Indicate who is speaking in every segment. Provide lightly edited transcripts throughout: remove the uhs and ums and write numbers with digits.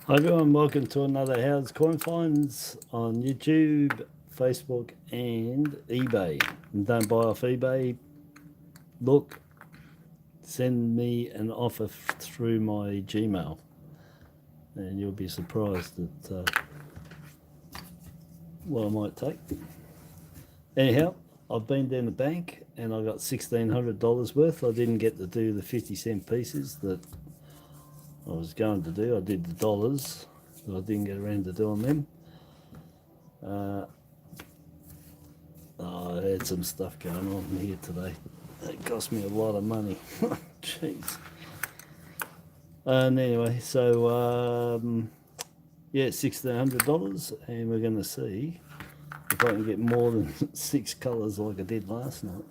Speaker 1: Hi everyone, welcome to another How's Coin Finds on YouTube, Facebook and eBay. And don't buy off eBay. Look, send me an offer through my Gmail and you'll be surprised at what I might take. Anyhow, I've been down the bank and I got $1,600 worth. I didn't get to do the 50-cent pieces that I was going to do. I did the dollars, but I didn't get around to doing them. I had some stuff going on here today. It cost me a lot of money. Jeez. And anyway, so yeah, $1,600, and we're going to see if I can get more than 6 colours like I did last night,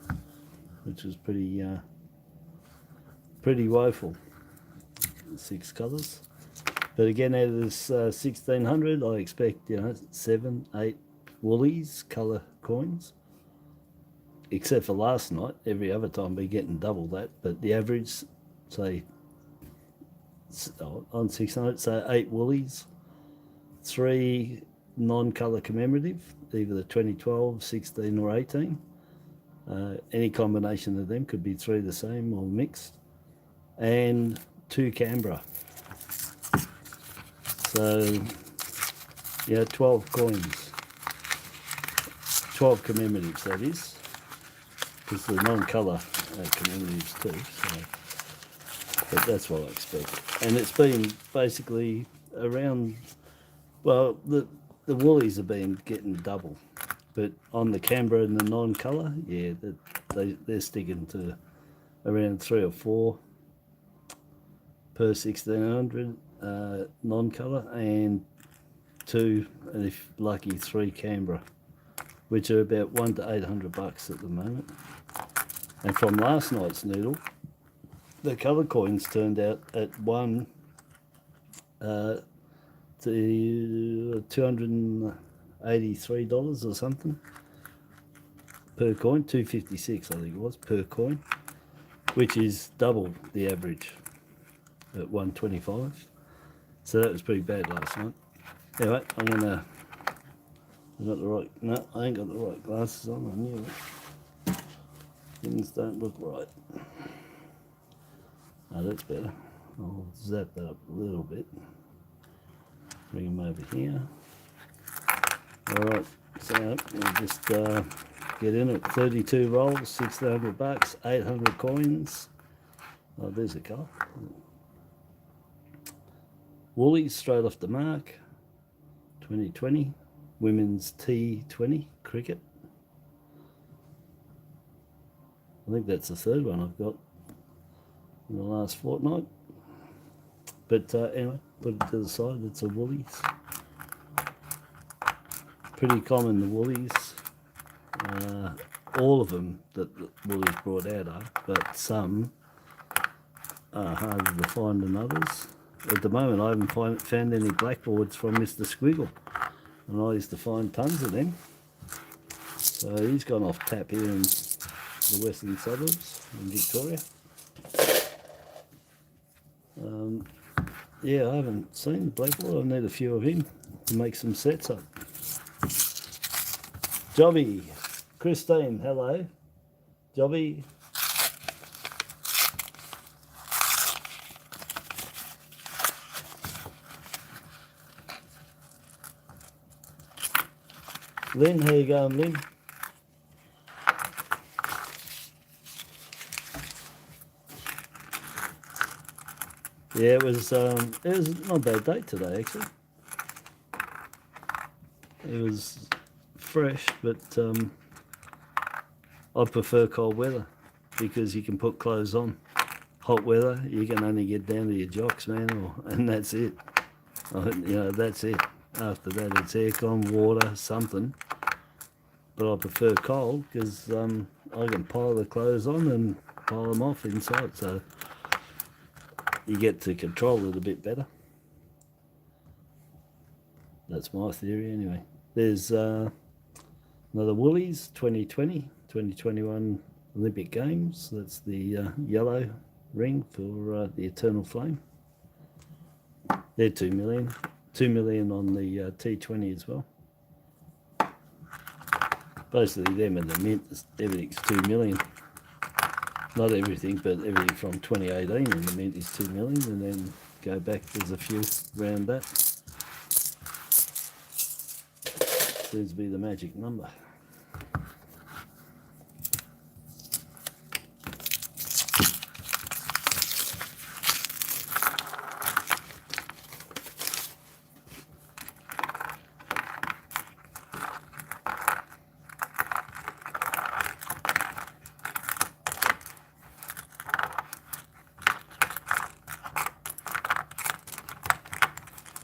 Speaker 1: which was pretty woeful. 6 colours, but again, out of this 1,600, I expect 7, 8 woolies colour coins, except for last night. Every other time we're getting double that, but the average, say on 600, say 8 woolies, 3 non-colour commemorative, either the 2012, 16 or 18. Any combination of them, could be 3 the same or mixed, and 2 Canberra. So yeah, 12 coins, 12 commemoratives, that is, because the non-colour commemoratives too. So, but that's what I expect, and it's been basically around. Well, the woolies have been getting double, but on the Canberra and the non-colour, yeah, they're sticking to around 3 or 4 per 1,600 non-colour, and 2, and if lucky, 3 Canberra, which are about $100 to $800 at the moment. And from last night's Noodle, the colour coins turned out at $1 to $283 or something per coin, $256 I think it was per coin, which is double the average at 125. So that was pretty bad last night. Anyway, I got the right, no, I ain't got the right glasses on. I knew it. Things don't look right. Oh, that's better. I'll zap that up a little bit. Bring them over here. Alright, so we'll just get in at 32 rolls, $1,600, 800 coins. Oh, there's a colour. Woolies straight off the mark, 2020, women's T20 cricket. I think that's the third one I've got in the last fortnight. But anyway, put it to the side, it's a woolies. Pretty common, the woolies. All of them that the woolies brought out are, but some are harder to find than others. At the moment, I haven't found any blackboards from Mr. Squiggle, and I used to find tons of them. So he's gone off tap here in the western suburbs in Victoria. Yeah, I haven't seen the blackboard. I need a few of him to make some sets up. Jobby, Christine, hello. Jobby. Lynn, how you going, Lynn? Yeah, it was not a bad day today, actually. It was fresh, but I prefer cold weather because you can put clothes on. Hot weather, you can only get down to your jocks, man, and that's it. That's it. After that, it's aircon, water, something. But I prefer cold because I can pile the clothes on and pile them off inside, so you get to control it a bit better. That's my theory anyway. There's another woolies, 2020, 2021 Olympic Games. That's the yellow ring for the Eternal Flame. They're 2 million. 2 million on the T20 as well. Basically, them and the mint, everything's 2 million. Not everything, but everything from 2018 and the mint is 2 million, and then go back, there's a few around that. Seems to be the magic number.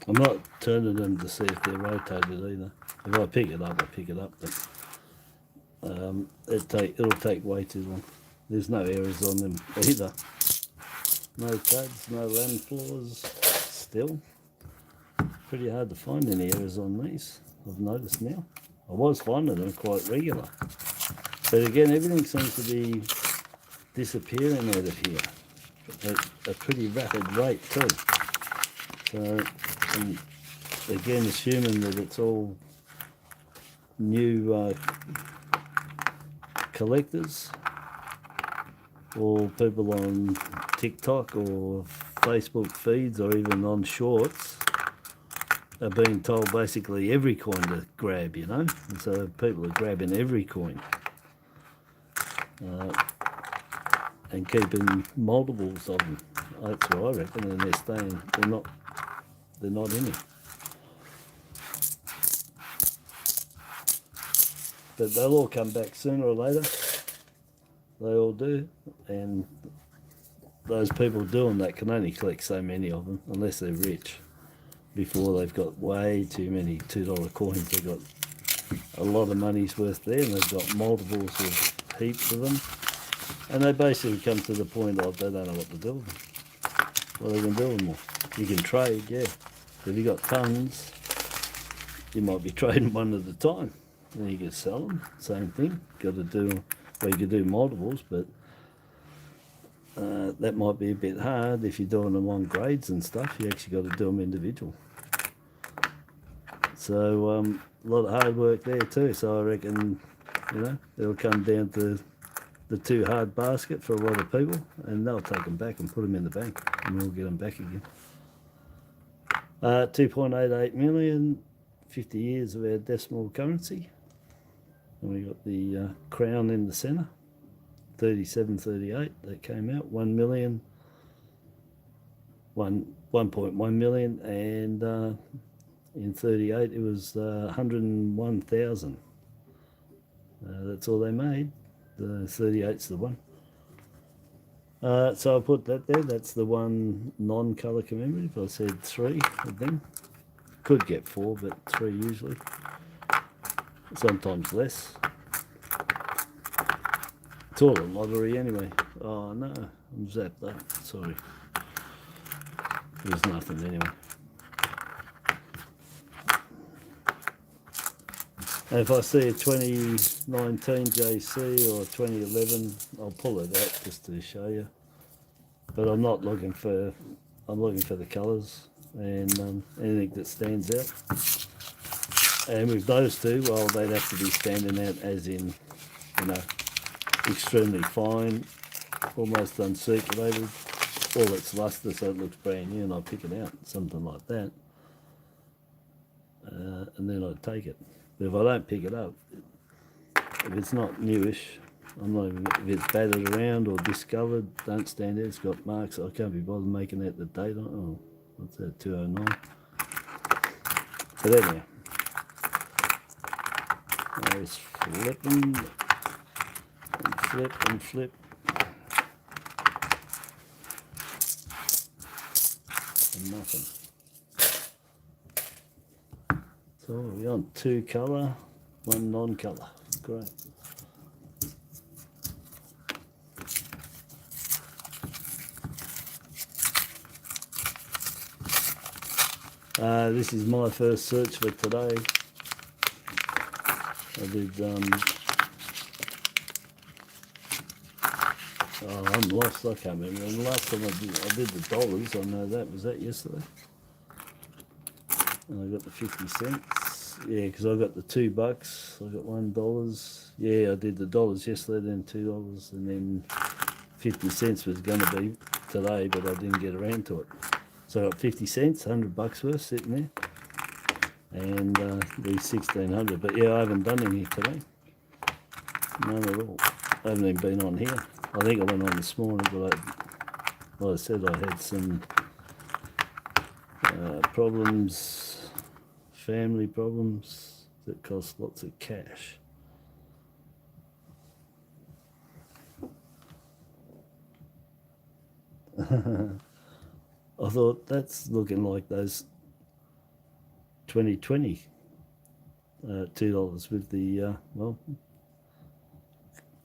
Speaker 1: I'm not turning them to see if they're rotated either. If I pick it up, I pick it up, but it'll take way too long. There's no errors on them either. No cuts, no land flaws. Still, pretty hard to find any errors on these, I've noticed now. I was finding them quite regular. But again, everything seems to be disappearing out of here at a pretty rapid rate too. So, and again, assuming that it's all new collectors or people on TikTok or Facebook feeds or even on shorts are being told basically every coin to grab, you know, and so people are grabbing every coin and keeping multiples of them. That's what I reckon, and they're staying. They're not in it. But they'll all come back sooner or later. They all do, and those people doing that can only collect so many of them unless they're rich. Before they've got way too many $2 coins. They've got a lot of money's worth there, and they've got multiples of heaps of them. And they basically come to the point of they don't know what to do with them. What are they going to do with them all? You can trade, yeah. But if you've got tons, you might be trading one at a time. Then you can sell them, same thing. Got to do, well, you could do multiples, but that might be a bit hard if you're doing them on grades and stuff. You actually got to do them individual. So a lot of hard work there too. So I reckon, you know, it'll come down to the too hard basket for a lot of people, and they'll take them back and put them in the bank, and we'll get them back again. 2.88 million, 50 years of our decimal currency. And we got the crown in the centre, 37.38, that came out, 1 million, 1.1 million, and in 38 it was 101,000. That's all they made. The 38's the one. So I'll put that there. That's the one non-colour commemorative. I said 3 of them. Could get 4, but 3 usually. Sometimes less. It's all a lottery anyway. Oh no, I'm zapped up. Sorry. There's nothing anyway. And if I see a 2019 JC or 2011, I'll pull it out just to show you. But I'm not looking for, I'm looking for the colours and anything that stands out. And with those two, well, they'd have to be standing out as in, you know, extremely fine, almost uncirculated, all it's luster so it looks brand new, and I'll pick it out, something like that. And then I'd take it. But if I don't pick it up, if it's not newish, I'm not even, if it's battered around or discoloured, don't stand out, it's got marks, I can't be bothered making out the date on it. Oh, what's that, 209? But anyhow, I just flip them, and flip and flip. And nothing. So we're on 2 colour, 1 non-colour. Great. This is my first search for today. I did, oh, I'm lost, I can't remember. The last time I did the dollars, I know that, was that yesterday? And I got the 50 cents. Yeah, because I got the $2. I got $1. Yeah, I did the dollars yesterday, then $2, and then 50 cents was going to be today, but I didn't get around to it. So I got 50 cents, $100 worth sitting there, and these 1600. But yeah, I haven't done any today. None at all. I haven't even been on here. I think I went on this morning, but like I said, I had some problems, family problems that cost lots of cash. I thought that's looking like those 2020 $2 with the well,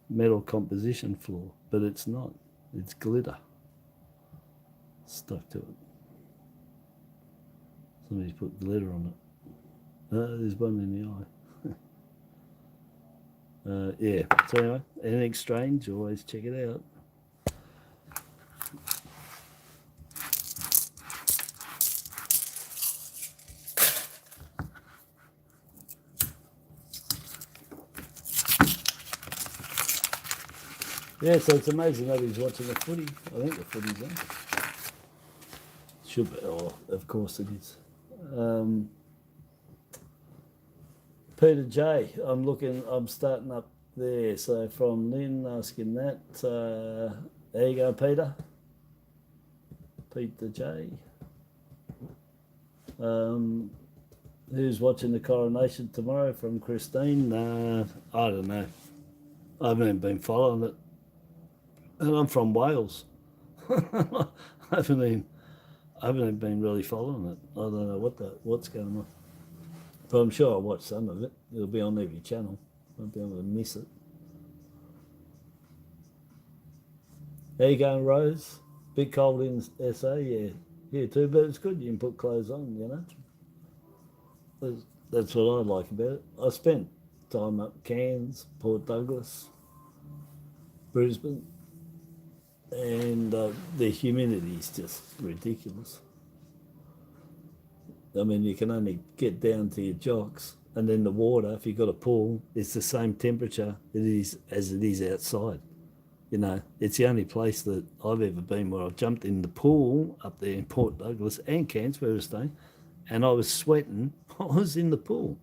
Speaker 1: metal composition floor, but it's not. It's glitter stuck to it. Somebody's put glitter on it. There's one in the eye. Yeah, so anyway, anything strange, always check it out. Yeah, so it's amazing nobody's watching the footy. I think the footy's on. Should be. Oh, of course it is. Peter J, I'm starting up there. So from Lynn asking that, there you go, Peter. Peter J. Who's watching the coronation tomorrow from Christine? I don't know. I haven't been following it. And I'm from Wales. I haven't even been really following it. I don't know what's going on. But I'm sure I'll watch some of it. It'll be on every channel. I won't be able to miss it. How you going, Rose? Bit cold in SA, yeah. Here too, but it's good you can put clothes on, you know. That's what I like about it. I spent time up Cairns, Port Douglas, Brisbane, and the humidity is just ridiculous. I mean, you can only get down to your jocks, and then the water, if you've got a pool, it's the same temperature as it is outside. You know, it's the only place that I've ever been where I've jumped in the pool up there in Port Douglas and Cairns, where we were staying, and I was sweating. I was in the pool.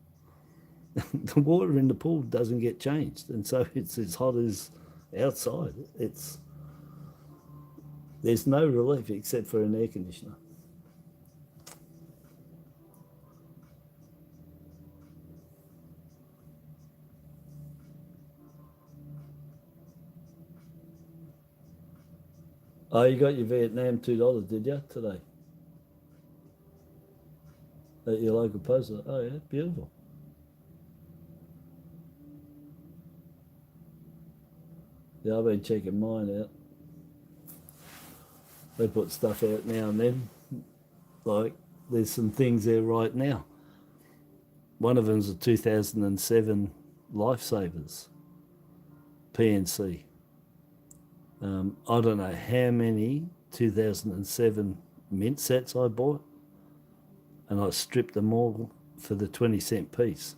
Speaker 1: The water in the pool doesn't get changed, and so it's as hot as outside. There's no relief except for an air conditioner. Oh, you got your Vietnam $2, did you, today? At your local post? Oh, yeah, beautiful. Yeah, I've been checking mine out. They put stuff out now and then. Like, there's some things there right now. One of them's a 2007 Lifesavers PNC. I don't know how many 2007 mint sets I bought, and I stripped them all for the 20-cent piece.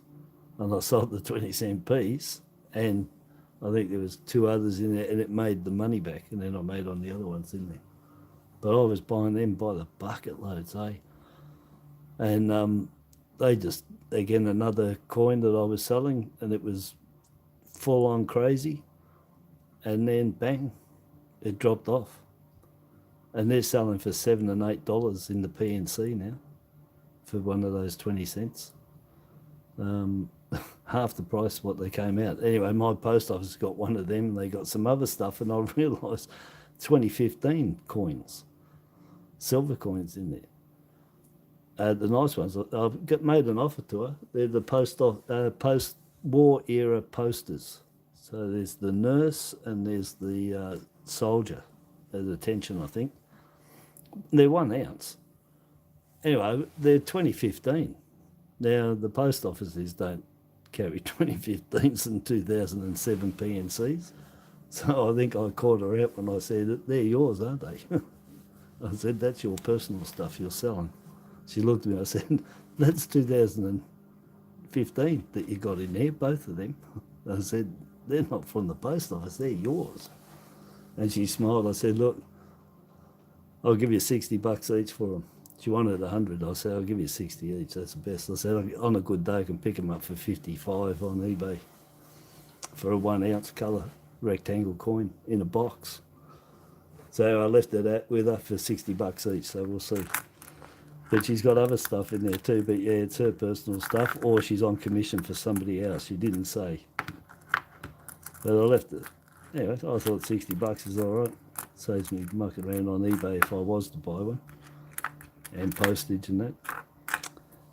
Speaker 1: And I sold the 20-cent piece, and I think there was 2 others in there, and it made the money back, and then I made on the other ones in there. But I was buying them by the bucket loads, eh? And they just, again, another coin that I was selling, and it was full on crazy, and then bang, it dropped off. And they're selling for $7 and $8 in the PNC now for one of those 20 cents. Half the price of what they came out. Anyway, my post office got one of them, and they got some other stuff, and I realised 2015 coins, silver coins in there. The nice ones, I've made an offer to her. They're the post-war era posters. So there's the nurse and there's the soldier at attention, I think. They're 1 ounce. Anyway, they're 2015. Now, the post offices don't carry 2015s and 2007 PNCs. So I think I caught her out when I said, they're yours, aren't they? I said, that's your personal stuff you're selling. She looked at me, I said, that's 2015 that you got in there, both of them. I said, they're not from the post office, they're yours. And she smiled. I said, look, I'll give you $60 each for them. She wanted 100. I said, I'll give you 60 each, that's the best. I said, on a good day I can pick them up for 55 on eBay for a 1 ounce colour rectangle coin in a box. So I left it with her for $60 each, so we'll see. But she's got other stuff in there too, but yeah, it's her personal stuff, or she's on commission for somebody else. She didn't say. But I left it. Anyway, I thought $60 is alright. Saves me mucking around on eBay if I was to buy one. And postage and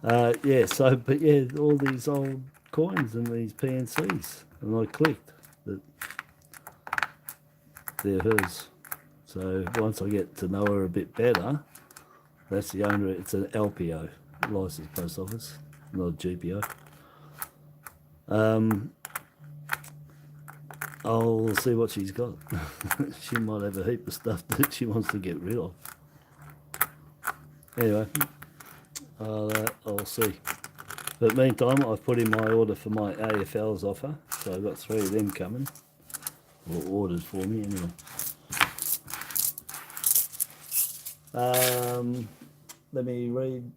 Speaker 1: that. Yeah, so, but yeah, all these old coins and these PNCs. And I clicked that they're hers. So once I get to know her a bit better, that's the owner. It's an LPO, licensed post office, not a GPO. I'll see what she's got. She might have a heap of stuff that she wants to get rid of. Anyway, I'll see. But meantime, I've put in my order for my AFL's offer, so I've got 3 of them coming, or ordered for me anyway. Let me read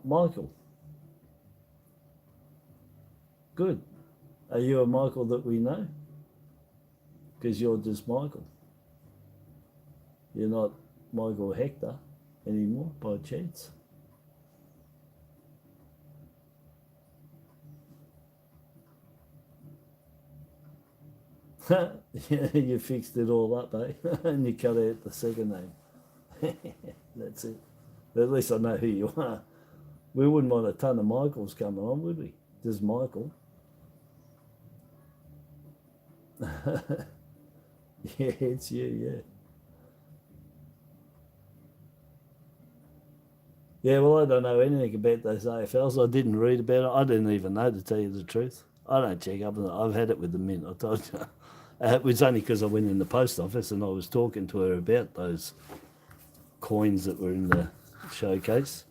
Speaker 1: Michael. Good. Are you a Michael that we know? Because you're just Michael. You're not Michael Hector anymore, by chance. Yeah, you fixed it all up, eh? And you cut out the second name. That's it. But at least I know who you are. We wouldn't want a ton of Michaels coming on, would we? Just Michael. Yeah, it's you, yeah. Yeah, well, I don't know anything about those AFLs. I didn't read about it. I didn't even know, to tell you the truth. I don't check up on it. I've had it with the Mint, I told you. It was only because I went in the post office and I was talking to her about those coins that were in the showcase.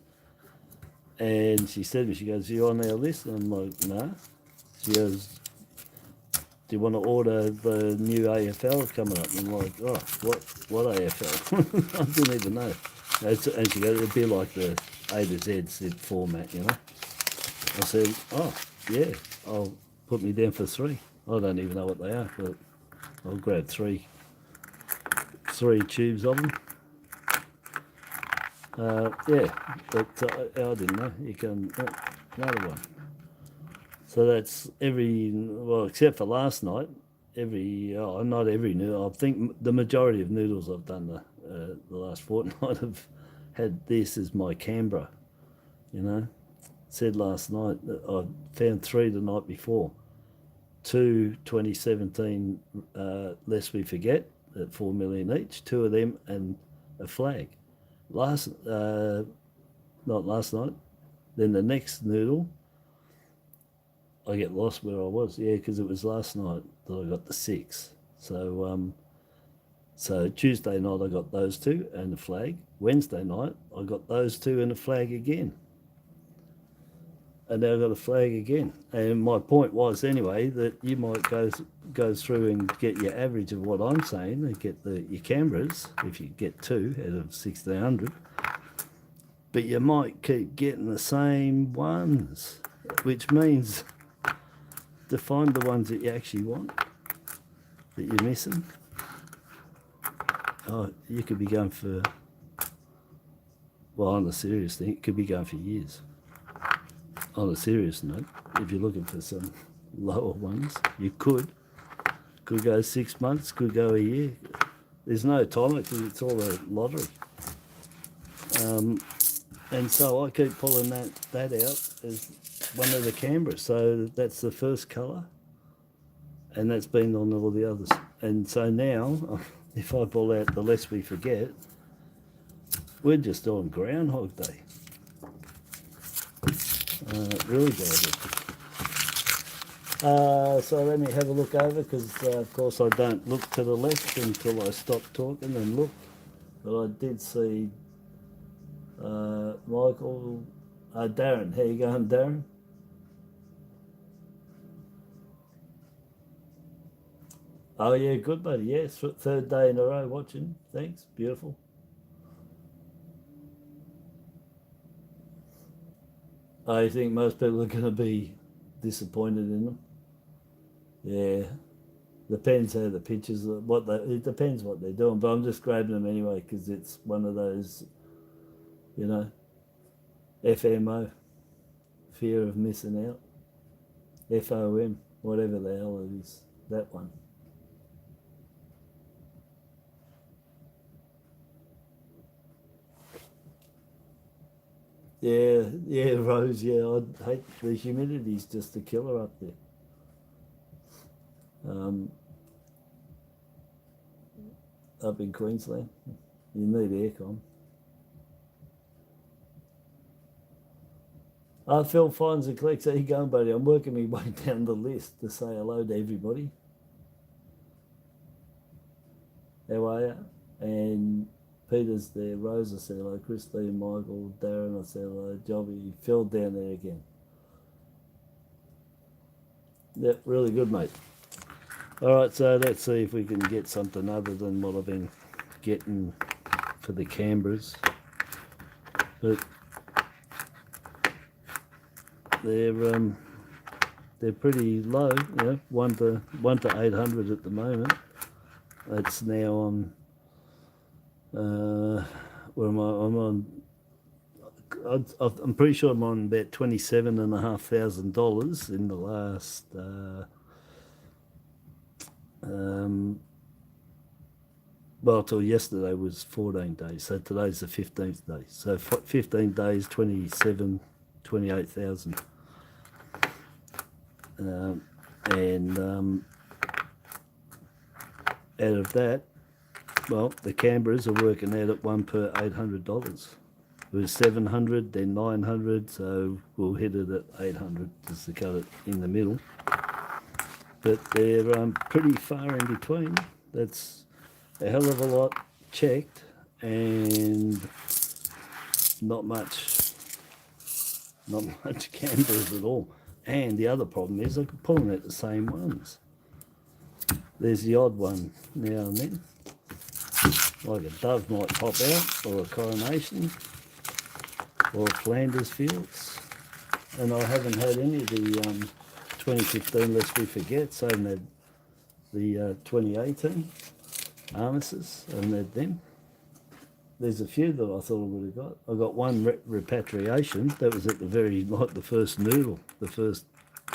Speaker 1: And she said to me, she goes, are you on our list? And I'm like, no. She goes, do you want to order the new AFL coming up? And I'm like, oh, what AFL? I didn't even know. And she goes, it'd be like the A to Z format, you know. I said, oh, yeah, I'll put me down for 3. I don't even know what they are, but I'll grab 3 tubes of them. Yeah, but I didn't know. You can, another one. So that's well, except for last night, not every noodle. I think the majority of noodles I've done the last fortnight have had this as my Canberra, you know. Said last night that I found 3 the night before. 2 2017 Lest We Forget at 4 million each, 2 of them and a flag. Not last night. Then the next noodle, I get lost where I was. Yeah, because it was last night that I got the 6. So so Tuesday night I got those 2 and a flag. Wednesday night I got those 2 and a flag again. And now I've got a flag again. And my point was anyway that you might go through and get your average of what I'm saying and get your Canberras, if you get 2 out of 1,600. But you might keep getting the same ones, which means to find the ones that you actually want, that you're missing, oh, you could be going for, well, on a serious thing, it could be going for years. On a serious note, if you're looking for some lower ones, you could go 6 months, could go a year. There's no time, it's all a lottery. And so I keep pulling that out as one of the Canberras. So that's the first colour, and that's been on all the others. And so now, if I pull out the Lest We Forget, we're just on Groundhog Day. Really bad. So let me have a look over, because of course I don't look to the left until I stop talking and look. But I did see Michael, Darren. How you going, Darren? Oh yeah, good buddy. Yes, third day in a row watching. Thanks, beautiful. I think most people are going to be disappointed in them. Yeah, depends how the pictures, it depends what they're doing. But I'm just grabbing them anyway because it's one of those, you know, FMO, fear of missing out. FOM, whatever the hell it is, that one. Yeah, yeah, Rose. Yeah, I hate the humidity's just a killer up there. Up in Queensland, you need aircon. Phil finds and collects. How you going, buddy? I'm working my way down the list to say hello to everybody. How are you? And Peter's there. Rose, I said hello. Christine, Michael, Darren, I said hello. Jobby, Phil down there again. Yep, really good, mate. All right, so let's see if we can get something other than what I've been getting for the Canberras. But they're pretty low, you know, one to 800 at the moment. It's now on. Where am I? I'm pretty sure I'm on about $27,500 in the last. Well, till yesterday was 14 days, so today's the 15th day. So 15 days, 28,000. And out of that, well, the Canberras are working out at one per $800. It was 700, then 900, so we'll hit it at 800 just to cut it in the middle. But they're pretty far in between. That's a hell of a lot checked and not much Canberras at all. And the other problem is I'm pulling at the same ones. There's the odd one now and then, like a dove might pop out, or a coronation, or a Flanders Fields. And I haven't had any of the 2015 Lest We Forget, so I haven't had the 2018 Armistice, I haven't had them. There's a few that I thought I would have got. I got one repatriation, that was at the very, like the first Noodle, the first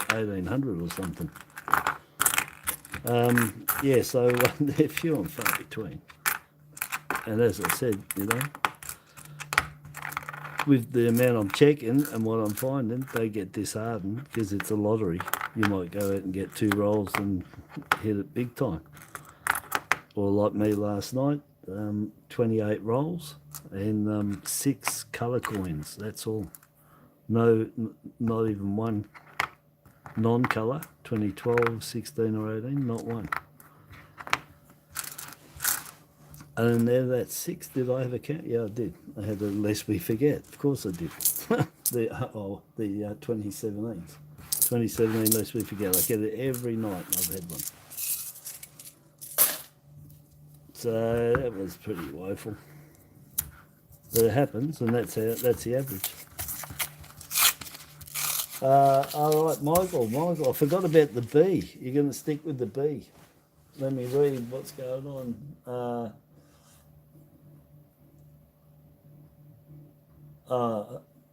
Speaker 1: 1800 or something. Yeah, so they're few and far between. And as I said, you know, with the amount I'm checking and what I'm finding, they get disheartened because it's a lottery. You might go out and get 2 rolls and hit it big time. Or like me last night, 28 rolls and 6 colour coins, that's all. No, not even one non-colour, 2012, 16 or 18, not one. And there, that's 6. Did I have a count? Yeah, I did. I had a Lest We Forget. Of course I did. the 2017. 2017 Lest We Forget. I get it every night. I've had one. So that was pretty woeful. But it happens, and that's the average. All right, Michael, I forgot about the B. You're going to stick with the B. Let me read what's going on.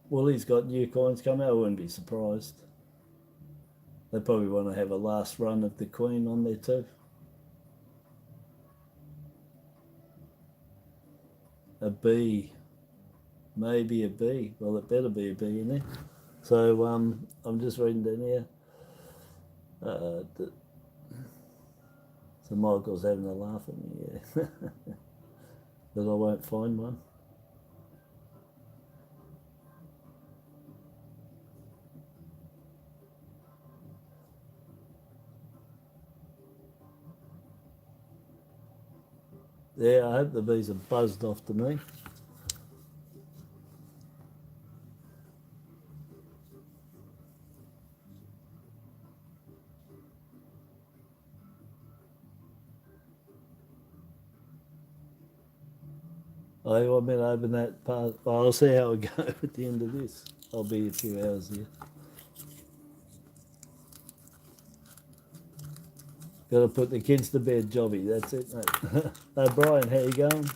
Speaker 1: Well, he's got new coins coming. I wouldn't be surprised. They probably want to have a last run of the Queen on there too. A B, maybe a B. Well, it better be a B in there. So I'm just reading down here. So Michael's having a laugh at me, yeah. That I won't find one. Yeah, I hope the bees are buzzed off to me. Oh, you want me to open that part? Well, I'll see how it goes at the end of this. I'll be a few hours here. Got to put the kids to bed, Jobby. That's it, mate. Hey, Brian, how you going?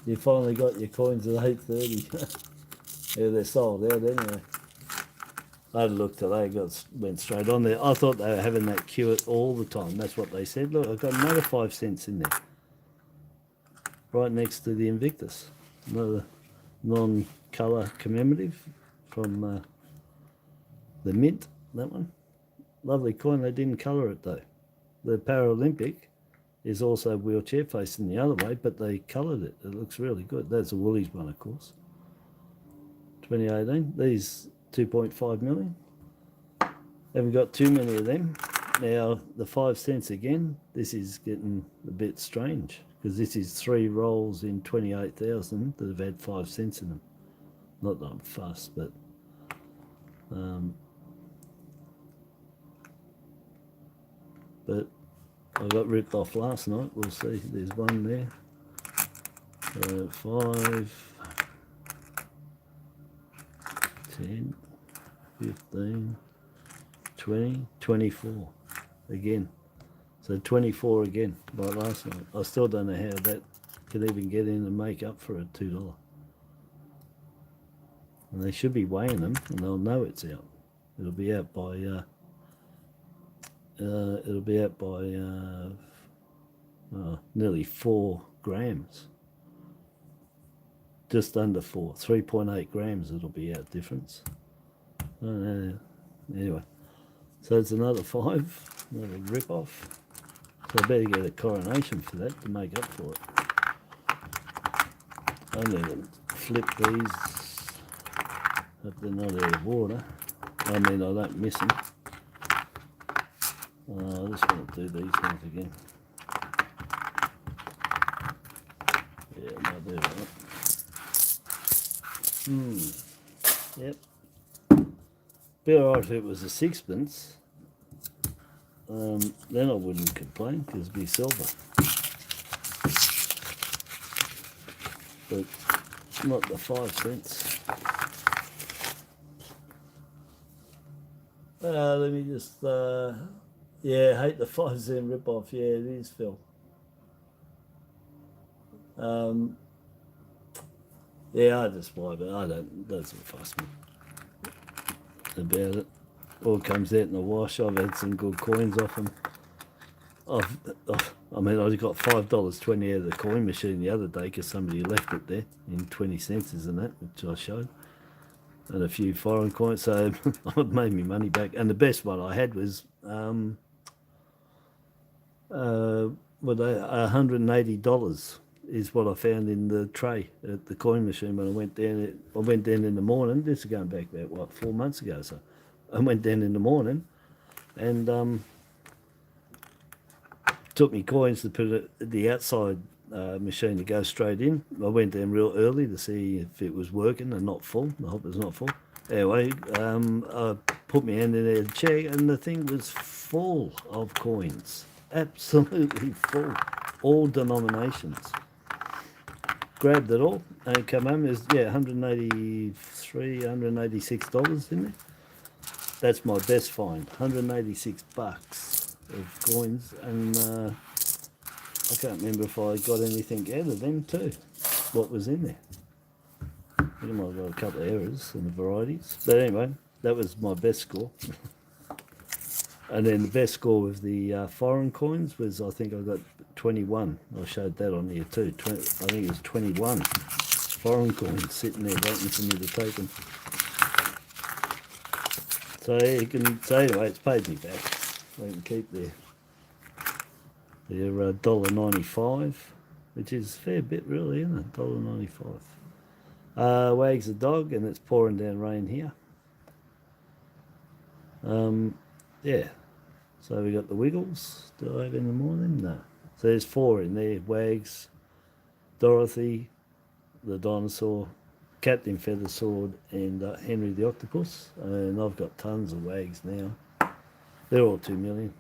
Speaker 1: You finally got your coins at 8:30. Yeah, they're sold out anyway. I had a look today, went straight on there. I thought they were having that queue all the time. That's what they said. Look, I've got another 5 cents in there. Right next to the Invictus. Another non-colour commemorative from the Mint, that one. Lovely coin. They didn't colour it though. The Paralympic is also wheelchair facing the other way, but they coloured it. It looks really good. That's a Woolies one, of course. 2018. These 2.5 million. Haven't got too many of them. Now, the 5 cents again, this is getting a bit strange because this is 3 rolls in 28,000 that have had 5 cents in them. Not that I'm fussed, but I got ripped off last night. We'll see. There's one there. 5, 10, 15, 20, 24 again. So 24 again by last night. I still don't know how that could even get in and make up for a $2. And they should be weighing them, and they'll know it's out. It'll be out by nearly 4 grams. Just under 4, 3.8 grams. It'll be out difference. Anyway, so it's another 5, another rip off. So I better get a coronation for that to make up for it. I need to flip these. Hope they're not out of water. I mean, I don't miss them. I just want to do these ones again. Yeah, no, they're right. Yep. Be alright if it was a 6pence. Then I wouldn't complain because it'd be silver. But not the 5 cents. Let me just, yeah, I hate the 5 cent rip-off. Yeah, it is, Phil. Yeah, I just buy, but I don't, doesn't fuss me about it. All comes out in the wash. I've had some good coins off them. I mean, I got $5.20 out of the coin machine the other day because somebody left it there in 20 cents and that, which I showed. And a few foreign coins, so I made me money back. And the best one I had was $180 is what I found in the tray at the coin machine when I went down. I went down in the morning. This is going back about, what, 4 months ago. So I went down in the morning and took me coins to put it at the outside machine to go straight in. I went down real early to see if it was working and not full. I hope it's not full. Anyway, I put my hand in there to check, and the thing was full of coins. Absolutely full. All denominations. Grabbed it all and come home. There's, yeah, $183, $186 in there. That's my best find. 186 bucks of coins, and I can't remember if I got anything out of them too. What was in there? I think I might have got a couple of errors in the varieties. But anyway, that was my best score. And then the best score with the foreign coins was, I think I got 21. I showed that on here too. I think it was 21 foreign coins sitting there waiting for me to take them. So you can say, anyway, it's paid me back. I can keep their $1.95, which is a fair bit really, isn't it? $1.95. Wags the dog, and it's pouring down rain here. Yeah. So we got the Wiggles. Do I have in the morning? No. So there's 4 in there: Wags, Dorothy, the dinosaur, Captain Feathersword, and Henry the Octopus. And I've got tons of Wags now. They're all 2 million.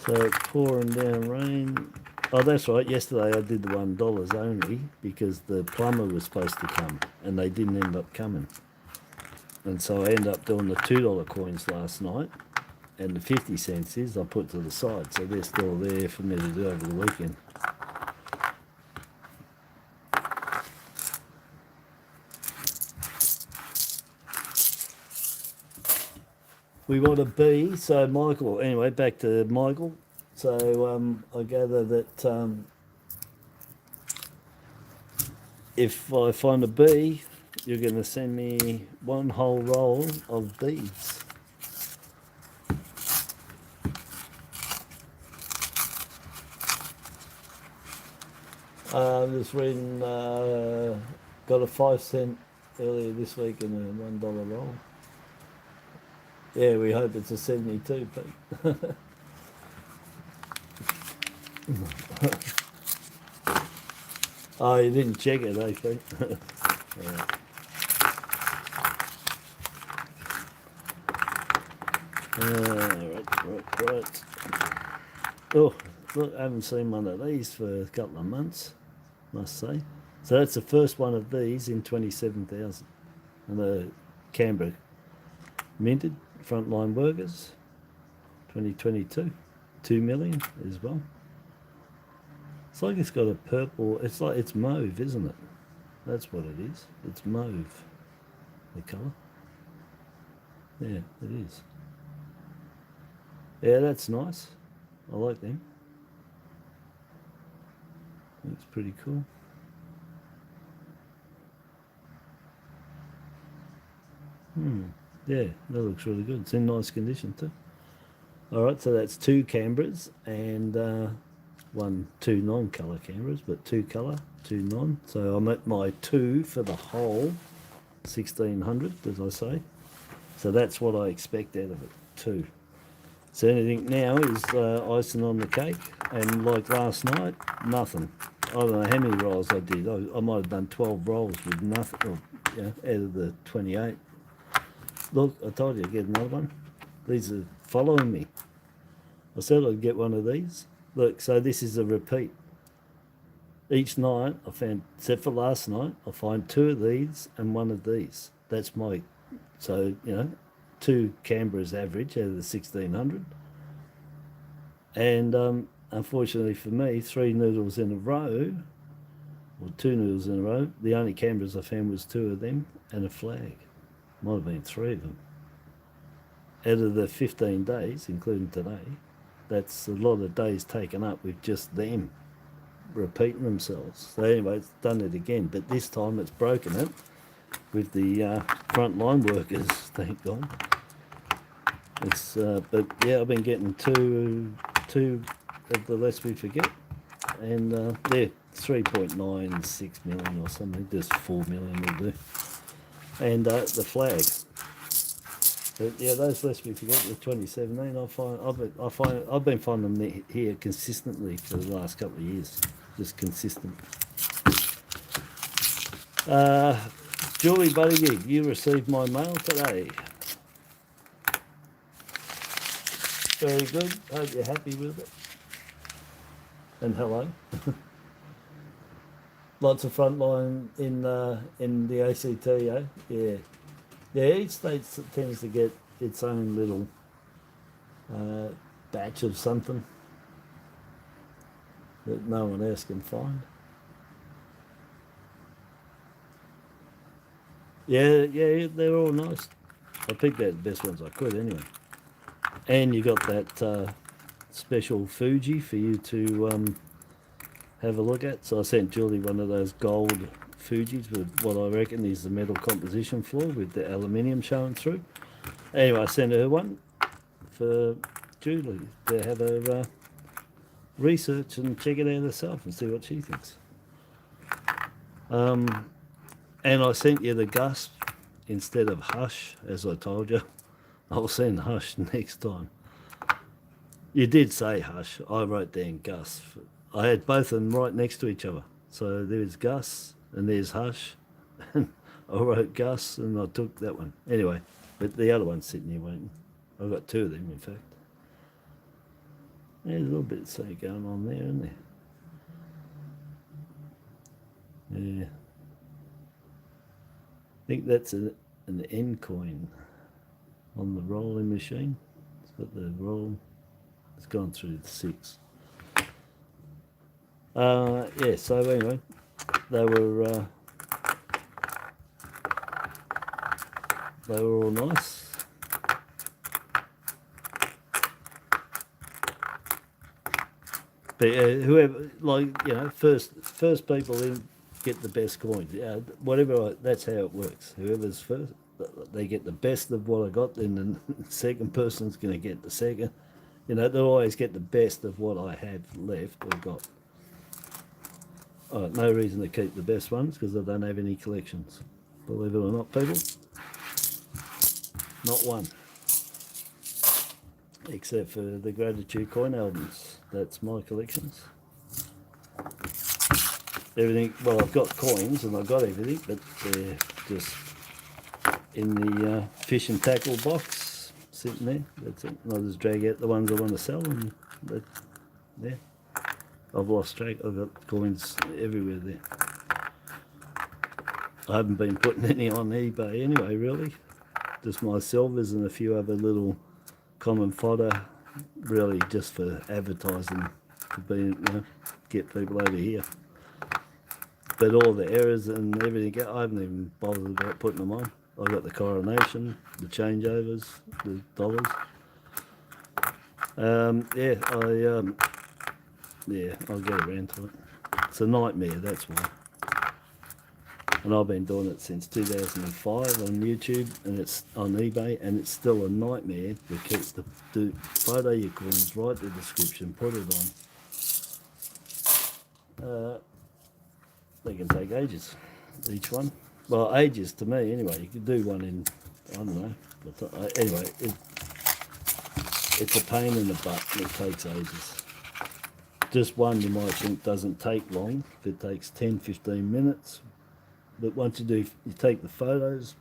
Speaker 1: So it's pouring down rain. Oh, that's right. Yesterday I did the $1 only because the plumber was supposed to come and they didn't end up coming. And so I ended up doing the $2 coins last night, and the 50 cents is I put to the side, so they're still there for me to do over the weekend. We want a B, so Michael, anyway, back to Michael. So I gather that if I find a B, you're going to send me 1 whole roll of beads. I'm just reading, got a 5-cent earlier this week and a $1 roll. Yeah, we hope it's a 72, Pete. Oh, you didn't check it, eh, Pete? Yeah. Right. Oh, look, I haven't seen one of these for a couple of months, must say. So that's the first one of these in 27,000. And the Canberra minted, frontline workers, 2022, 2 million as well. It's like it's got a purple, it's like it's mauve, isn't it? That's what it is. It's mauve, the colour. Yeah, it is. Yeah, that's nice. I like them. Looks pretty cool. Yeah, that looks really good. It's in nice condition too. Alright, so that's 2 Canberras and 2 non-colour Canberras, but 2 colour, 2 non. So I'm at my 2 for the whole 1600, as I say. So that's what I expect out of it, 2. So anything now is icing on the cake, and like last night, nothing. I don't know how many rolls I did. I might have done 12 rolls with nothing, or, you know, out of the 28. Look, I told you I'd get another one. These are following me. I said I'd get one of these. Look, so this is a repeat. Each night I found, except for last night, I find 2 of these and 1 of these. That's my, so, you know, 2 Canberras average out of the 1600. And unfortunately for me, 3 noodles in a row, or 2 noodles in a row. The only Canberras I found was 2 of them and a flag. Might have been 3 of them. Out of the 15 days, including today, that's a lot of days taken up with just them repeating themselves. So anyway, it's done it again, but this time it's broken it with the frontline workers, thank God. It's but yeah, I've been getting two of the less we forget, and they're 3.96 million or something, just 4 million will do. And the flag. But yeah, those less we forget with 2017, I've been finding them here consistently for the last couple of years, just consistent. Julie Buttygig, you received my mail today. Very good. Hope you're happy with it. And hello. Lots of frontline in the ACT, eh? Yeah. Yeah, each state tends to get its own little batch of something that no one else can find. Yeah, they're all nice. I picked out the best ones I could anyway. And you got that special Fuji for you to have a look at. So I sent Julie one of those gold Fujis with what I reckon is the metal composition floor with the aluminium showing through. Anyway, I sent her one for Julie to have her research and check it out herself and see what she thinks. And I sent you the Gus instead of Hush, as I told you. I'll send Hush next time. You did say Hush. I wrote down Gus. I had both of them right next to each other. So there's Gus and there's Hush. And I wrote Gus and I took that one. Anyway, but the other one's sitting here waiting. I've got two of them, in fact. There's a little bit of going on there, isn't there? Yeah. I think that's an N coin on the rolling machine. It's got the roll. It's gone through the 6. Yeah, so anyway, they were all nice. But whoever, like, you know, first people in get the best coins. Yeah, whatever. That's how it works. Whoever's first, they get the best of what I got. Then the second person's going to get the second. You know, they'll always get the best of what I have left or got. No reason to keep the best ones because I don't have any collections. Believe it or not, people. Not one. Except for the Gratitude coin albums. That's my collections. Everything, well, I've got coins and I've got everything, but they're just in the fish and tackle box, sitting there. That's it. I'll just drag out the ones I want to sell, and there. I've lost track. I've got coins everywhere there. I haven't been putting any on eBay anyway, really. Just my silvers and a few other little common fodder, really just for advertising, to be, you know, get people over here. But all the errors and everything, I haven't even bothered about putting them on. I've got the coronation, the changeovers, the dollars. Yeah, I'll get around to it. It's a nightmare, that's why. And I've been doing it since 2005 on YouTube, and it's on eBay, and it's still a nightmare to do photo your coins, write the description, put it on. They can take ages, each one. Well, ages to me anyway. You could do one in, I don't know. But anyway, it's a pain in the butt and it takes ages. Just one you might think doesn't take long. If it takes 10-15 minutes. But once you do, you take the photos,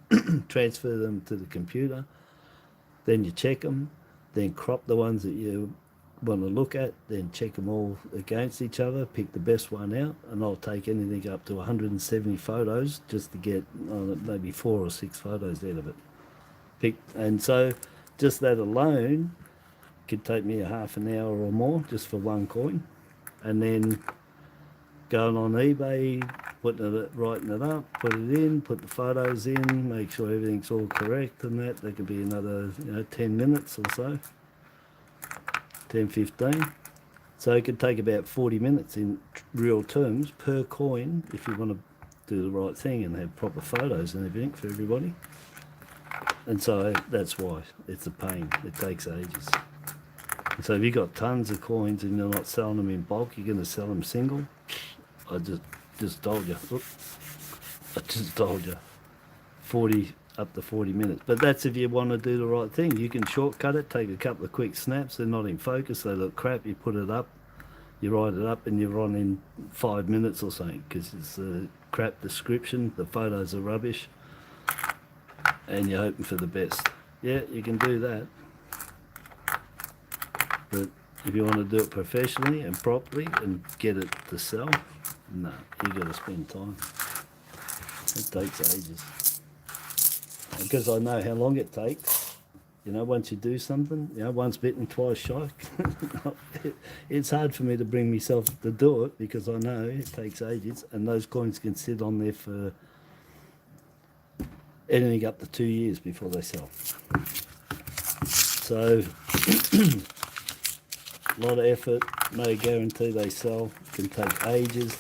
Speaker 1: transfer them to the computer, then you check them, then crop the ones that you want to look at, then check them all against each other, pick the best one out, and I'll take anything up to 170 photos just to get maybe 4 or 6 photos out of it. And so just that alone could take me a half an hour or more just for one coin. And then going on eBay, writing it up, put it in, put the photos in, make sure everything's all correct and that. That could be another 10 minutes or so. 10-15. So it could take about 40 minutes in real terms per coin if you want to do the right thing and have proper photos and everything for everybody. And so that's why it's a pain. It takes ages. And so if you've got tons of coins and you're not selling them in bulk, you're going to sell them single. I just told you. I just told you. 40 up to 40 minutes. But that's if you want to do the right thing. You can shortcut it, take a couple of quick snaps. They're not in focus, they look crap. You put it up, you write it up, and you're on in 5 minutes or something because it's a crap description. The photos are rubbish, and you're hoping for the best. Yeah, you can do that. But if you want to do it professionally and properly and get it to sell, no, you got to spend time. It takes ages. Because I know how long it takes, once you do something, once bitten, twice shy. It's hard for me to bring myself to do it because I know it takes ages, and those coins can sit on there for anything up to 2 years before they sell. So, a lot of effort, no guarantee they sell, can take ages.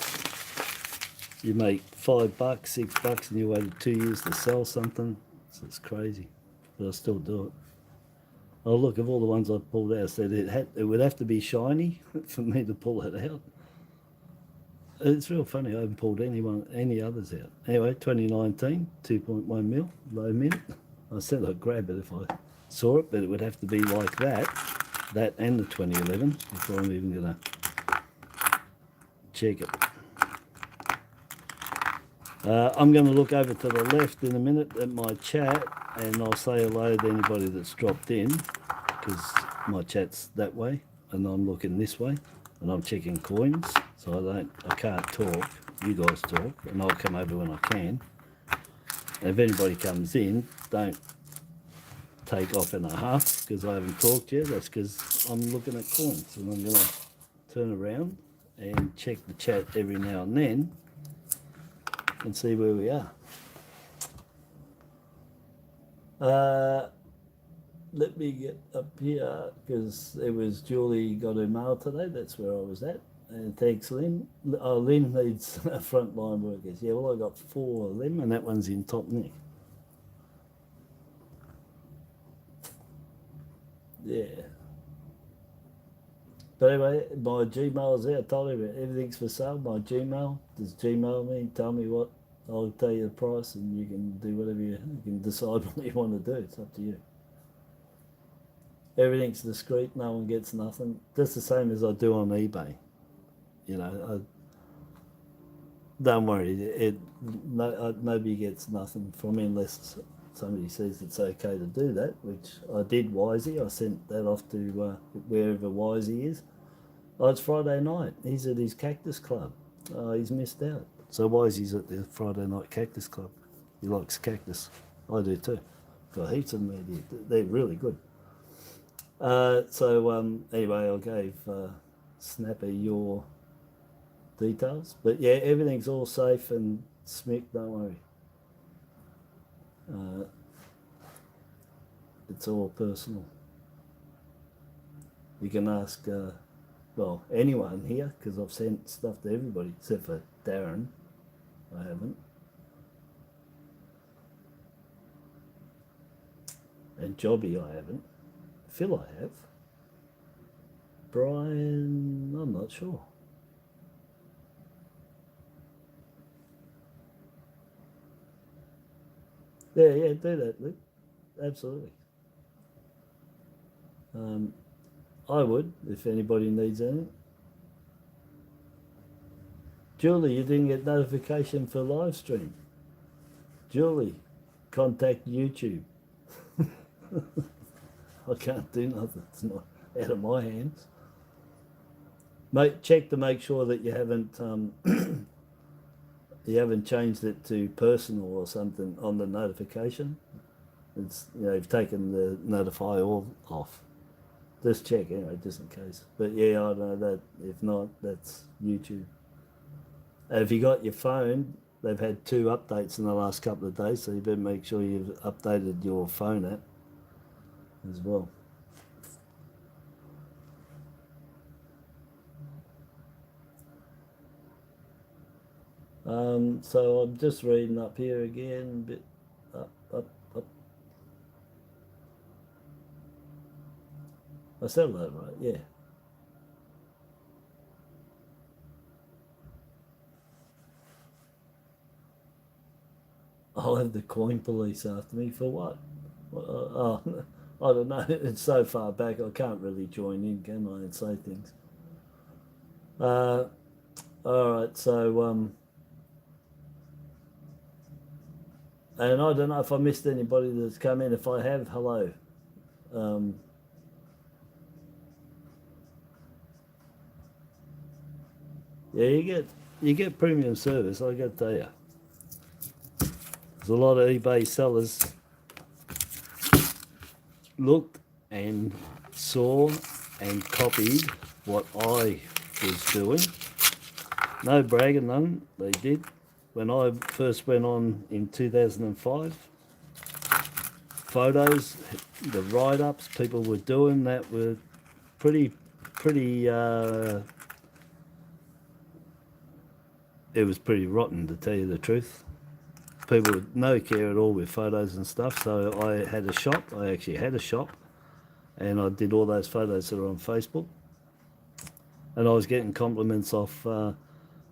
Speaker 1: You make $5, $6, and you waited 2 years to sell something. It's crazy, but I still do it. Oh look, of all the ones I've pulled out, I said it would have to be shiny for me to pull it out. It's real funny, I haven't pulled any others out. Anyway, 2019, 2.1 mil, low mint. I said I'd grab it if I saw it, but it would have to be like that that and the 2011 before I'm even going to check it. I'm going to look over to the left in a minute at my chat, and I'll say hello to anybody that's dropped in, because my chat's that way and I'm looking this way and I'm checking coins, so I can't talk. You guys talk and I'll come over when I can. And if anybody comes in, don't take off in a huff because I haven't talked yet. That's because I'm looking at coins, and I'm going to turn around and check the chat every now and then and see where we are. Let me get up here because it was Julie got her mail today. That's where I was at. And thanks, Lynn. Oh, Lynn needs frontline workers. Yeah, well, I got 4 of them, and that one's in top neck. Yeah. But anyway, my Gmail's there. I told you everything's for sale. My Gmail. Does Gmail me? Tell me what. I'll tell you the price, and you can do whatever you can decide what you want to do. It's up to you. Everything's discreet. No one gets nothing. Just the same as I do on eBay. You know, don't worry. Nobody gets nothing from me unless somebody says it's okay to do that, which I did. Wisey, I sent that off to wherever Wisey is. Oh, it's Friday night. He's at his cactus club. He's missed out. So Wisey's at the Friday night cactus club. He likes cactus. I do too. Got heaps of them out here. They're really good. Anyway, I gave Snapper your details. But yeah, everything's all safe and smick, don't worry. It's all personal. You can ask, well, anyone here, because I've sent stuff to everybody except for Darren. I haven't. And Jobby, I haven't. Phil, I have. Brian, I'm not sure. Yeah, do that, Luke. Absolutely. I would, if anybody needs anything. Julie, you didn't get notification for live stream. Julie, contact YouTube. I can't do nothing. It's not out of my hands. Mate, check to make sure that you haven't changed it to personal or something on the notification. It's, you know, you've taken the notify all off. Just check anyway, just in case. But yeah, I know that. If not, that's YouTube. And if you got your phone, they've had 2 updates in the last couple of days, so you better make sure you've updated your phone app as well. So I'm just reading up here again, bit up. I said that right, yeah. I'll have the coin police after me for what? I don't know. It's so far back I can't really join in, can I, and say things. All right, so and I don't know if I missed anybody that's come in. If I have, hello. Yeah, you get premium service, I got to tell you. There's a lot of eBay sellers looked and saw and copied what I was doing. No bragging, none. They did. When I first went on in 2005, photos, the write-ups people were doing that were pretty it was pretty rotten, to tell you the truth. People with no care at all with photos and stuff. So I had a shop. I actually had a shop, and I did all those photos that are on Facebook. And I was getting compliments off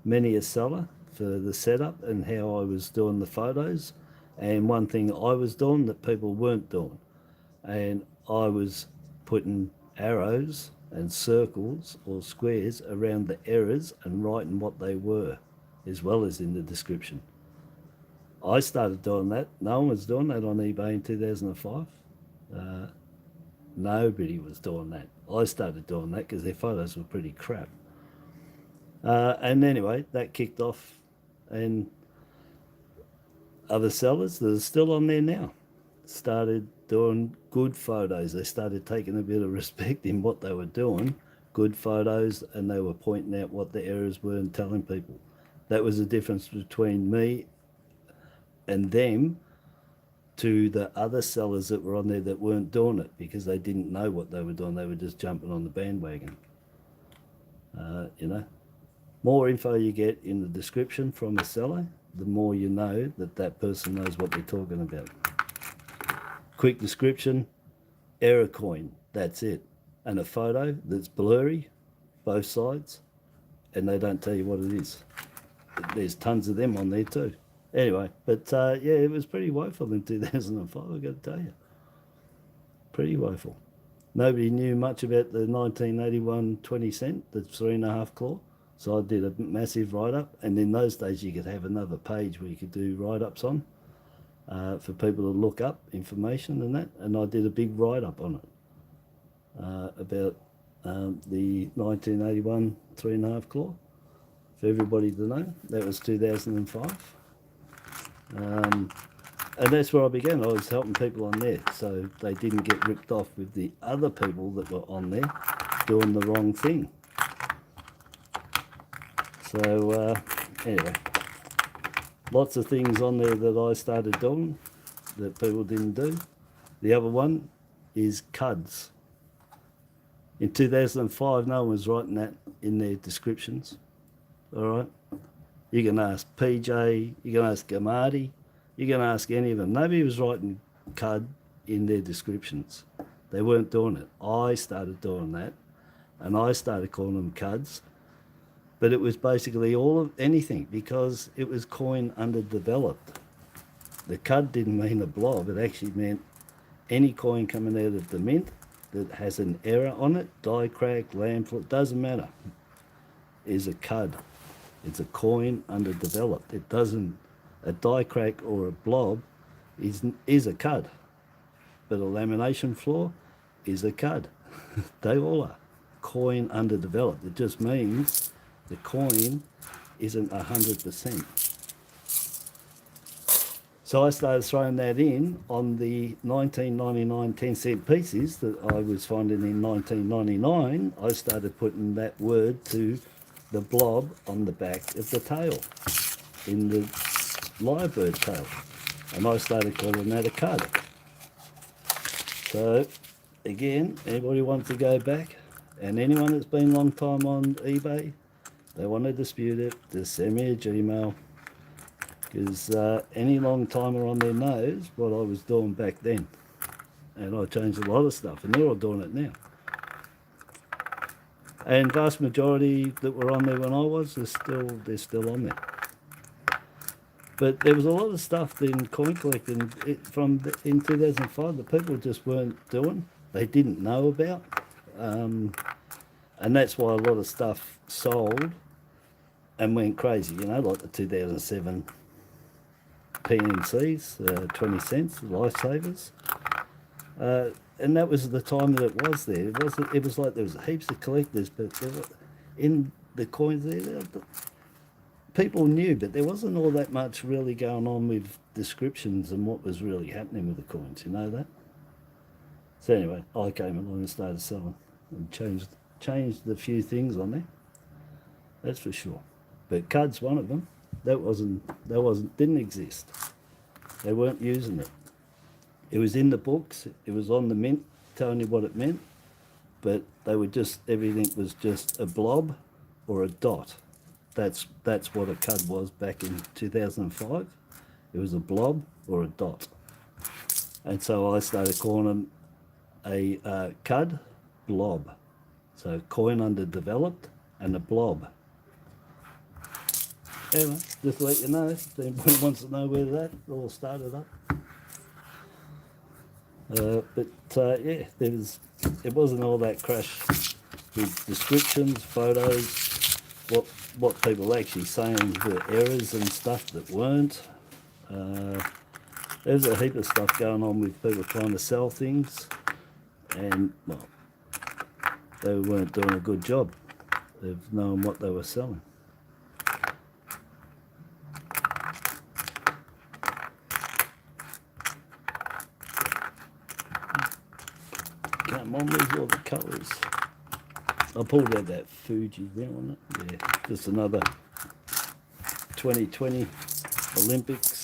Speaker 1: many a seller for the setup and how I was doing the photos. And one thing I was doing that people weren't doing, and I was putting arrows and circles or squares around the errors and writing what they were, as well as in the description. I started doing that. No one was doing that on eBay in 2005. Nobody was doing that. I started doing that because their photos were pretty crap. And anyway, that kicked off, and other sellers that are still on there now started doing good photos. They started taking a bit of respect in what they were doing, good photos, and they were pointing out what the errors were and telling people. That was the difference between me and them to the other sellers that were on there that weren't doing it because they didn't know what they were doing. They were just jumping on the bandwagon. You know, more info you get in the description from a seller, the more you know that that person knows what they're talking about. Quick description, error coin, that's it. And a photo that's blurry, both sides, and they don't tell you what it is. There's tons of them on there too. Anyway, but yeah, it was pretty woeful in 2005, I've got to tell you. Pretty woeful. Nobody knew much about the 1981 20 cent, the 3.5 claw. So I did a massive write-up, and in those days you could have another page where you could do write-ups on for people to look up information and that, and I did a big write-up on it about the 1981 3.5 claw for everybody to know. That was 2005. And that's where I began. I was helping people on there so they didn't get ripped off with the other people that were on there doing the wrong thing. So anyway, lots of things on there that I started doing that people didn't do. The other one is CUDs. In 2005, no one was writing that in their descriptions. All right? You can ask PJ, you can ask Gamadi, you can ask any of them. Nobody was writing CUD in their descriptions. They weren't doing it. I started doing that, and I started calling them CUDs. But it was basically all of anything because it was coin underdeveloped. The CUD didn't mean a blob. It actually meant any coin coming out of the mint that has an error on it, die crack, lamb foot, doesn't matter, is a CUD. It's a coin underdeveloped. It doesn't, a die crack or a blob is a CUD. But a lamination flaw is a CUD. They all are. Coin underdeveloped. It just means the coin isn't 100%. So I started throwing that in on the 1999 10-cent pieces that I was finding in 1999. I started putting that word to the blob on the back of the tail, in the lyrebird tail. And I started calling that a CUD. So again, anybody wants to go back, and anyone that's been a long time on eBay, they want to dispute it, just send me a Gmail, because any long timer on there knows what I was doing back then, and I changed a lot of stuff, and they're all doing it now. And vast majority that were on there when I was, they're still on there. But there was a lot of stuff in coin collecting in 2005 that people just weren't doing, they didn't know about, and that's why a lot of stuff sold and went crazy, you know, like the 2007 PNCs, 20 cents, lifesavers. And that was the time that it was there. It was like there was heaps of collectors, but in the coins there, people knew, but there wasn't all that much really going on with descriptions and what was really happening with the coins, you know that? So anyway, I came along and started selling and changed a few things on there. That's for sure. But CUD's one of them. Didn't exist. They weren't using it. It was in the books, it was on the mint telling you what it meant, but they were just, everything was just a blob or a dot. That's what a CUD was back in 2005. It was a blob or a dot. And so I started calling them a CUD blob. So coin underdeveloped and a blob. Anyway, just to let you know, if anybody wants to know where that all started up. Yeah, it wasn't all that crash with descriptions, photos, what people actually saying were errors and stuff that weren't. There's a heap of stuff going on with people trying to sell things, and well, they weren't doing a good job of knowing what they were selling. Come on, these all the colours. I pulled out that Fuji there on it. Yeah, just another 2020 Olympics.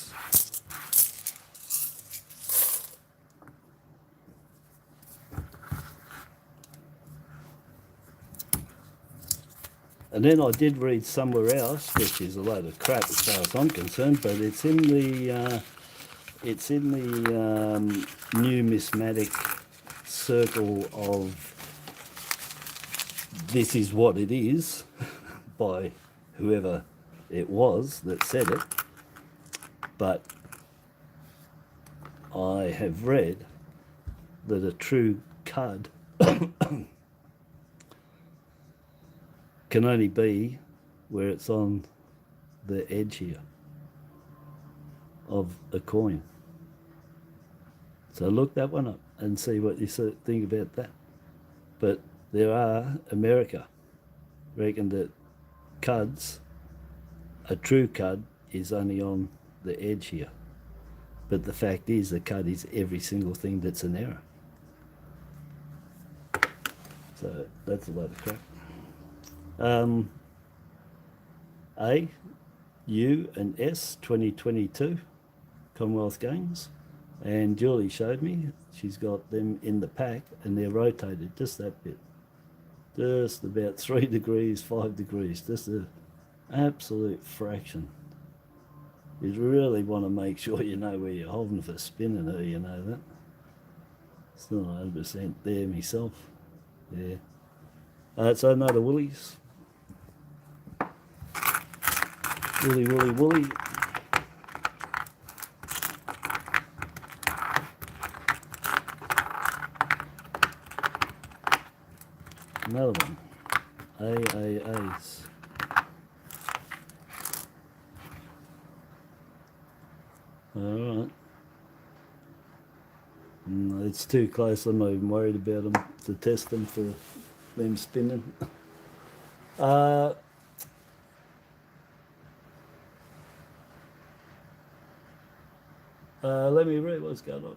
Speaker 1: And then I did read somewhere else, which is a load of crap as far as I'm concerned, but it's in the numismatic circle of this is what it is by whoever it was that said it. But I have read that a true cud can only be where it's on the edge here of a coin. So look that one up and see what you think about that. But there are, America reckon that cuds, a true cud is only on the edge here. But the fact is the cud is every single thing that's an error. So that's a load of crap. A, U and S 2022 Commonwealth Games, and Julie showed me she's got them in the pack and they're rotated just that bit, just about 3 degrees, 5 degrees, just an absolute fraction. You really want to make sure you know where you're holding for spinning her, you know that. It's not 100% there myself. Yeah. So no, the woolies. Woolly, woolly, woolly. Another one. AAAs. Alright. No, it's too close. I'm not even worried about them to test them for them spinning. Let me read what's going on.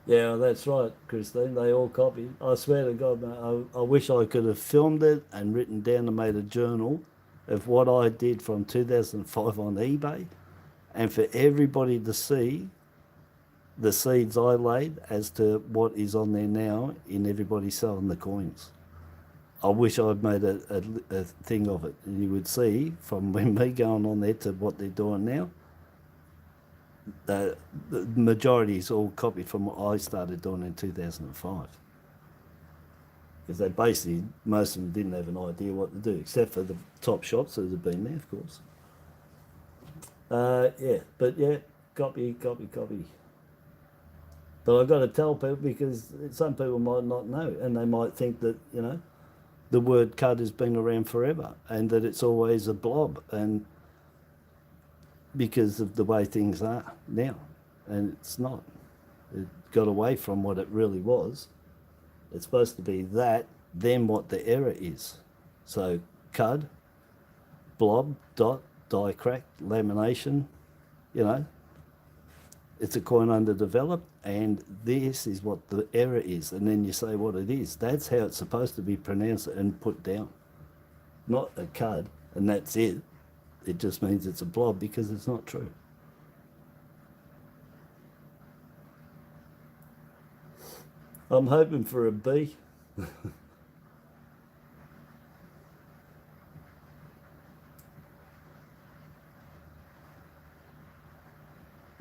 Speaker 1: Yeah, that's right, Christine. They all copied. I swear to God, man, I wish I could have filmed it and written down and made a journal of what I did from 2005 on eBay, and for everybody to see the seeds I laid as to what is on there now in everybody selling the coins. I wish I'd made a thing of it, and you would see from when me going on there to what they're doing now. The majority is all copied from what I started doing in 2005. Because they basically, most of them didn't have an idea what to do, except for the top shops that have been there, of course. Yeah, but yeah, copy. But I've got to tell people, because some people might not know, and they might think that, you know, the word cud has been around forever and that it's always a blob, and because of the way things are now, and it's not. It got away from what it really was. It's supposed to be that, then what the error is. So cud, blob, dot, die crack, lamination, you know, it's a coin underdeveloped, and this is what the error is, and then you say what it is. That's how it's supposed to be pronounced and put down. Not a cud, and that's it. It just means it's a blob, because it's not true. I'm hoping for a B.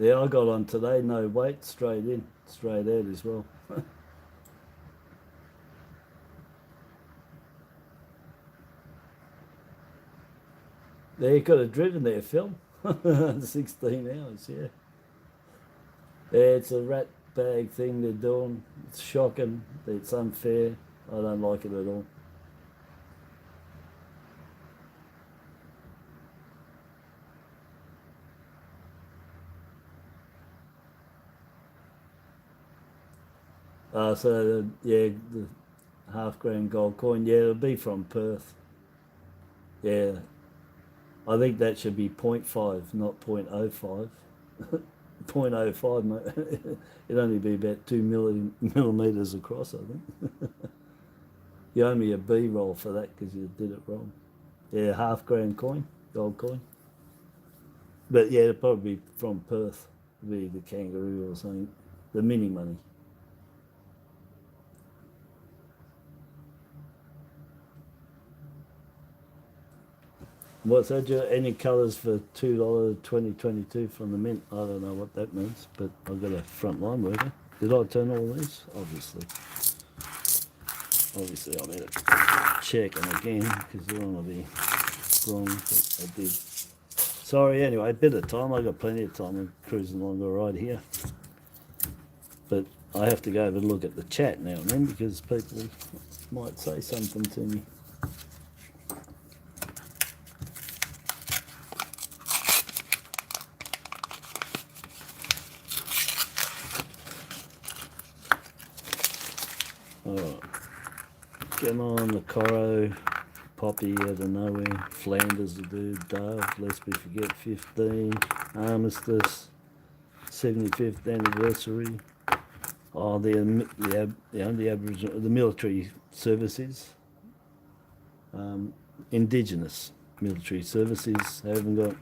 Speaker 1: Yeah, I got on today, no weight, straight in, straight out as well. There, you could have driven there, Phil. 16 hours, yeah. Yeah, it's a rat bag thing they're doing. It's shocking. It's unfair. I don't like it at all. So, yeah, the half-gram gold coin, yeah, it'll be from Perth. Yeah, I think that should be 0.5, not 0.05. 0.05, mate. It'd only be about 2 millimeters across, I think. You owe me a B roll for that because you did it wrong. Yeah, half-gram coin, gold coin. But yeah, it'd probably be from Perth, be the kangaroo or something, the mini money. What's that? Any colours for $2 2022 from the mint? I don't know what that means, but I've got a front line worker. Did I turn all these? Obviously. Obviously, I better check them again because I don't want to be wrong, but I did. Sorry, anyway, a bit of time. I've got plenty of time. I'm cruising along all right here. But I have to go over and look at the chat now and then because people might say something to me. Alright, come on, the Coro, Poppy out of nowhere, Flanders will do, Dove, lest we forget 15, Armistice, 75th anniversary, oh, the Aboriginal, the military services, Indigenous military services, I haven't got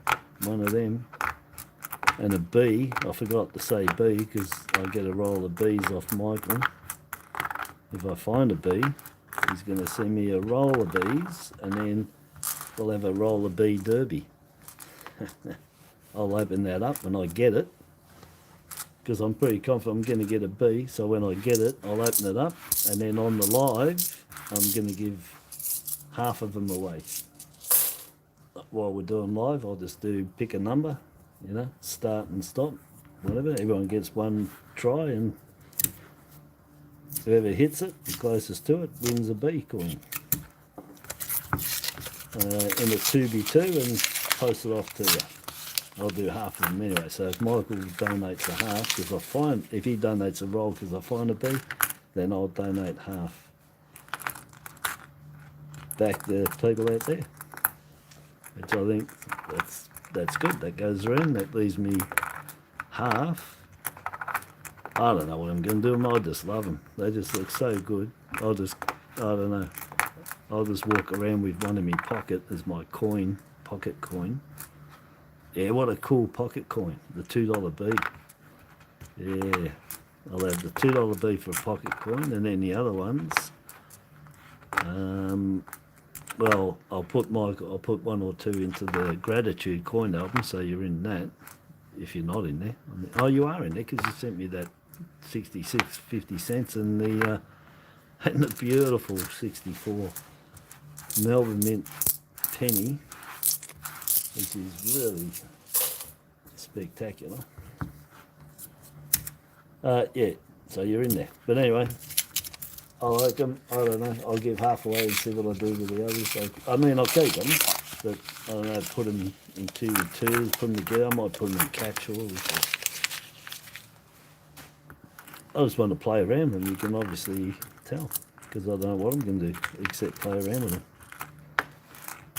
Speaker 1: one of them, and a B, I forgot to say B because I get a roll of Bs off Michael. If I find a B, he's going to send me a roll of Bs, and then we'll have a roll of B derby. I'll open that up when I get it, because I'm pretty confident I'm going to get a B, so when I get it, I'll open it up, and then on the live, I'm going to give half of them away. While we're doing live, I'll just pick a number, you know, start and stop, whatever. Everyone gets one try, and whoever hits it, the closest to it, wins a B coin. In a 2v2 and post it off to you. I'll do half of them anyway. So if Michael donates a half, because I find, if he donates a roll because I find a B, then I'll donate half back to people out there. Which I think that's good. That goes around. That leaves me half. I don't know what I'm going to do them. I just love them. They just look so good. I don't know. I'll just walk around with one in my pocket as my coin, pocket coin. Yeah, what a cool pocket coin. The $2 B. Yeah. I'll have the $2 B for a pocket coin, and then the other ones. Well, I'll put one or two into the gratitude coin album, so you're in that. If you're not in there. Oh, you are in there because you sent me that 66.50 cents and the beautiful 64 Melbourne Mint penny, which is really spectacular. Yeah, so you're in there. But anyway, I like them. I don't know. I'll give half away and see what I do with the others. I mean, I'll keep them, but I don't know, put them in 2v2s, put them together. I might put them in capsules. I just want to play around with them. You can obviously tell, because I don't know what I'm going to do except play around with them.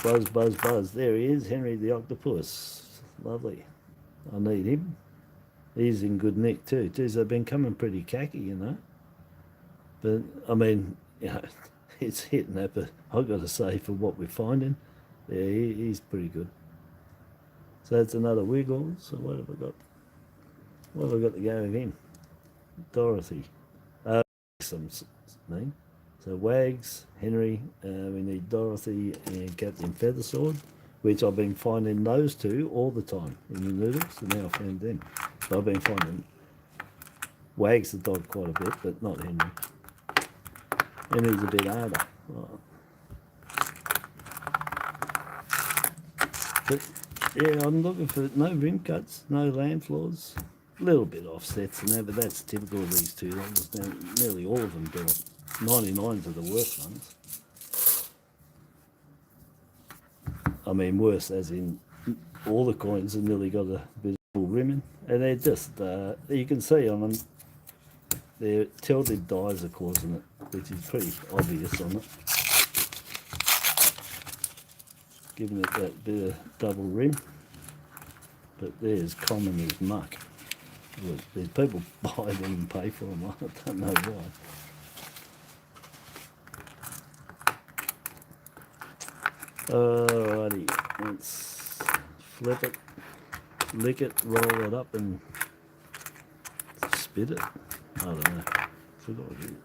Speaker 1: Buzz, buzz, buzz. There he is, Henry the Octopus. Lovely. I need him. He's in good nick too. Geez, they've been coming pretty khaki, you know. But, I mean, you know, it's hitting that, but I've got to say, for what we're finding, yeah, he's pretty good. So that's another wiggle. So what have I got? What have I got to go with him? Dorothy. Some name. So Wags, Henry, we need Dorothy and Captain Feathersword, which I've been finding those two all the time in the noodles, and now I found them. So I've been finding Wags the dog quite a bit, but not Henry. Henry's a bit harder. Oh. But yeah, I'm looking for no rim cuts, no lamb flaws, a little bit offsets and that, but that's typical of these $2. Nearly all of them do it. 99s are the worst ones. I mean, worse as in all the coins have nearly got a bit of full rimming, and they're just, you can see on them, their tilted dies are causing it, which is pretty obvious on it. Giving it that bit of double rim, but they're as common as muck. Look, there's people buy them and pay for them, I don't know why. Alrighty, let's flip it, lick it, roll it up and spit it. I don't know, forgot what it is.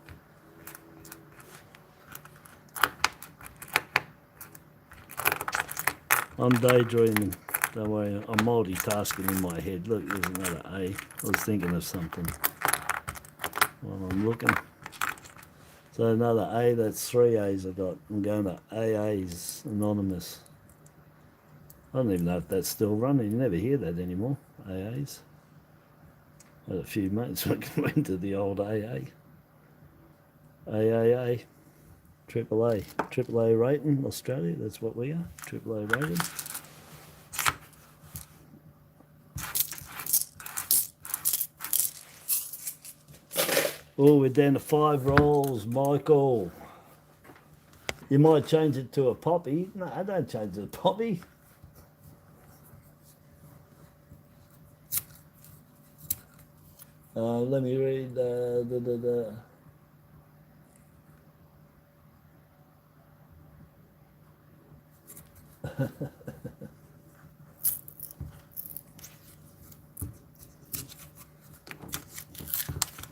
Speaker 1: I'm daydreaming, don't worry, I'm multitasking in my head. Look, there's another A. I was thinking of something while I'm looking. So another A, that's 3 A's I got. I'm going to AA's Anonymous. I don't even know if that's still running. You never hear that anymore, AA's. I had a few mates went to the old AA. AAA. AAA rating, Australia, that's what we are, AAA rated. Oh, we're down to 5 rolls, Michael. You might change it to a poppy. No, I don't change it to a poppy. Let me read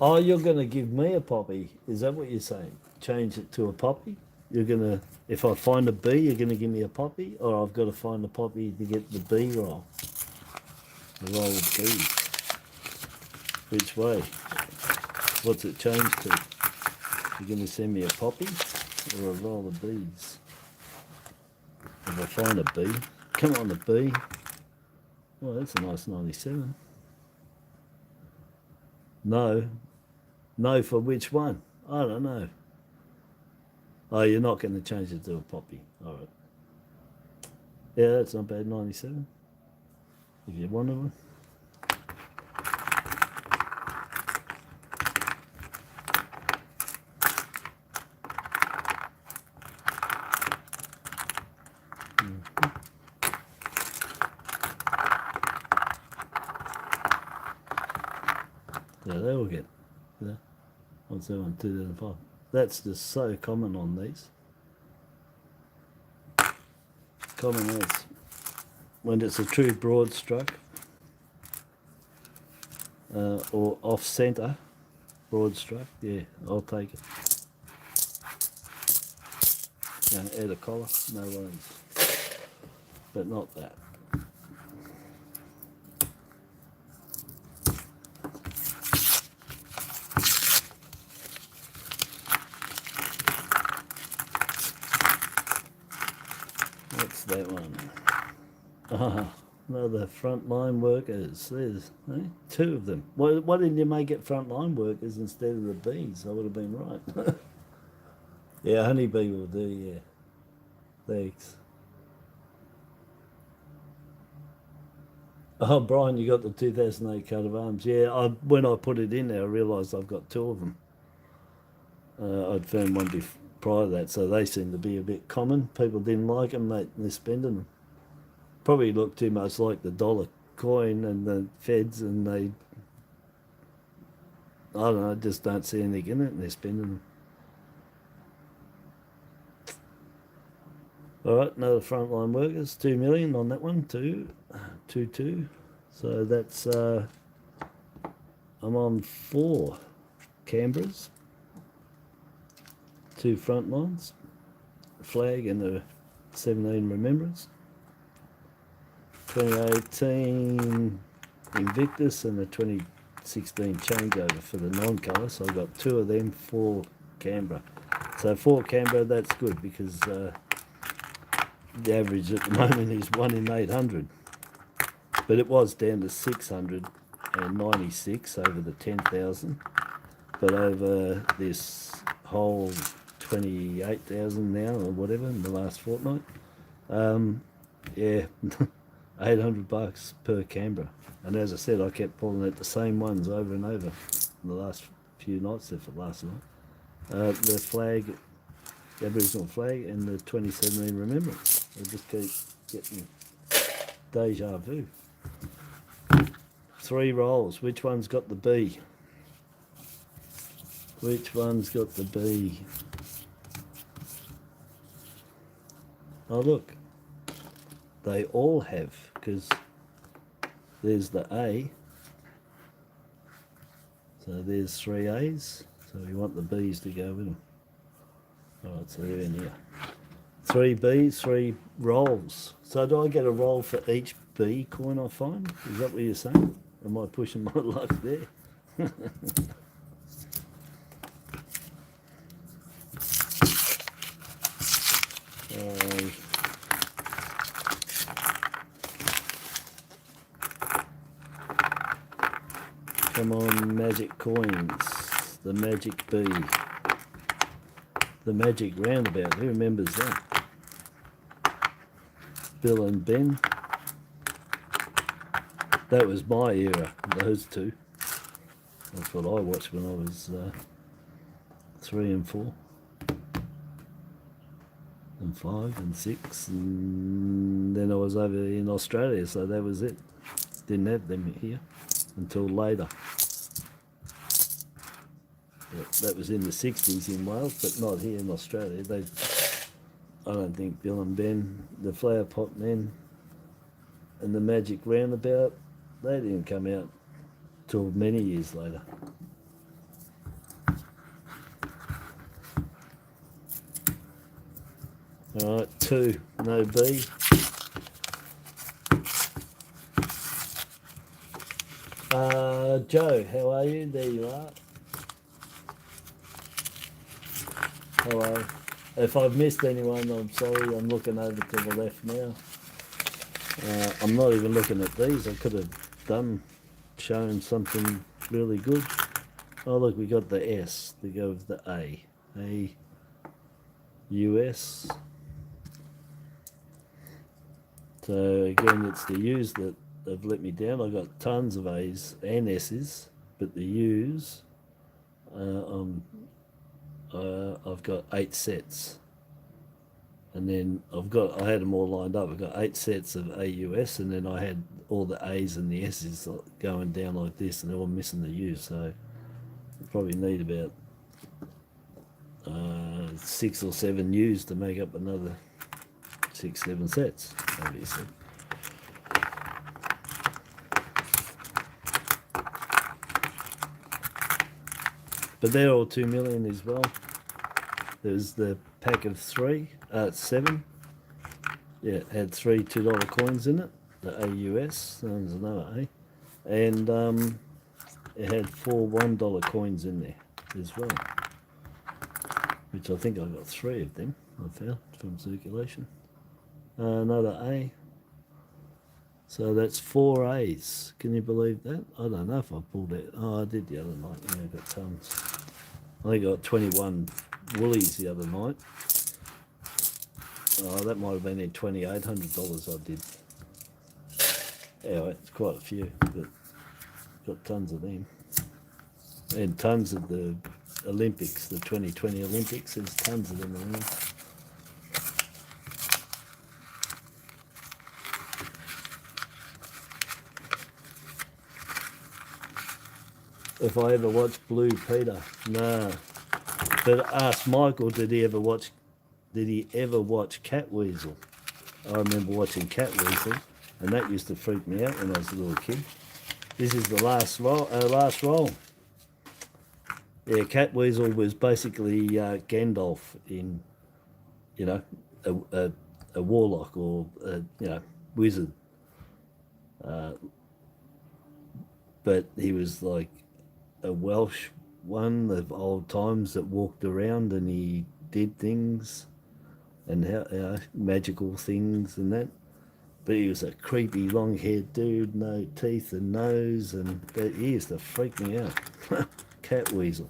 Speaker 1: Oh, you're going to give me a poppy. Is that what you're saying? Change it to a poppy? You're going to, if I find a B, you're going to give me a poppy? Or I've got to find a poppy to get the B roll? The roll of B's. Which way? What's it changed to? You're going to send me a poppy or a roll of B's? If I find a B, come on, a B. Well, that's a nice 97. No. No for which one? I don't know. Oh, you're not going to change it to a poppy. All right. Yeah, that's not bad, 97. If you wanted one. Yeah, they will get. Yeah. What's that one? 2005. That's just so common on these. Common as when it's a true broad struck or off centre broad struck. Yeah, I'll take it. Add a collar, no worries. But not that. What's that one? Another frontline workers. There's 2 of them. Why didn't you make it frontline workers instead of the bees? I would have been right. Yeah, honeybee will do, yeah. Thanks. Oh, Brian, you got the 2008 coat of arms. Yeah, when I put it in there, I realised I've got 2 of them. I'd found one prior to that, so they seem to be a bit common. People didn't like them, mate, and they're spending them. Probably look too much like the dollar coin and the feds, and they, I don't know, just don't see anything in it, and they're spending them. All right, another frontline workers, 2 million on that one, 2. So that's, I'm on 4 Canberras, 2 frontlines, flag and the 17 remembrance. 2018 Invictus and the 2016 changeover for the non-colour, so I've got 2 of them for Canberra. So for Canberra, that's good because the average at the moment is 1 in 800. But it was down to 696 over the 10,000. But over this whole 28,000 now or whatever in the last fortnight, yeah, $800 per Canberra. And as I said, I kept pulling at the same ones over and over in the last few nights there for last night. The flag, the Aboriginal flag, and the 2017 Remembrance. I just keep getting deja vu. 3 rolls. Which one's got the B? Which one's got the B? Oh look, they all have, because there's the A. So there's 3 A's. So we want the B's to go with them. Alright, so they're in here. 3 B's, 3 rolls. So do I get a roll for each B coin I find? Is that what you're saying? Am I pushing my luck there? Come on, magic coins. The magic B. The magic roundabout. Who remembers that? Bill and Ben. That was my era, those two. That's what I watched when I was 3 and 4. And 5 and 6. And then I was over in Australia, so that was it. Didn't have them here until later. That was in the 60s in Wales, but not here in Australia. I don't think Bill and Ben, the Flower Pot Men, and the Magic Roundabout, they didn't come out till many years later. Alright, 2, no B. Joe, how are you? There you are. Hello. If I've missed anyone, I'm sorry. I'm looking over to the left now. I'm not even looking at these. I could have shown something really good. Oh look, we got the S to go with the A. A, US. So again, it's the U's that have let me down. I got tons of A's and S's, but the U's, I've got 8 sets, and then I had them all lined up. I've got 8 sets of AUS, and then I had all the A's and the S's going down like this, and they're all missing the U's. So I probably need about 6 or 7 U's to make up another 6, 7 sets, obviously. But they're all 2 million as well. There's the pack of 7. Yeah, it had 3 $2 coins in it. The AUS, there's another A. And it had 4 $1 coins in there as well. Which I think I got 3 of them, I found, from circulation. Another A. So that's 4 A's. Can you believe that? I don't know if I pulled it. Oh, I did the other night. Yeah, I got tons. I think I got 21 woolies the other night. Oh, that might have been in $2,800 I did. Anyway, it's quite a few, but got tons of them. And tons of the Olympics, the 2020 Olympics, there's tons of them around. If I ever watched Blue Peter, no. But ask Michael, did he ever watch Catweasel? I remember watching Catweasel, and that used to freak me out when I was a little kid. This is the last roll. Yeah, Catweasel was basically Gandalf in, you know, a warlock or a, you know, wizard. But he was like a Welsh one of old times that walked around and he did things, and how magical things and that. But he was a creepy, long-haired dude, no teeth and nose, and he used to freak me out. Cat weasel.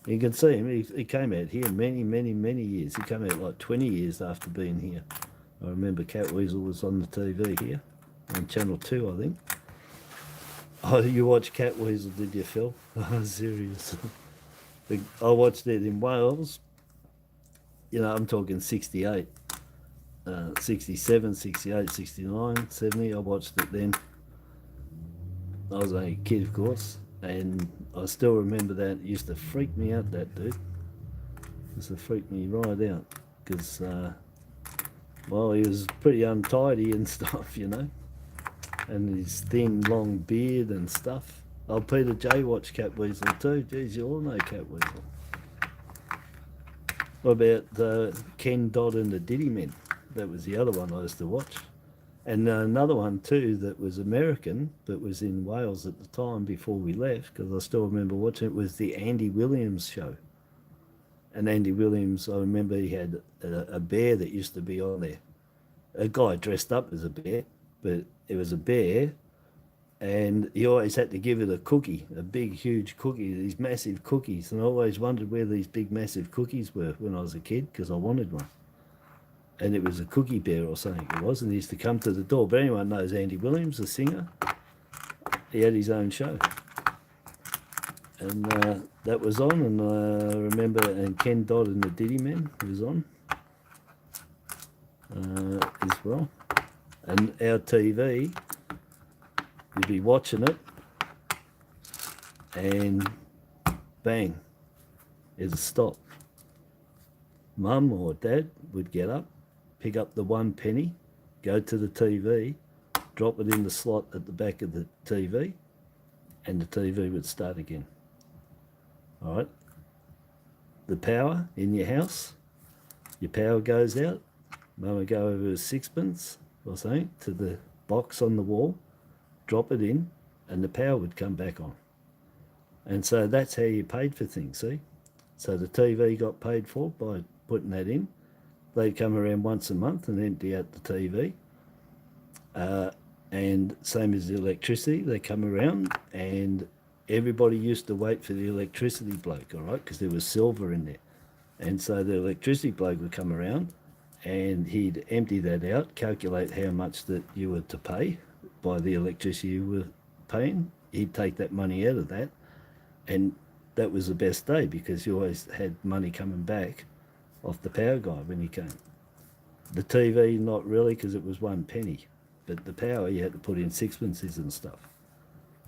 Speaker 1: You can see him. He came out here many, many, many years. He came out like 20 years after being here. I remember Cat Weasel was on the TV here, on Channel 2, I think. Oh, you watched Cat Weasel, did you, Phil? Oh, serious. I watched it in Wales. You know, I'm talking 68. 67, 68, 69, 70, I watched it then. I was a kid, of course, and I still remember that. It used to freak me out, that dude. It used to freak me right out, because, well, he was pretty untidy and stuff, you know, and his thin, long beard and stuff. Oh, Peter J watched Cat Weasel too. Geez, you all know Cat Weasel. What about Ken Dodd and the Diddy Men? That was the other one I used to watch. And another one too that was American, but was in Wales at the time before we left, because I still remember watching it, was the Andy Williams show. And Andy Williams, I remember he had a bear that used to be on there. A guy dressed up as a bear, but it was a bear, and he always had to give it a cookie, a big, huge cookie, these massive cookies. And I always wondered where these big, massive cookies were when I was a kid, because I wanted one. And it was a cookie bear or something it was, and he used to come to the door. But anyone knows Andy Williams, the singer? He had his own show. And that was on, and I remember, and Ken Dodd and the Diddy Men was on as well. And our TV, you'd be watching it, and bang, it'd stop. Mum or Dad would get up, pick up the 1 penny, go to the TV, drop it in the slot at the back of the TV, and the TV would start again. All right? The power in your house, your power goes out, Mum would go over a sixpence or something to the box on the wall, drop it in, and the power would come back on. And so that's how you paid for things, see? So the TV got paid for by putting that in. They'd come around once a month and empty out the TV. And same as the electricity, they come around, and everybody used to wait for the electricity bloke, all right, because there was silver in there. And so the electricity bloke would come around, and he'd empty that out, calculate how much that you were to pay by the electricity you were paying. He'd take that money out of that, and that was the best day, because you always had money coming back off the power guy when he came. The TV, not really, because it was 1 penny, but the power you had to put in sixpences and stuff.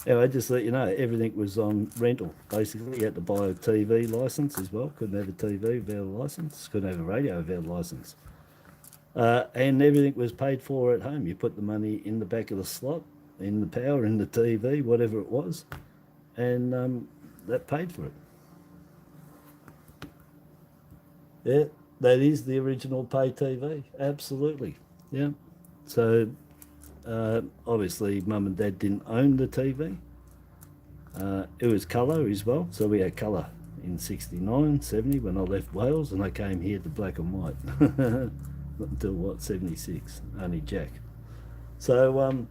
Speaker 1: Anyway, just let you know, everything was on rental. Basically, you had to buy a TV license as well. Couldn't have a TV without a license. Couldn't have a radio without a license. And everything was paid for at home. You put the money in the back of the slot, in the power, in the TV, whatever it was, and that paid for it. Yeah, that is the original pay TV. Absolutely. Yeah. So obviously Mum and Dad didn't own the TV. It was colour as well. So we had colour in 69, 70 when I left Wales, and I came here to black and white. Not until what, 76, only Jack. So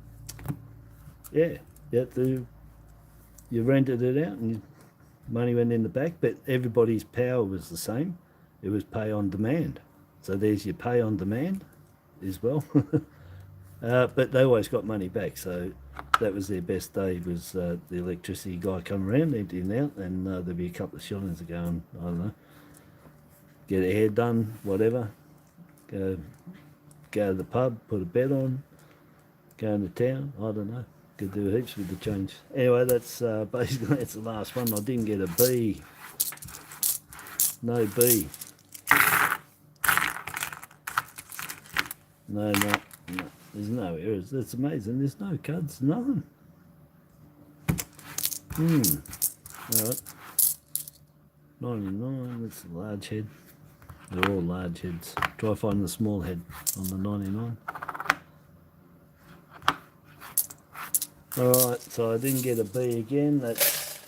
Speaker 1: yeah, you rented it out and money went in the back, but everybody's power was the same. It was pay on demand. So there's your pay on demand as well. But they always got money back, so that was their best day, was the electricity guy come around, emptying out, and there'd be a couple of shillings going, I don't know, get a hair done, whatever, go to the pub, put a bet on, go into town, I don't know, could do heaps with the change. Anyway, that's basically, that's the last one. I didn't get a B. No B. No. There's no errors. That's amazing. There's no cuts, nothing. Alright. 99, that's a large head. They're all large heads. Try finding the small head on the 99. Alright, so I didn't get a B again. That's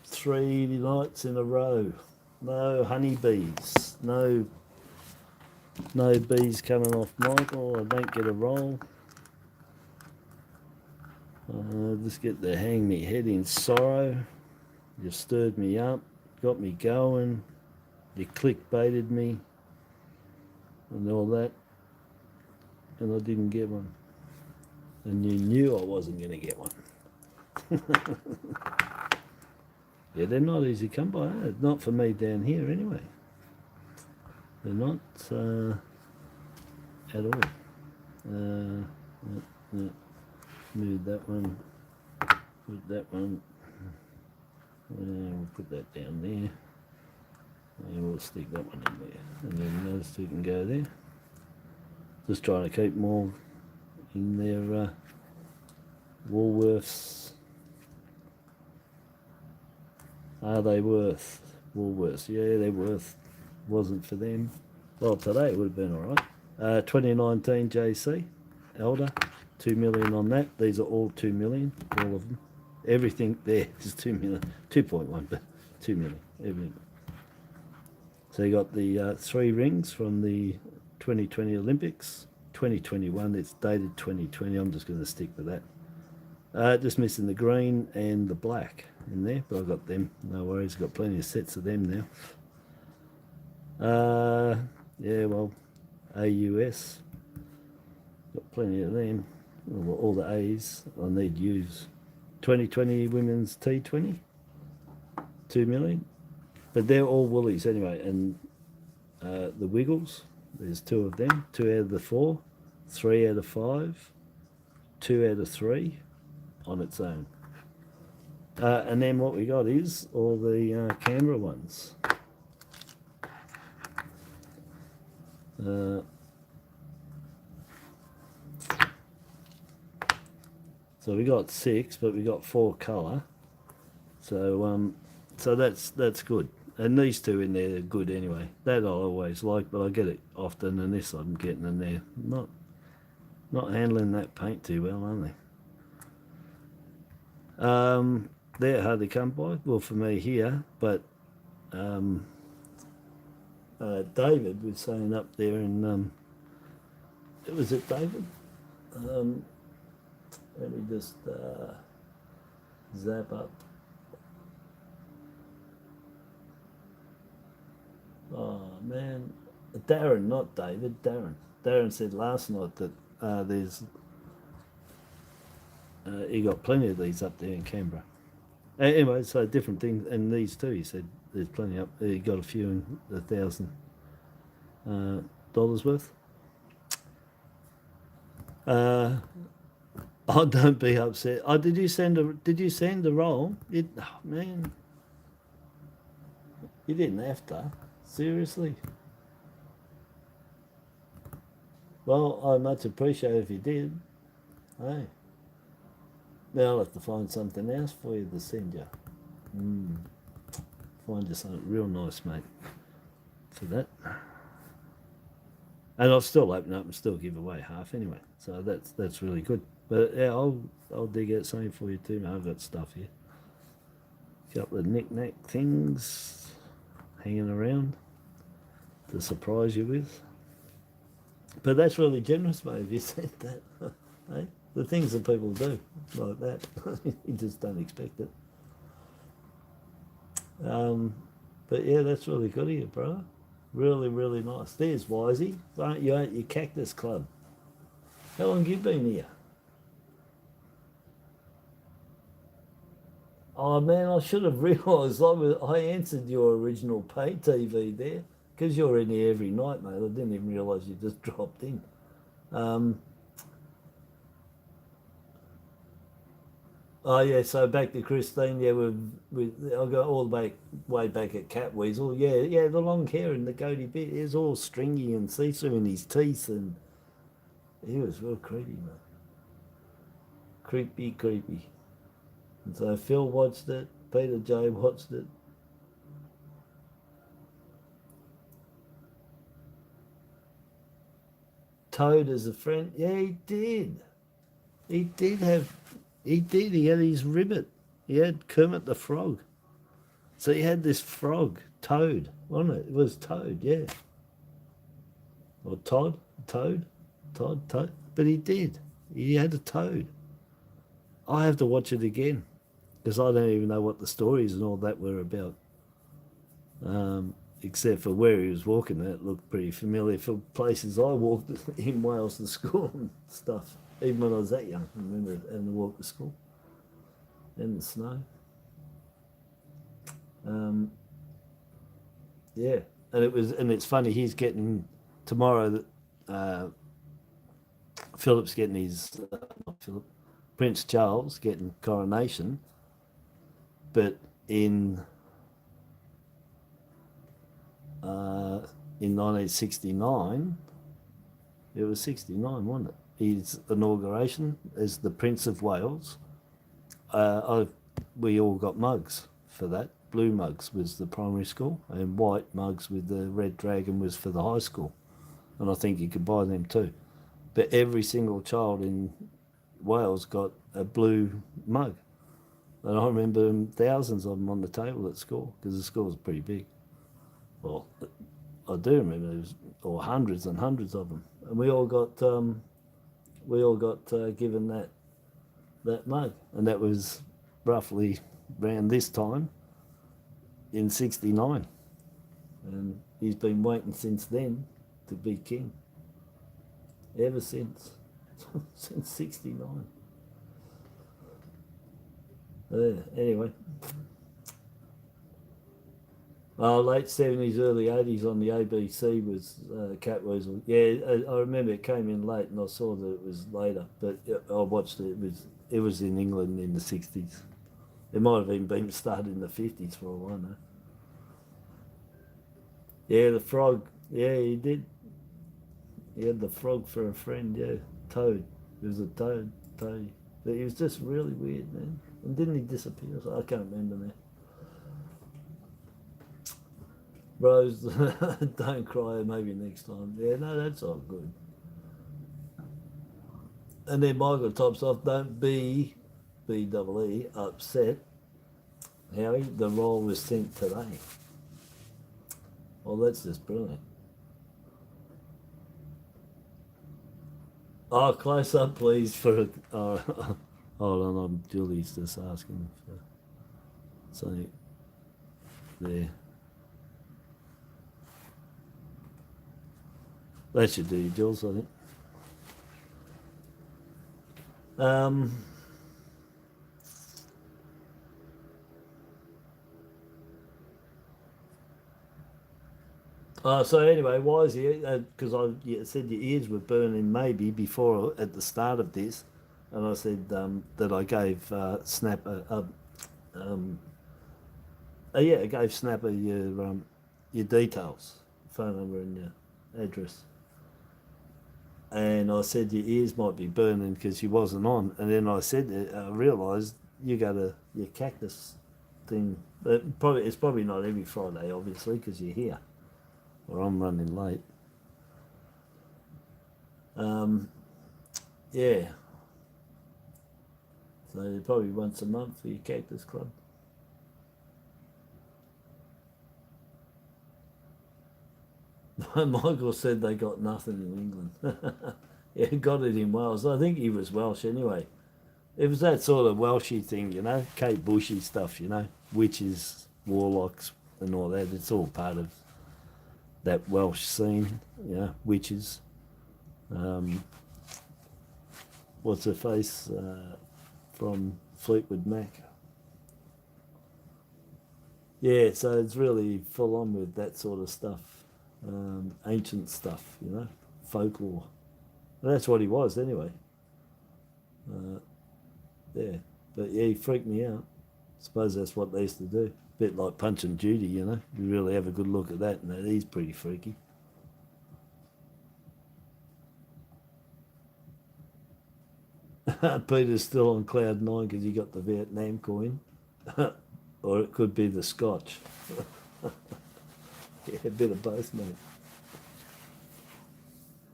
Speaker 1: 3 nights in a row. No honeybees. No No bees coming off Michael. I don't get a roll. Just get to hang me head in sorrow. You stirred me up, got me going. You clickbaited me and all that. And I didn't get one. And you knew I wasn't going to get one. Yeah, they're not easy to come by. Not for me down here anyway. They're not at all. Move that one. Put that one. We'll put that down there. And we'll stick that one in there. And then those two can go there. Just trying to keep more in their Woolworths. Are they worth Woolworths? Yeah, they're worth. Wasn't for them. Well, today it would have been alright. 2019 JC Elder, 2 million on that. These are all 2 million, all of them. Everything there is 2 million, 2.1, but 2 million. Everything. So you got the 3 rings from the 2020 Olympics. 2021, it's dated 2020. I'm just going to stick with that. Just missing the green and the black in there, but I've got them. No worries, got plenty of sets of them now. Yeah, well, AUS, got plenty of them. All the A's, I need U's. 2020 Women's T20, 2 million. But they're all woolies anyway, and the Wiggles, there's 2 of them, 2 out of the 4, 3 out of 5, 2 out of 3 on its own. And then what we got is all the Canberra ones. So we got 6, but we got 4 colour. So so that's good. And these 2 in there are good anyway. That I always like, but I get it often, and this I'm getting in there. Not handling that paint too well, aren't they? They're hard to come by. Well, for me here, but David was saying up there, and was it David? Let me just zap up. Oh man, Darren, not David. Darren said last night that there's he got plenty of these up there in Canberra. Anyway, so different things, and these too. He said there's plenty up. He got a few in $1,000 worth. Oh, don't be upset. Oh, did you send a roll? Oh, man, you didn't have to. Seriously. Well, I much appreciate it if you did. Hey. Now I'll have to find something else for you to send you. Find you something real nice, mate, for that. And I'll still open up and still give away half anyway. So that's really good. But yeah, I'll dig out something for you too, mate. I've got stuff here. A couple of knick-knack things hanging around to surprise you with. But that's really generous, mate, if you said that. Hey? The things that people do like that, you just don't expect it. But yeah, that's really good of you, bro. Really, really nice. There's Wisey. Aren't you at your Cactus Club? How long have you been here? Oh man, I should have realised I answered your original pay TV there, because you're in here every night, mate. I didn't even realise you just dropped in. Oh yeah, so back to Christine. Yeah, I'll go all the way back at Cat Weasel. Yeah, the long hair and the goatee bit. It was all stringy and see-through in his teeth, and he was real creepy, man. Creepy. And so Phil watched it. Peter J watched it. Toad as a friend. Yeah, he did. He had his ribbit. He had Kermit the Frog. So he had this frog, Toad, wasn't it? It was Toad, yeah. or Todd, Toad, but he did. He had a toad. I have to watch it again because I don't even know what the stories and all that were about. Except for where he was walking, that looked pretty familiar for places I walked in Wales to school and stuff. Even when I was that young, I remember having to walk to school in the snow. Yeah, and it's funny. He's getting tomorrow. Philip's getting his not Philip, Prince Charles getting coronation, but in 1969, it was 69, wasn't it? His inauguration as the Prince of Wales. We all got mugs for that. Blue mugs was the primary school, and white mugs with the red dragon was for the high school. And I think you could buy them too. But every single child in Wales got a blue mug. And I remember thousands of them on the table at school because the school was pretty big. Well, I do remember there was, or hundreds and hundreds of them, and we all got given that mug, and that was roughly around this time in '69, and he's been waiting since then to be king. Ever since, since '69. Anyway. Late 70s, early 80s on the ABC was Catweasel. Yeah, I remember it came in late and I saw that it was later, but I watched it. It was in England in the 60s. It might have even been started in the 50s for all I know. Yeah, the frog. Yeah, he did. He had the frog for a friend, yeah. Toad. It was a toad. But he was just really weird, man. And didn't he disappear? I can't remember now. Rose, don't cry, maybe next time. Yeah, no, that's all good. And then Michael tops off, don't be, B-double-E, upset. Howie, the roll was sent today. Well, that's just brilliant. Oh, close up, please, for hold on, Julie's just asking for something there. That should do you, Jules, I think. So anyway, why is he? Because I said your ears were burning maybe before at the start of this, and I said that I gave Snapper I gave Snapper your details, phone number and your address. And I said your ears might be burning because you wasn't on. And then I said, I realised you go to your cactus thing. It's probably not every Friday, obviously, because you're here. Or I'm running late. Yeah. So probably once a month for your cactus club. Michael said they got nothing in England. Yeah, got it in Wales. I think he was Welsh anyway. It was that sort of Welshy thing, you know, Kate Bushy stuff, you know, witches, warlocks and all that. It's all part of that Welsh scene, you know, witches. What's her face from Fleetwood Mac? Yeah, so it's really full on with that sort of stuff. Ancient stuff, you know, folklore. And that's what he was anyway. Yeah, but yeah, he freaked me out. I suppose that's what they used to do. A bit like Punch and Judy, you know. You really have a good look at that, and he's pretty freaky. Peter's still on cloud 9 because he got the Vietnam coin. Or it could be the Scotch. Yeah, a bit of both, mate.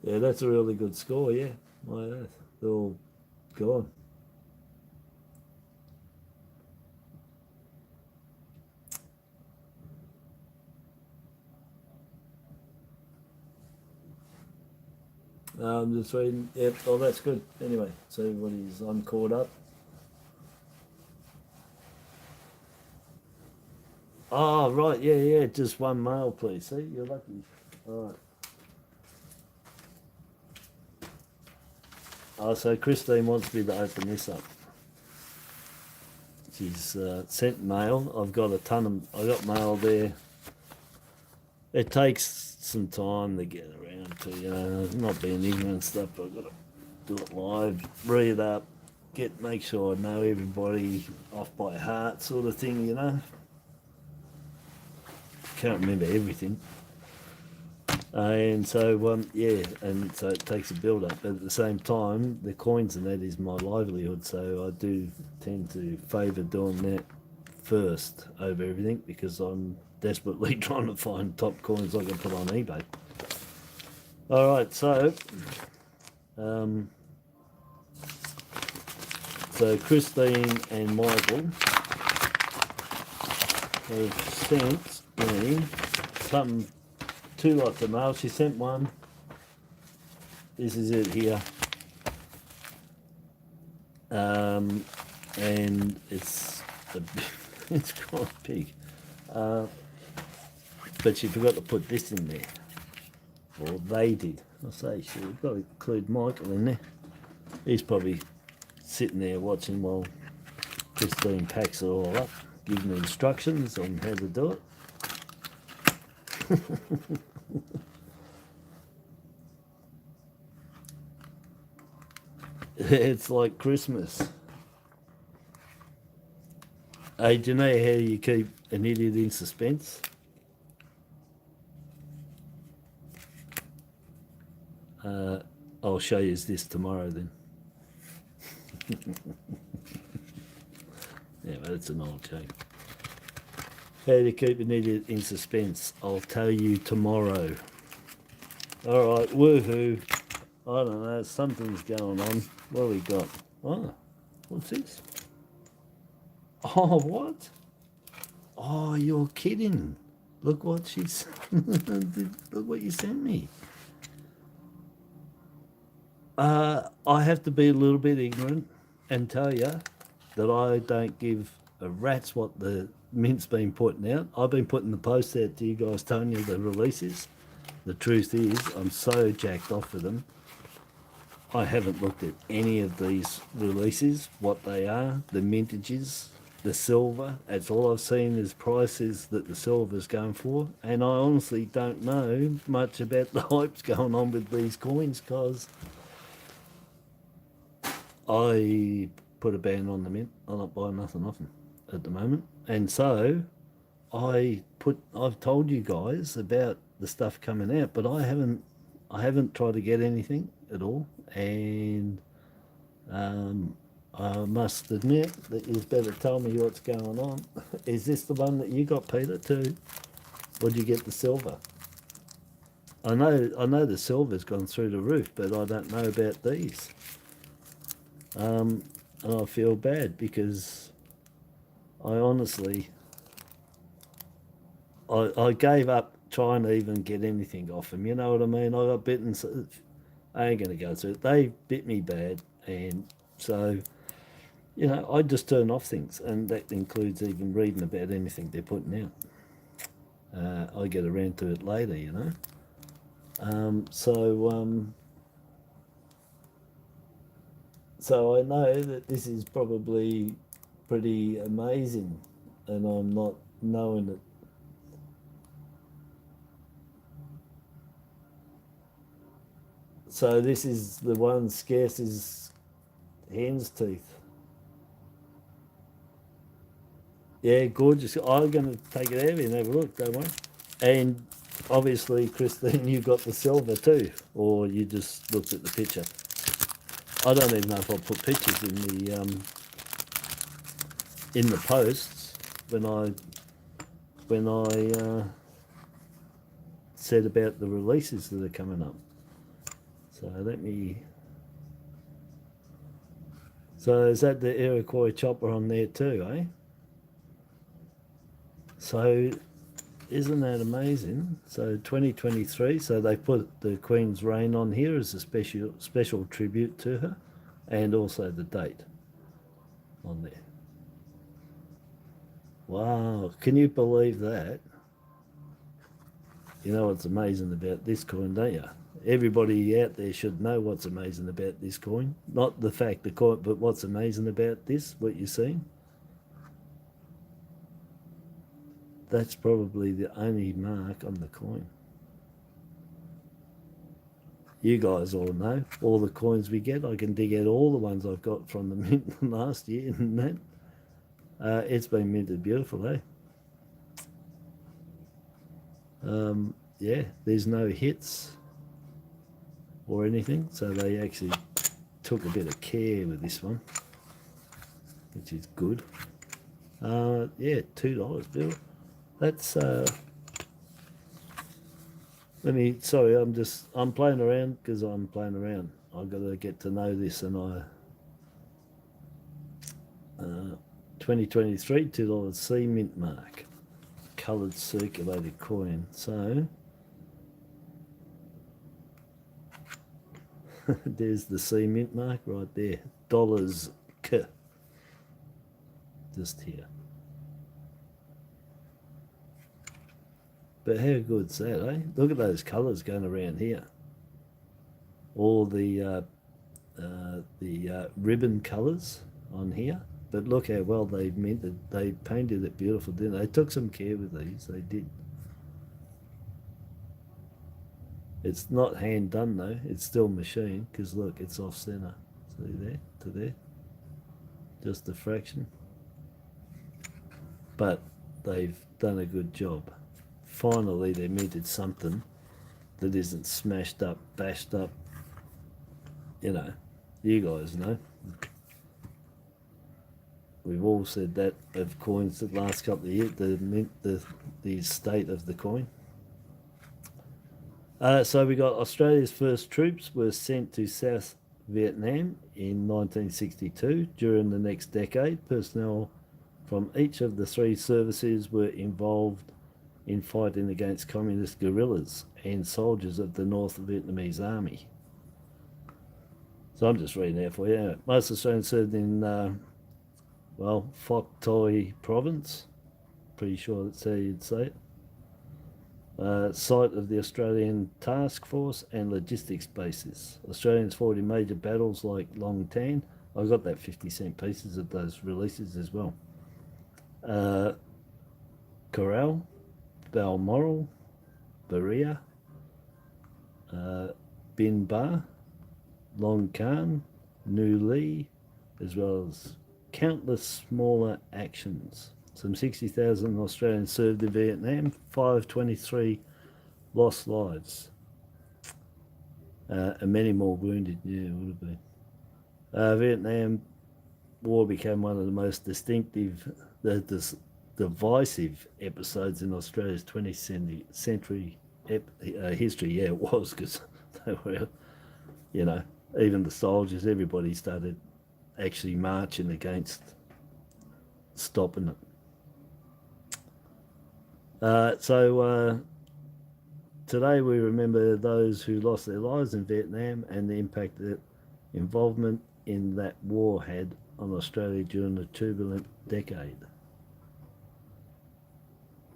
Speaker 1: Yeah, that's a really good score, yeah. My earth. They're all gone. Just reading. Yep. Oh, that's good. Anyway, so what is? I'm caught up. Oh, right. Yeah, yeah. Just one mail, please. See, you're lucky. All right. Oh, so Christine wants me to open this up. She's sent mail. I've got a ton of. I got mail there. It takes some time to get around to, you know, not being ignorant and stuff, but I've got to do it live, read it up, make sure I know everybody off by heart sort of thing, you know. Can't remember everything. And so, yeah, and so it takes a build up. But at the same time, the coins and that is my livelihood, so I do tend to favour doing that first over everything because I'm desperately trying to find top coins I can put on eBay. All right, so Christine and Michael have sent me something, 2 lots of mail. She sent one. This is it here. And it's quite big. But she forgot to put this in there. Or they did. I say she's got to include Michael in there. He's probably sitting there watching while Christine packs it all up, giving me instructions on how to do it. It's like Christmas. Hey, do you know how you keep an idiot in suspense? I'll show you this tomorrow then. Yeah, but it's an old joke. How to keep an idiot in suspense? I'll tell you tomorrow. All right, woohoo. I don't know, something's going on. What have we got? Oh, what's this? Oh, what? Oh, you're kidding. Look what she's... Look what you sent me. I have to be a little bit ignorant and tell you that I don't give a rat's what the mint's been putting out. I've been putting the posts out to you guys telling you the releases. The truth is, I'm so jacked off with them. I haven't looked at any of these releases, what they are, the mintages, the silver. That's all I've seen is prices that the silver's going for. And I honestly don't know much about the hypes going on with these coins because I put a ban on the mint. I'm not buying nothing off them at the moment. And so I've told you guys about the stuff coming out, but I haven't tried to get anything at all. And I must admit that you better tell me what's going on. Is this the one that you got, Peter, too? Or did you get the silver? I know the silver's gone through the roof, but I don't know about these. And I feel bad because I honestly, I gave up trying to even get anything off them. You know what I mean? I got bitten. So I ain't going to go through it. They bit me bad. And so, you know, I just turn off things. And that includes even reading about anything they're putting out. I get around to it later, you know. So I know that this is probably pretty amazing, and I'm not knowing it. So this is the one scarce as hen's teeth. Yeah, gorgeous. I'm going to take it out of here and have a look, don't worry. And obviously, Christine, you got the silver too, or you just looked at the picture. I don't even know if I'll put pictures in the posts when I said about the releases that are coming up. So let me. So is that the Iroquois chopper on there too, eh? So Isn't that amazing? So 2023, so they put the Queen's reign on here as a special tribute to her, and also the date on there. Wow, can you believe that? You know what's amazing about this coin, don't you? Everybody out there should know what's amazing about this coin. Not the fact the coin, but what's amazing about this, what you're seeing. That's probably the only mark on the coin. You guys all know all the coins we get. I can dig out all the ones I've got from the mint last year and that. It's been minted beautiful, eh? Yeah, there's no hits or anything, so they actually took a bit of care with this one, which is good. Yeah, $2, Bill. That's sorry, I'm playing around because I'm playing around. I've got to get to know this, and 2023 $2 C mint mark, coloured circulated coin. So there's the C mint mark right there, dollars K, just here. But how good's that, eh? Look at those colours going around here. All the ribbon colours on here. But look how well they've minted. They painted it beautiful, didn't they? They took some care with these, they did. It's not hand done though, it's still machine, because look, it's off center. See there, to there. Just a fraction. But they've done a good job. Finally, they minted something that isn't smashed up, bashed up. You know, you guys know. We've all said that of coins the last couple of years, the state of the coin. So we got Australia's first troops were sent to South Vietnam in 1962. During the next decade, personnel from each of the three services were involved in fighting against communist guerrillas and soldiers of the North Vietnamese Army. So I'm just reading that for you. Most Australians served in, well, Phoc Toi province. Pretty sure that's how you'd say it. Site of the Australian Task Force and logistics bases. Australians fought in major battles like Long Tan. I got that 50-cent pieces of those releases as well. Corral, Balmoral, Berea, Bin Ba, Long Khan, Noodle, as well as countless smaller actions. Some 60,000 Australians served in Vietnam, 523 lost lives, and many more wounded. Yeah, it would have been. Vietnam War became one of the most distinctive, divisive episodes in Australia's 20th century history. Yeah, it was, because they were, you know, even the soldiers, everybody started actually marching against stopping it. Today we remember those who lost their lives in Vietnam and the impact that involvement in that war had on Australia during the turbulent decade.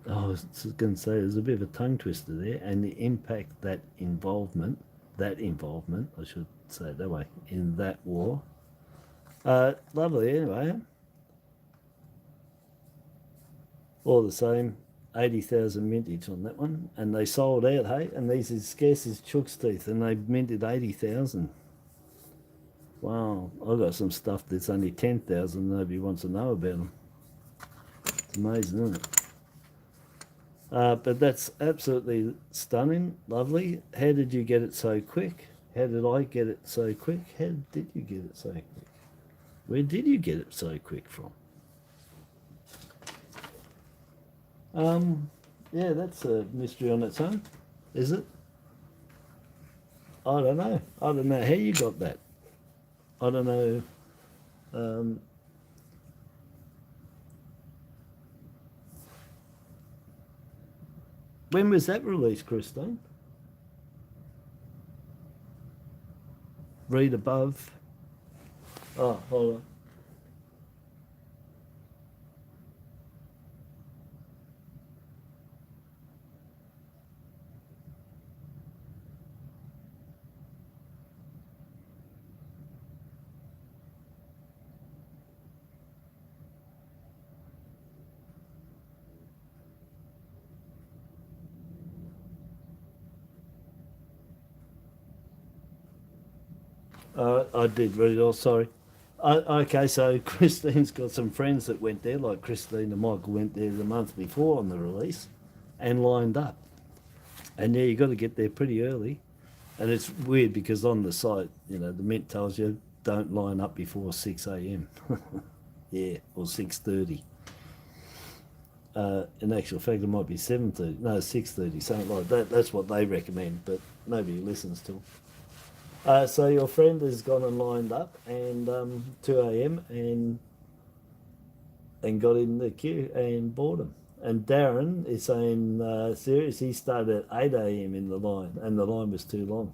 Speaker 1: I was going to say, there's a bit of a tongue twister there, and the impact that involvement, I should say it that way, in that war. Lovely anyway. All the same, 80,000 mintage on that one, and they sold out, hey, and these is scarce as chook's teeth, and they minted 80,000. Wow, I've got some stuff that's only 10,000 nobody wants to know about them. It's amazing, isn't it? But that's absolutely stunning, lovely. How did you get it so quick? How did I get it so quick? How did you get it so quick? Where did you get it so quick from? Yeah, that's a mystery on its own, is it? I don't know. I don't know how you got that. I don't know. When was that released, Christine? Read above. Oh, hold on. I did read it all, sorry. Okay, so Christine's got some friends that went there, like Christine and Michael went there the month before on the release and lined up. And yeah, you got to get there pretty early. And it's weird because on the site, you know, the Mint tells you don't line up before 6 a.m. Yeah, or 6:30. In actual fact, it might be 7:30. No, 6:30, something like that. That's what they recommend, but nobody listens to them. So your friend has gone and lined up and 2 a.m. and got in the queue and bought them. And Darren is saying, serious, he started at 8 a.m. in the line and the line was too long.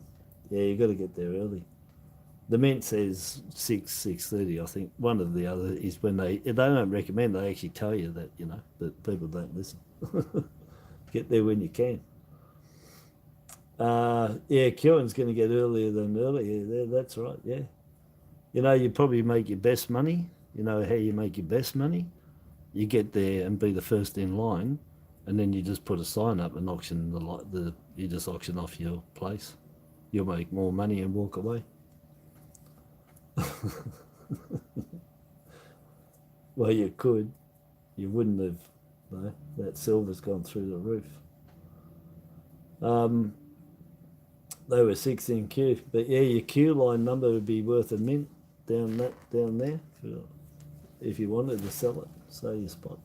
Speaker 1: Yeah, you got to get there early. The Mint says 6:30. I think one of the other is when they don't recommend, they actually tell you that, you know, that people don't listen. Get there when you can. Yeah, queuing's going to get earlier than earlier. Yeah, that's right, yeah. You know, you probably make your best money. You know how you make your best money? You get there and be the first in line, and then you just put a sign up and auction you just auction off your place. You'll make more money and walk away. Well, you could. You wouldn't have, though. That silver's gone through the roof. They were 6 in queue, but yeah, your queue line number would be worth a mint down there if you wanted to sell it. So your spot.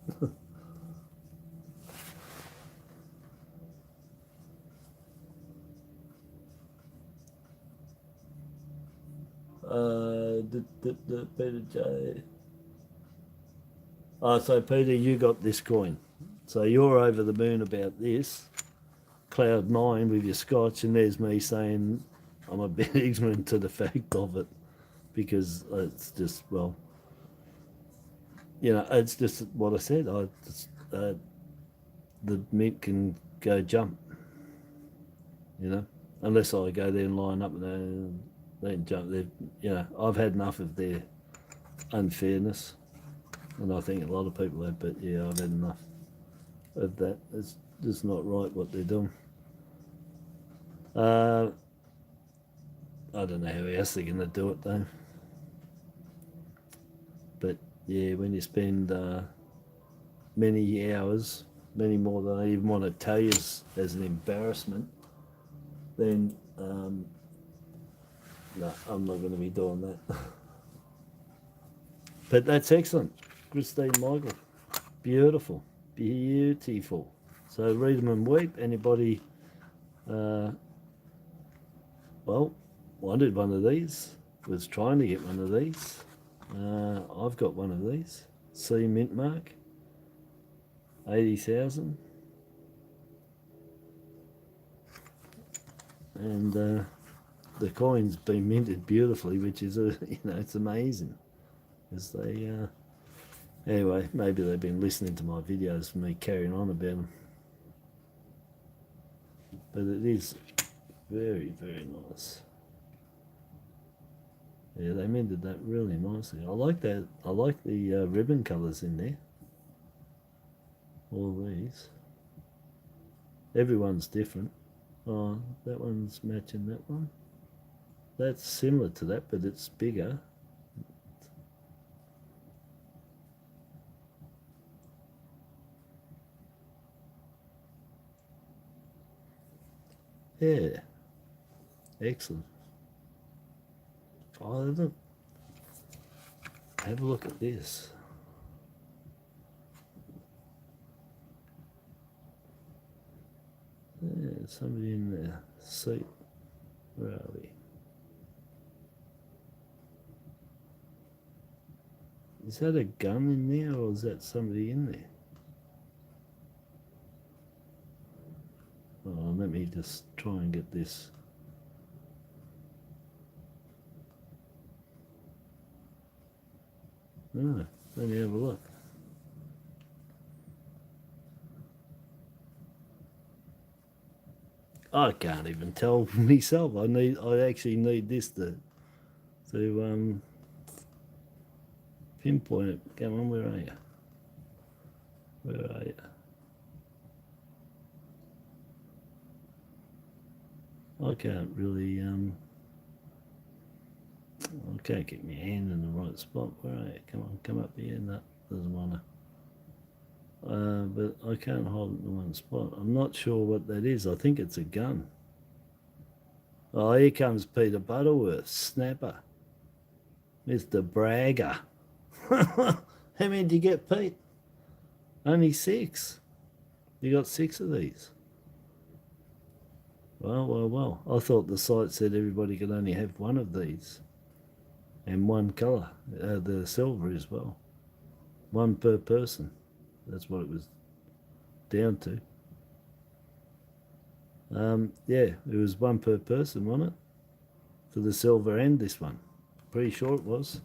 Speaker 1: Peter J. Oh, so Peter, you got this coin. So you're over the moon about this. Cloud 9 with your scotch, and there's me saying I'm a bit ignorant to the fact of it because it's just, well, you know, it's just what I said. The mint can go jump, you know, unless I go there and line up and they jump. You know, I've had enough of their unfairness, and I think a lot of people have. But yeah, I've had enough of that. It's just not right what they're doing. I don't know how else they're going to do it though. But yeah, when you spend many hours, many more than I even want to tell you as an embarrassment, then no, I'm not going to be doing that. But that's excellent. Christine Michael. Beautiful. Beautiful. So read them and weep. Anybody well, wanted one of these, was trying to get one of these. I've got one of these. C mint mark. 80,000. And the coin's been minted beautifully, which is, you know, it's amazing. Because they, anyway, maybe they've been listening to my videos for me carrying on about them. But it is very, very nice. Yeah, they minted that really nicely. I like that. I like the ribbon colours in there. All these. Everyone's different. Oh, that one's matching that one. That's similar to that, but it's bigger. Yeah. Excellent. Oh, look. Have a look at this. Yeah, somebody in there. Seat. Where are we? Is that a gun in there or is that somebody in there? let me just try and get this. Oh, let me have a look. I can't even tell myself. I actually need this to pinpoint it. Come on, where are you? Where are you? I can't really I can't get my hand in the right spot. Where are you? Come on, come up here. No, doesn't wanna. But I can't hold it in one spot. I'm not sure what that is. I think it's a gun. Oh, here comes Peter Butterworth, snapper. Mr. Bragger. How many did you get, Pete? Only 6. You got 6 of these. Well. I thought the site said everybody could only have 1 of these. And 1 colour, the silver as well. 1 per person. That's what it was down to. Yeah, it was 1 per person, wasn't it? For the silver and this one. Pretty sure it was.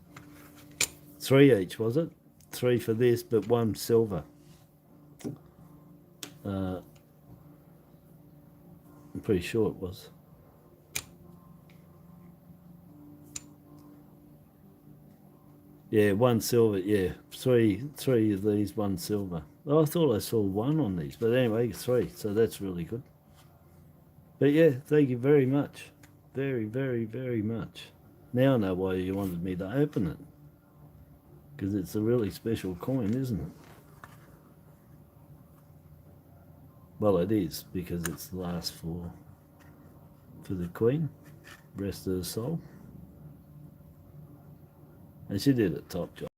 Speaker 1: 3 each, was it? 3 for this, but 1 silver. I'm pretty sure it was. Yeah, 1 silver. Yeah, three of these, 1 silver. Oh, I thought I saw 1 on these, but anyway, 3. So that's really good. But yeah, thank you very much, very, very, very much. Now I know why you wanted me to open it, because it's a really special coin, isn't it? Well, it is, because it's the last for the Queen, rest of her soul. And she did a top job,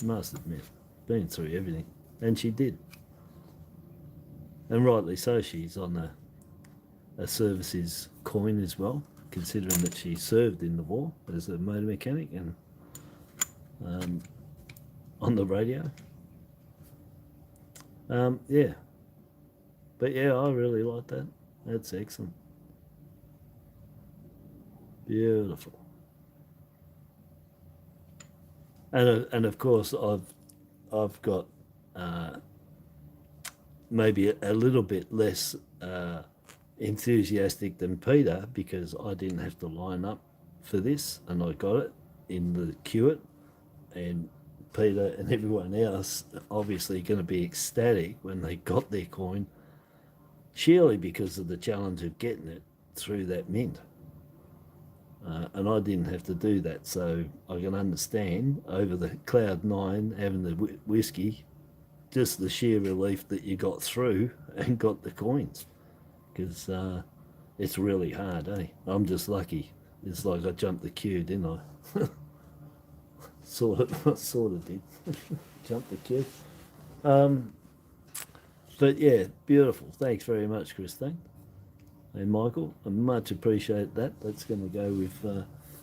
Speaker 1: must admit, been through everything, and she did. And rightly so, she's on a services coin as well, considering that she served in the war as a motor mechanic and on the radio. Yeah. But yeah, I really like that. That's excellent. Beautiful. And of course I've got maybe a little bit less enthusiastic than Peter, because I didn't have to line up for this and I got it in the queue, and Peter and everyone else obviously going to be ecstatic when they got their coin, surely because of the challenge of getting it through that mint. And I didn't have to do that, so I can understand over the cloud 9 having the whiskey, just the sheer relief that you got through and got the coins, because it's really hard, eh? I'm just lucky. It's like I jumped the queue, didn't I? sort of did. Jumped the queue. But yeah, beautiful. Thanks very much, Christine. And Michael, I much appreciate that. That's going to go with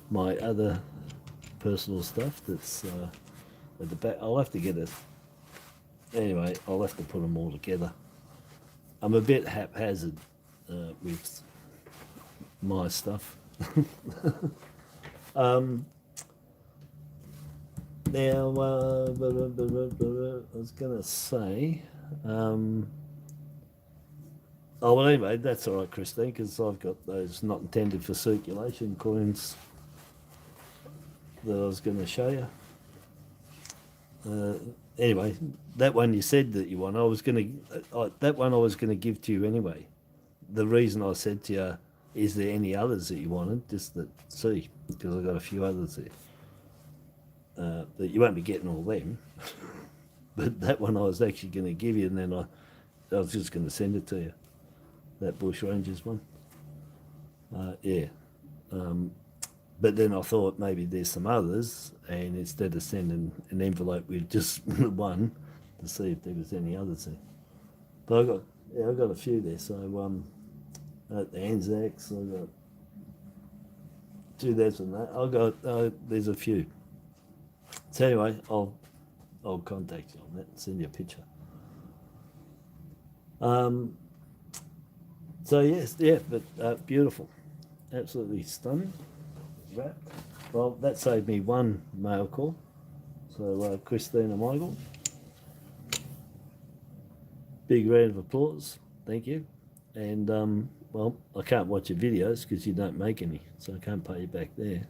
Speaker 1: my other personal stuff that's at the back. I'll have to get it. Anyway, I'll have to put them all together. I'm a bit haphazard with my stuff. Now, I was going to say... oh, well, anyway, that's all right, Christine, because I've got those not intended for circulation coins that I was going to show you. Anyway, that one you said that you want, that one I was going to give to you anyway. The reason I said to you, is there any others that you wanted, just to see, because I've got a few others there. That you won't be getting all them. But that one I was actually going to give you, and then I was just going to send it to you. That Bush Rangers one. Yeah. But then I thought maybe there's some others, and instead of sending an envelope with just the one, to see if there was any others there. But I've got a few there. So at the Anzacs, I've got 2 that's and that. I've got there's a few. So anyway, I'll contact you on that and send you a picture. So yes, yeah, but beautiful, absolutely stunning. Wrapped. Well, that saved me one mail call. So Christina Michael, big round of applause. Thank you. And well, I can't watch your videos because you don't make any, so I can't pay you back there.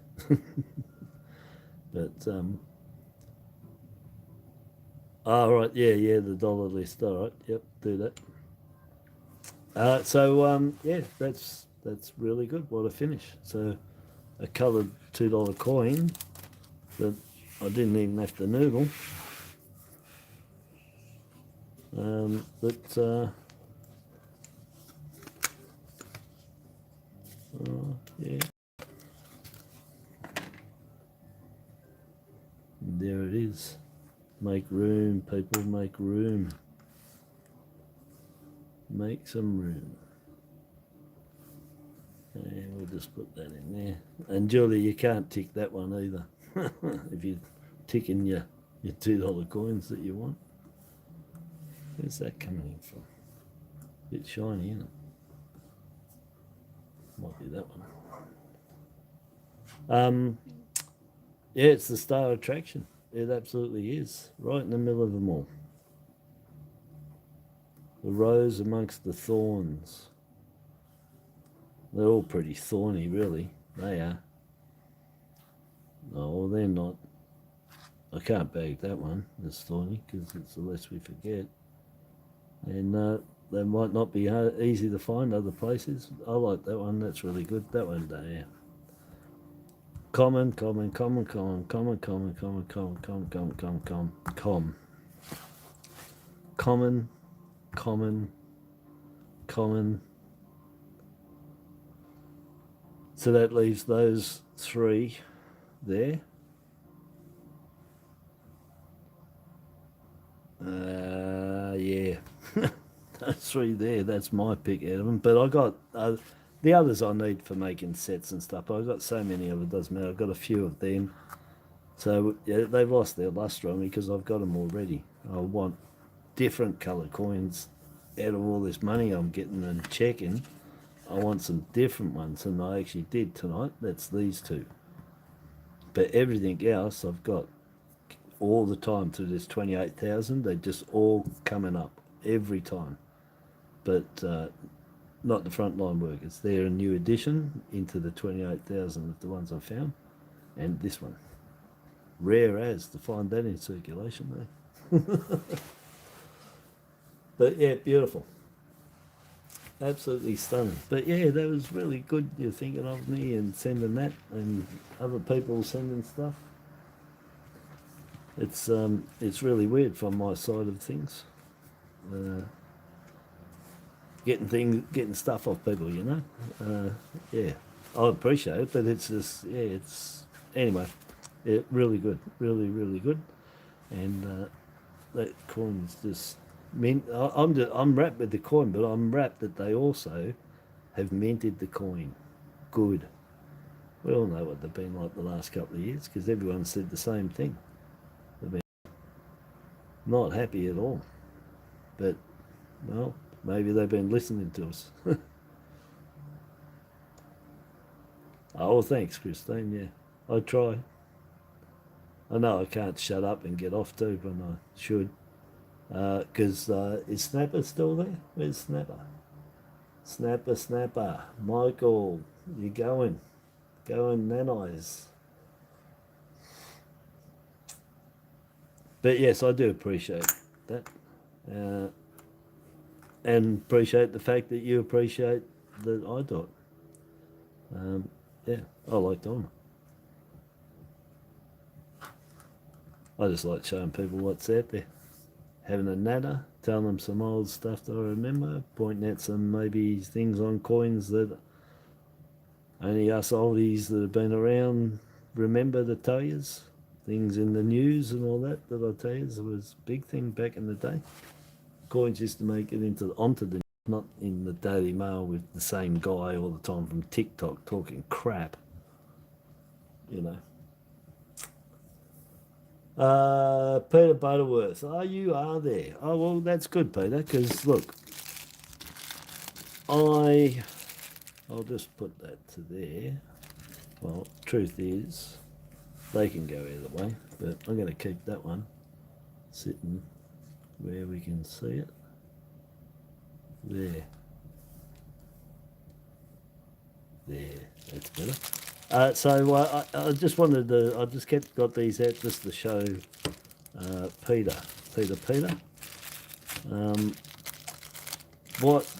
Speaker 1: But oh, right, yeah, the dollar list. All right, yep, do that. So yeah, that's really good. What a finish. So a coloured $2 coin that I didn't even have to noodle. Yeah, there it is. Make room, people, make room. Make some room. And we'll just put that in there. And Julie, you can't tick that one either. If you're ticking your $2 coins that you want. Where's that coming in from? A bit shiny, isn't it? Might be that one. Yeah, it's the star attraction. It absolutely is. Right in the middle of them all. The rose amongst the thorns. They're all pretty thorny, really. They are. No, well, they're not. I can't bag that one as thorny because it's the less we forget. And they might not be easy to find other places. I like that one. That's really good. That one there. Common. So that leaves those three there. Yeah. Those three there, that's my pick out of them. But I got the others I need for making sets and stuff. I've got so many of it, doesn't matter. I've got a few of them. So yeah, they've lost their luster on me because I've got them already. I want different coloured coins out of all this money I'm getting and checking. I want some different ones, and I actually did tonight. That's these two. But everything else I've got all the time to this 28,000. They're just all coming up every time. But not the frontline workers. They're a new addition into the 28,000 of the ones I found. And this one. Rare as to find that in circulation there. But yeah, beautiful. Absolutely stunning. But yeah, that was really good. You're thinking of me and sending that, and other people sending stuff. It's really weird from my side of things. Getting stuff off people, you know. Yeah, I appreciate it, but it's just it's anyway. Yeah, really good, really good, and that coin's just mint. I'm wrapped with the coin, but I'm wrapped that they also have minted the coin. Good. We all know what they've been like the last couple of years because everyone said the same thing. They've been not happy at all, but well, maybe they've been listening to us. Oh, thanks, Christine. Yeah, I try. I know I can't shut up and get off too, but I should. Because is Snapper still there? Where's Snapper? Snapper. Michael, you going nannies. But yes, I do appreciate that. And appreciate the fact that you appreciate that I do it. Yeah, I like doing it. I just like showing people what's out there. Having a natter, telling them some old stuff that I remember, pointing out some maybe things on coins that only us oldies that have been around remember to tell you. Things in the news and all that I tell you, it was a big thing back in the day. Coins used to make it onto the news, not in the Daily Mail with the same guy all the time from TikTok talking crap, you know. Peter Butterworth. Oh, you are there. Oh, well, that's good, Peter, because, look, I'll just put that to there. Well, truth is, they can go either way, but I'm going to keep that one sitting where we can see it. There. There, that's better. So I just wanted to, I just got these out just to show Peter. What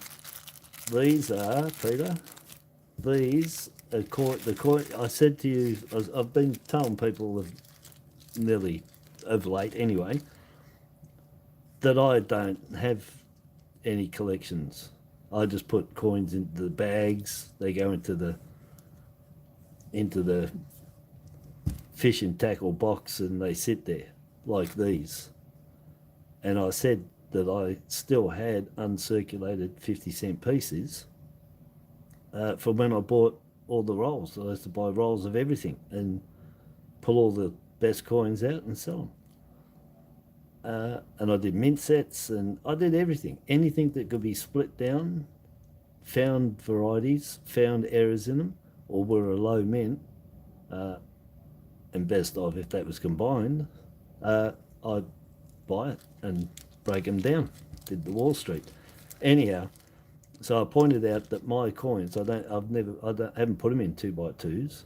Speaker 1: these are, Peter, these are the coin. I said to you, I've been telling people of late anyway, that I don't have any collections. I just put coins into the bags. They go into the fish and tackle box, and they sit there like these. And I said that I still had uncirculated 50-cent pieces from when I bought all the rolls. I used to buy rolls of everything and pull all the best coins out and sell them. And I did mint sets, and I did everything. Anything that could be split down, found varieties, found errors in them, or were a low mint, and best of if that was combined, I'd buy it and break them down. Did the Wall Street. Anyhow, so I pointed out that my coins, I haven't put them in 2x2s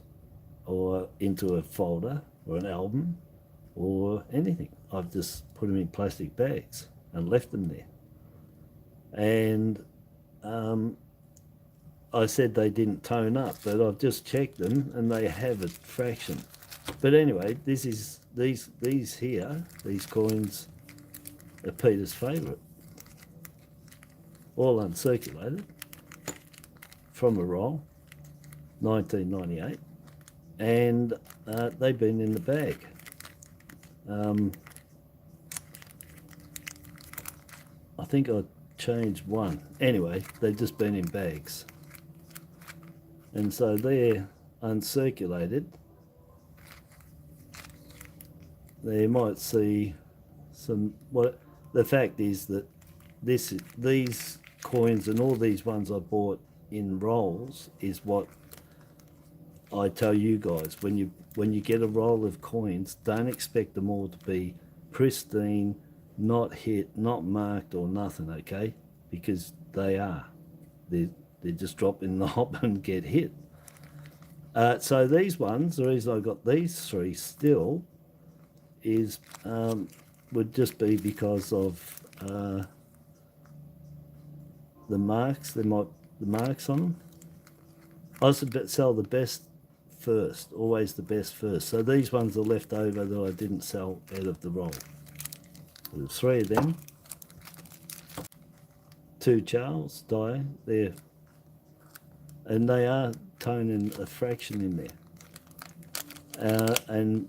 Speaker 1: or into a folder or an album or anything. I've just put them in plastic bags and left them there. And I said they didn't tone up, but I've just checked them and they have a fraction. But anyway, these here, these coins are Peter's favourite. All uncirculated from a roll, 1998, and they've been in the bag. I think I changed one. Anyway, they've just been in bags. And so they're uncirculated. They might see some, the fact is that these coins and all these ones I bought in rolls is what I tell you guys. When you get a roll of coins, don't expect them all to be pristine, not hit, not marked or nothing, okay? Because they are. They just drop in the hop and get hit. So these ones, the reason I got these three still is would just be because of the marks. The marks on them. I should sell the best first, always the best first. So these ones are left over that I didn't sell out of the roll. There's three of them. 2 Charles die there, and they are toning a fraction in there. And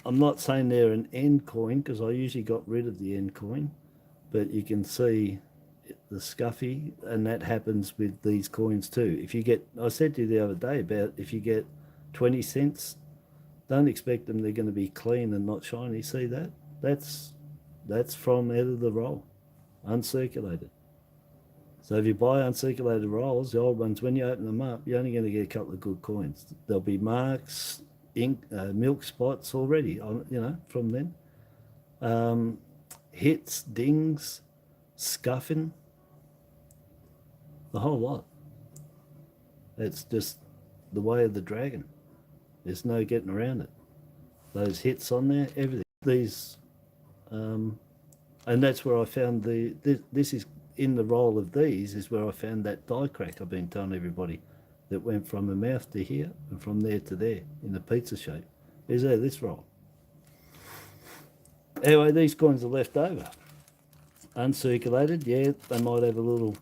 Speaker 1: I'm not saying they're an end coin because I usually got rid of the end coin, but you can see the scuffy, and that happens with these coins too. If you get, I said to you the other day about if you get 20 cents, don't expect them they're going to be clean and not shiny. See that? That's from out of the roll, uncirculated. So if you buy uncirculated rolls, the old ones, when you open them up, you're only going to get a couple of good coins. There'll be marks, ink, milk spots already, from then. Hits, dings, scuffing, the whole lot. It's just the way of the dragon. There's no getting around it. Those hits on there, everything. These, and that's where I found this is in the roll of these is where I found that die crack I've been telling everybody that went from the mouth to here and from there to there in the pizza shape. Is there this roll? Anyway, these coins are left over. Uncirculated, yeah, they might have a little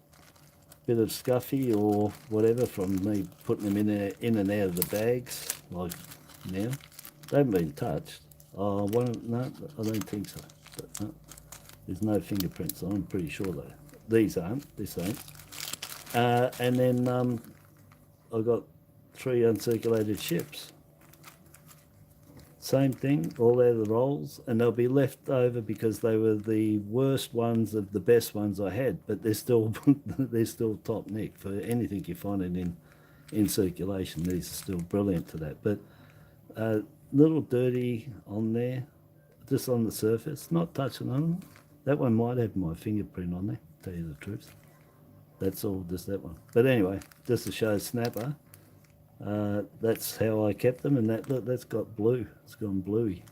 Speaker 1: bit of scuffy or whatever from me putting them in and out of the bags, like now. They haven't been touched. No, I don't think so. But no, there's no fingerprints, I'm pretty sure though. These aren't, this ain't. And then I've got 3 uncirculated ships. same thing, all out of the rolls, and they'll be left over because they were the worst ones of the best ones I had, but they're still they're still top nick for anything you find it in circulation. These are still brilliant to that, but little dirty on there, just on the surface, not touching on them. That one might have my fingerprint on there, tell you the truth. That's all, just that one. But anyway, just to show snapper, that's how I kept them, and that's got blue. It's gone bluey.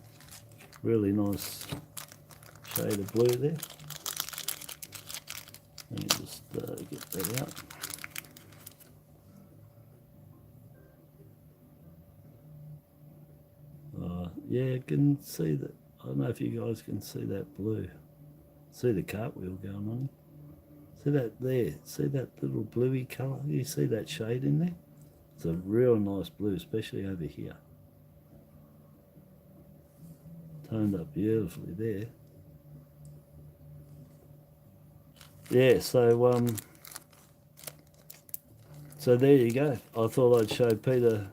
Speaker 1: Really nice shade of blue there. Let me just get that out. Yeah, you can see that. I don't know if you guys can see that blue. See the cartwheel going on. See that there? See that little bluey colour? You see that shade in there? It's a real nice blue, especially over here. Toned up beautifully there. Yeah, so there you go. I thought I'd show Peter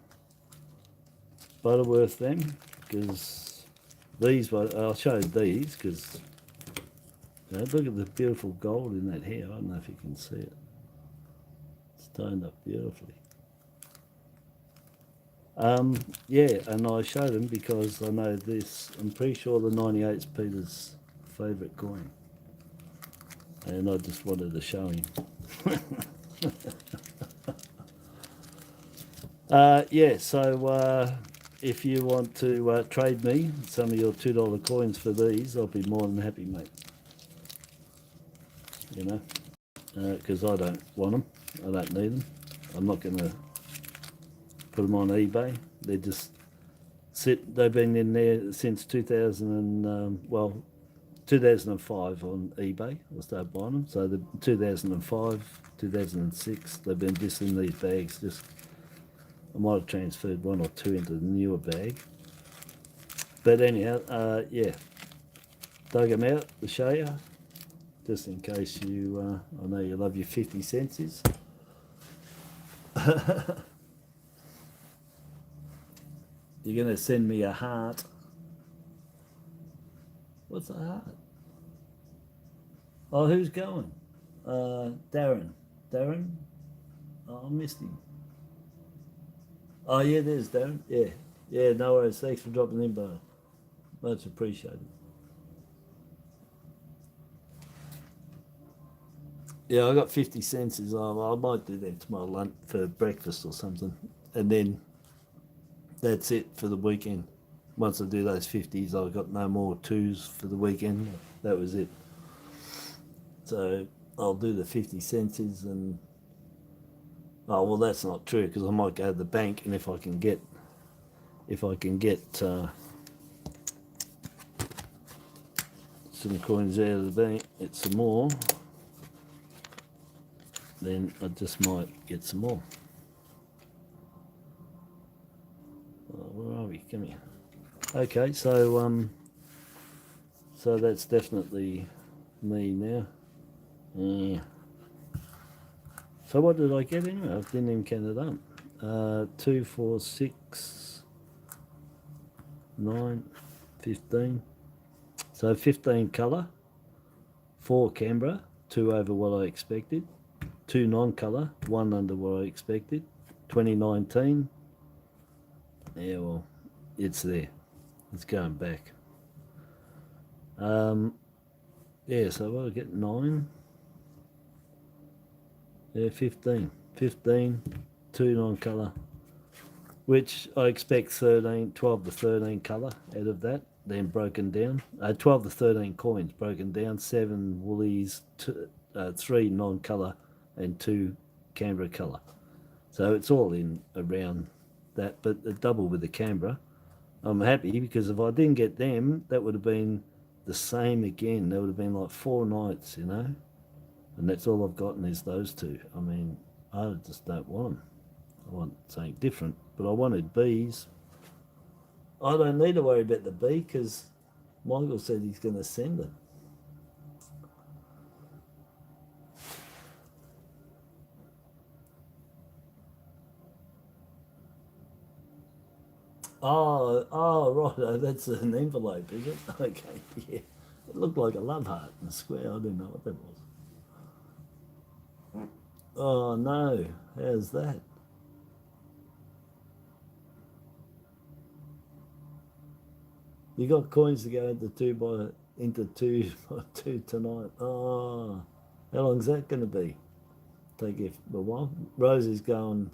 Speaker 1: Butterworth them, because these, I'll show these because look at the beautiful gold in that hair. I don't know if you can see it. It's toned up beautifully. Yeah, and I showed them because I know this. I'm pretty sure the 98's Peter's favourite coin, and I just wanted to show him. Yeah, so if you want to trade me some of your $2 coins for these, I'll be more than happy, mate. You know, because I don't want them. I don't need them. I'm not going to put them on eBay. They just sit. They've been in there since 2005 on eBay. I started buying them. So the 2005, 2006, they've been just in these bags. Just I might have transferred one or two into the newer bag. But anyhow, yeah, dug them out to show you, just in case you. I know you love your 50 cents. You're going to send me a heart. What's a heart? Oh, who's going? Darren. Darren? Oh, I missed him. Oh, yeah, there's Darren. Yeah. Yeah, no worries. Thanks for dropping in, bro. Much appreciated. Yeah, I got 50 cents. I might do that tomorrow lunch for breakfast or something. And then that's it for the weekend. Once I do those 50s, I've got no more 2s for the weekend. That was it. So I'll do the 50 cents and oh well, that's not true, because I might go to the bank, and if I can get some coins out of the bank, get some more, then I just might get some more. Where are we? Come here. Okay, so so that's definitely me now. Yeah. So what did I get anyway? I didn't even count it up. 2, 4, 6, 9, 15. So 15 colour, 4 Canberra, 2 over what I expected, 2 non-colour, 1 under what I expected, 2019. Yeah, well, it's there. It's going back. Yeah, so what I get 9. Yeah, 15. 15, 2 non-colour, which I expect 13, 12 to 13 colour out of that, then broken down. 12 to 13 coins broken down, 7 woolies, 3 non-colour, and 2 Canberra colour. So it's all in around that, but a double with the Canberra. I'm happy, because if I didn't get them, that would have been the same again. That would have been like 4 nights, you know. And that's all I've gotten is those 2. I mean, I just don't want them. I want something different. But I wanted Bs. I don't need to worry about the B, because Michael said he's going to send them. Oh, right. That's an envelope, is it? Okay, yeah. It looked like a love heart in a square. I didn't know what that was. Oh no, how's that? You got coins to go into two by two tonight. Oh, how long's that going to be? Take you a while. Rosie's going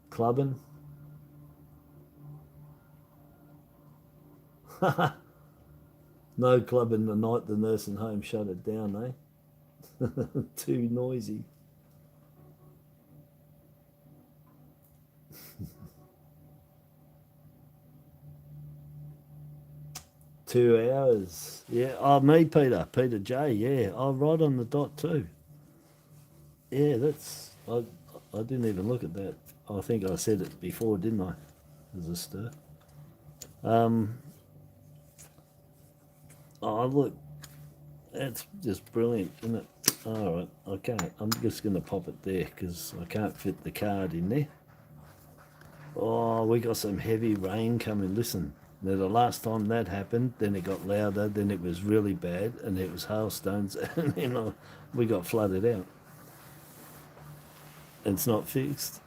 Speaker 1: clubbing. No clubbing the night the nursing home shut it down, eh? Too noisy. 2 hours. Yeah. Oh, me, Peter. Peter J. Yeah. Oh, right on the dot too. Yeah, I didn't even look at that. I think I said it before, didn't I? There's a stir. Um. Oh, look. That's just brilliant, isn't it? All right. I can't. I'm just going to pop it there because I can't fit the card in there. Oh, we got some heavy rain coming. Listen. Now, the last time that happened, then it got louder, then it was really bad, and it was hailstones, and then we got flooded out. It's not fixed,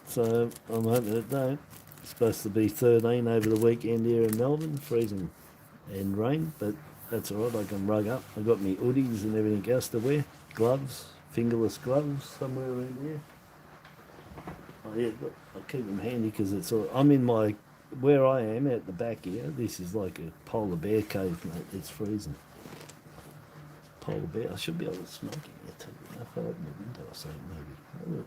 Speaker 1: so I'm hoping it don't. It's supposed to be 13 over the weekend here in Melbourne, freezing and rain, but that's all right. I can rug up. I got my hoodies and everything else to wear, gloves, fingerless gloves somewhere around here. Oh yeah, I'll keep them handy because it's all. I'm in my where I am at the back here. This is like a polar bear cave, mate. It's freezing. Polar bear. I should be able to smoke it here too. If I open the window or something, maybe.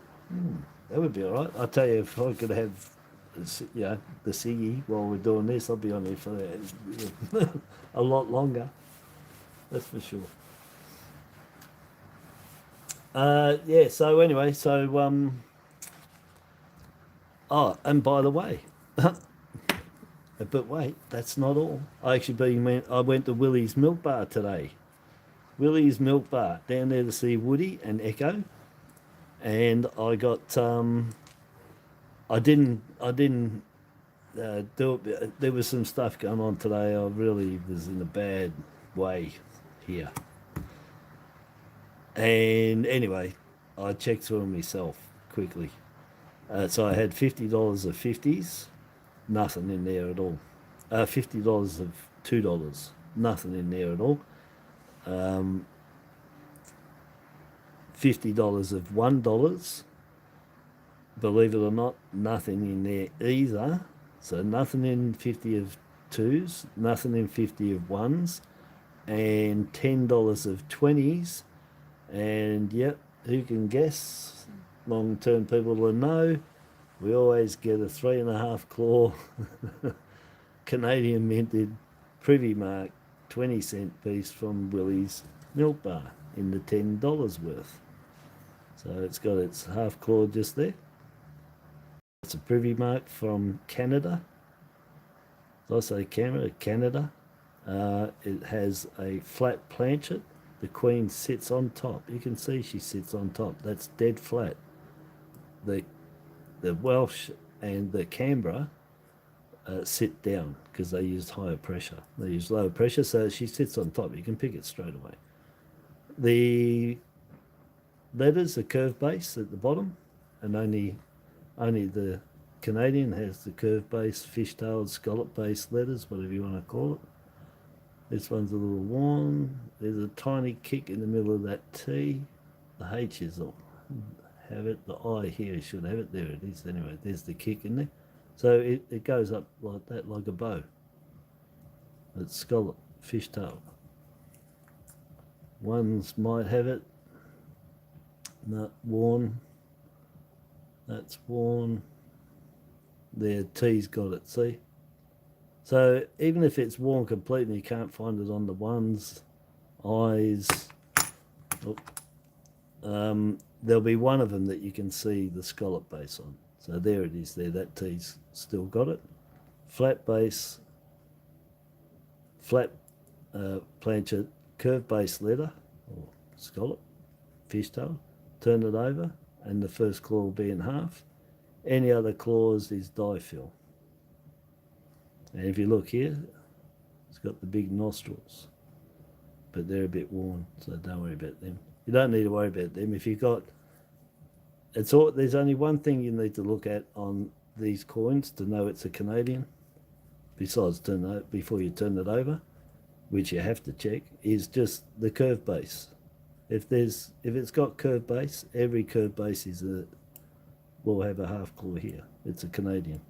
Speaker 1: That would be all right. I'll tell you, if I could have, the ciggy while we're doing this, I'll be on here for a lot longer. That's for sure. Yeah. So anyway, oh, and by the way, but wait, that's not all. I went to Willie's Milk Bar today. Willie's Milk Bar down there to see Woody and Echo, and I got I didn't do it. There was some stuff going on today. I really was in a bad way here, and anyway, I checked through them myself quickly. So I had $50 of 50s, nothing in there at all. $50 of $2, nothing in there at all. $50 of $1, believe it or not, nothing in there either. So nothing in 50 of twos, nothing in 50 of ones, and $10 of 20s. And yep, who can guess? Long term people will know. We always get a 3.5 claw Canadian minted Privy Mark 20-cent piece from Willie's Milk Bar in the $10 worth. So it's got its half claw just there. It's a Privy Mark from Canada. Did I say Canada? It has a flat planchet. The Queen sits on top. You can see she sits on top. That's dead flat. The Welsh and the Canberra sit down because they used higher pressure. They use lower pressure, so she sits on top. You can pick it straight away. The letters are curved base at the bottom, and only the Canadian has the curved base, fishtailed, scallop base letters, whatever you want to call it. This one's a little worn. There's a tiny kick in the middle of that T. The H is all have it. The I here should have it. There it is. Anyway, there's the kick in there. So it goes up like that, like a bow. It's scallop, fishtail. Ones might have it. Not worn. That's worn. There, T's got it, see? So even if it's worn completely, you can't find it on the ones, I's. There'll be one of them that you can see the scallop base on. So there it is there, that T's still got it. Flat base, flat planchet, curved base letter, or scallop, fishtail, turn it over, and the first claw will be in half. Any other clause is difill. And if you look here, it's got the big nostrils, but they're a bit worn, so don't worry about them. You don't need to worry about them. If you've got, there's only one thing you need to look at on these coins to know it's a Canadian, besides before you turn it over, which you have to check, is just the curve base. If it's got curve base, every curve base will have a half claw here. It's a Canadian.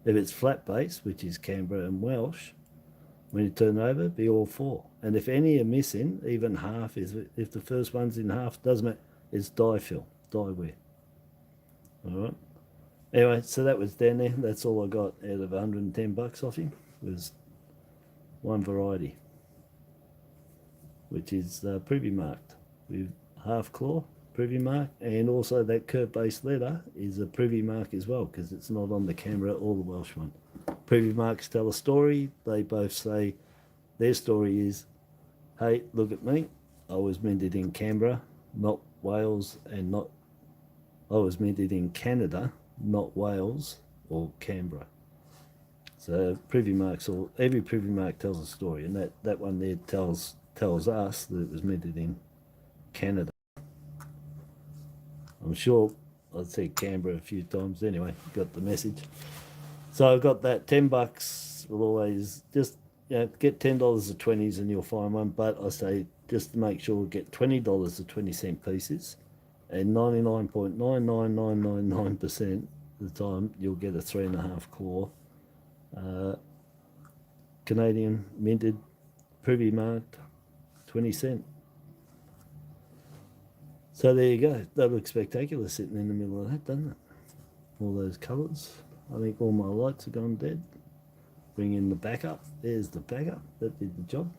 Speaker 1: If it's flat base, which is Canberra and Welsh, when you turn over, be all four. And if any are missing, even half if the first one's in half, doesn't matter. It's difill, wear. All right. Anyway, so that was down there. That's all I got out of 110 bucks off him. Was one variety, which is privy marked with half claw, privy mark, and also that curve base letter is a privy mark as well, because it's not on the Canberra or the Welsh one. Privy marks tell a story. They both say their story is, hey, look at me. I was minted in Canberra, not Wales, and not, I was minted in Canada, not Wales or Canberra. So privy marks, or every privy mark tells a story, and that one there tells us that it was minted in Canada. I'm sure I've said Canberra a few times. Anyway, got the message. So I've got that. 10 bucks will always just, get $10 of 20s and you'll find one. But I say just to make sure, get $20 of 20-cent pieces, and 99.99999% of the time you'll get a 3.5 claw Canadian minted, privy marked, 20-cent. So there you go. That looks spectacular sitting in the middle of that, doesn't it? All those colours. I think all my lights have gone dead. Bring in the backup. There's the backup. That did the job.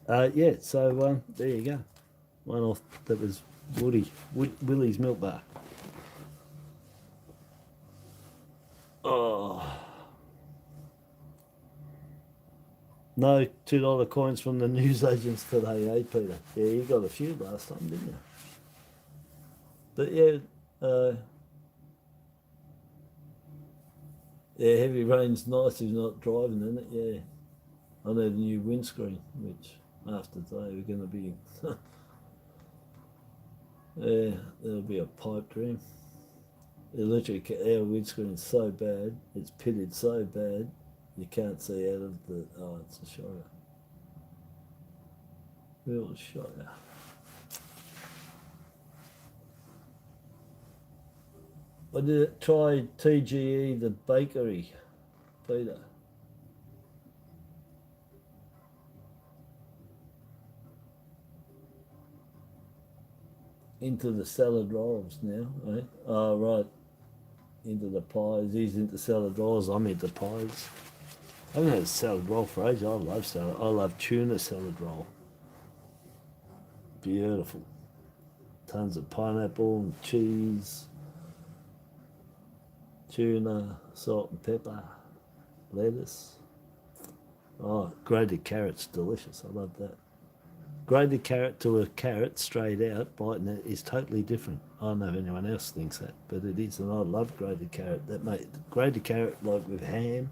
Speaker 1: Yeah, so there you go. One off. That was Willie's Milk Bar. Oh. No $2 coins from the newsagents today, eh, Peter? Yeah, you got a few last time, didn't you? But yeah, yeah, heavy rain's nice if you're not driving, isn't it? Yeah. I need a new windscreen, which after today we're going to be, yeah, there'll be a pipe dream. It literally, our windscreen's so bad, it's pitted so bad, you can't see out of the, oh, it's a shocker. Real shocker. I did try TGE, the bakery, Peter. Into the salad rolls now, eh? Oh, right. Into the pies. He's into salad rolls. I'm into pies. I haven't had a salad roll for ages. I love salad. I love tuna salad roll. Beautiful. Tons of pineapple and cheese. Tuna, salt and pepper, lettuce. Oh, grated carrot's delicious. I love that. Grated carrot to a carrot straight out, biting it, is totally different. I don't know if anyone else thinks that, but it is, and I love grated carrot. Grated carrot, like with ham,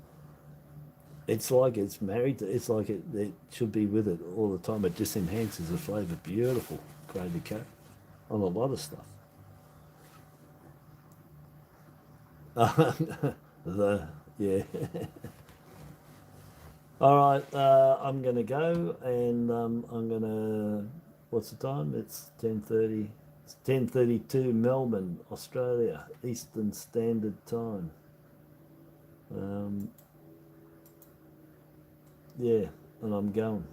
Speaker 1: it's like it's married to, it's like it should be with it all the time. It just enhances the flavour. Beautiful grated carrot on a lot of stuff. Yeah. All right, I'm going to go, and I'm going to, what's the time? It's 10:30. It's 10:32 Melbourne, Australia, Eastern Standard Time. Yeah, and I'm going.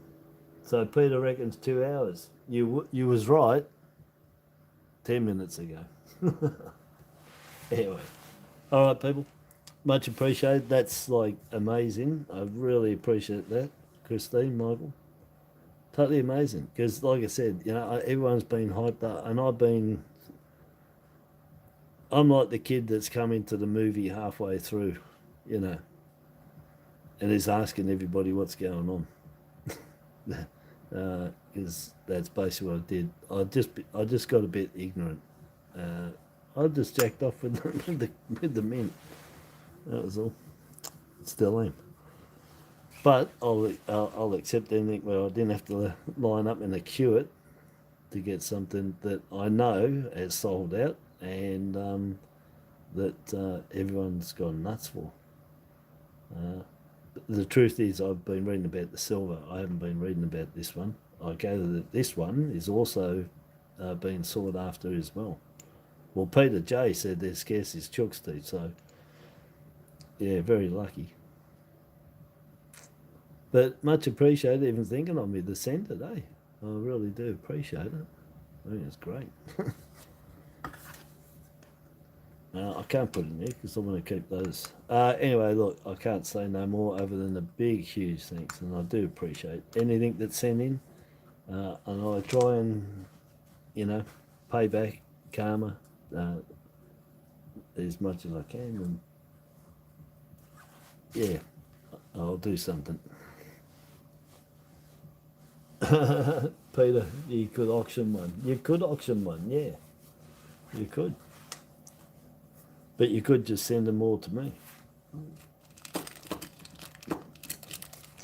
Speaker 1: So Peter reckons 2 hours. You was right 10 minutes ago. Anyway, all right, people. Much appreciated. That's like amazing. I really appreciate that, Christine, Michael. Totally amazing. Because, like I said, everyone's been hyped up, and I'm like the kid that's come into the movie halfway through, and is asking everybody what's going on. Because that's basically what I did. I just got a bit ignorant. I just jacked off with with the mint. That was all. Still am. But I'll accept anything where I didn't have to line up in a queue to get something that I know has sold out and that everyone's gone nuts for. The truth is, I've been reading about the silver. I haven't been reading about this one. I gather that this one is also being sought after as well. Well, Peter J said they're scarce as chook's teeth, so yeah, very lucky. But much appreciated even thinking of me to send it, eh? I really do appreciate it. I think it's great. I can't put it in there because I want to keep those. Anyway, look, I can't say no more other than a big, huge thanks, and I do appreciate anything that's sent in. And I try and, pay back karma as much as I can, and yeah, I'll do something. Peter, you could auction one. You could auction one, yeah. You could. But you could just send them all to me.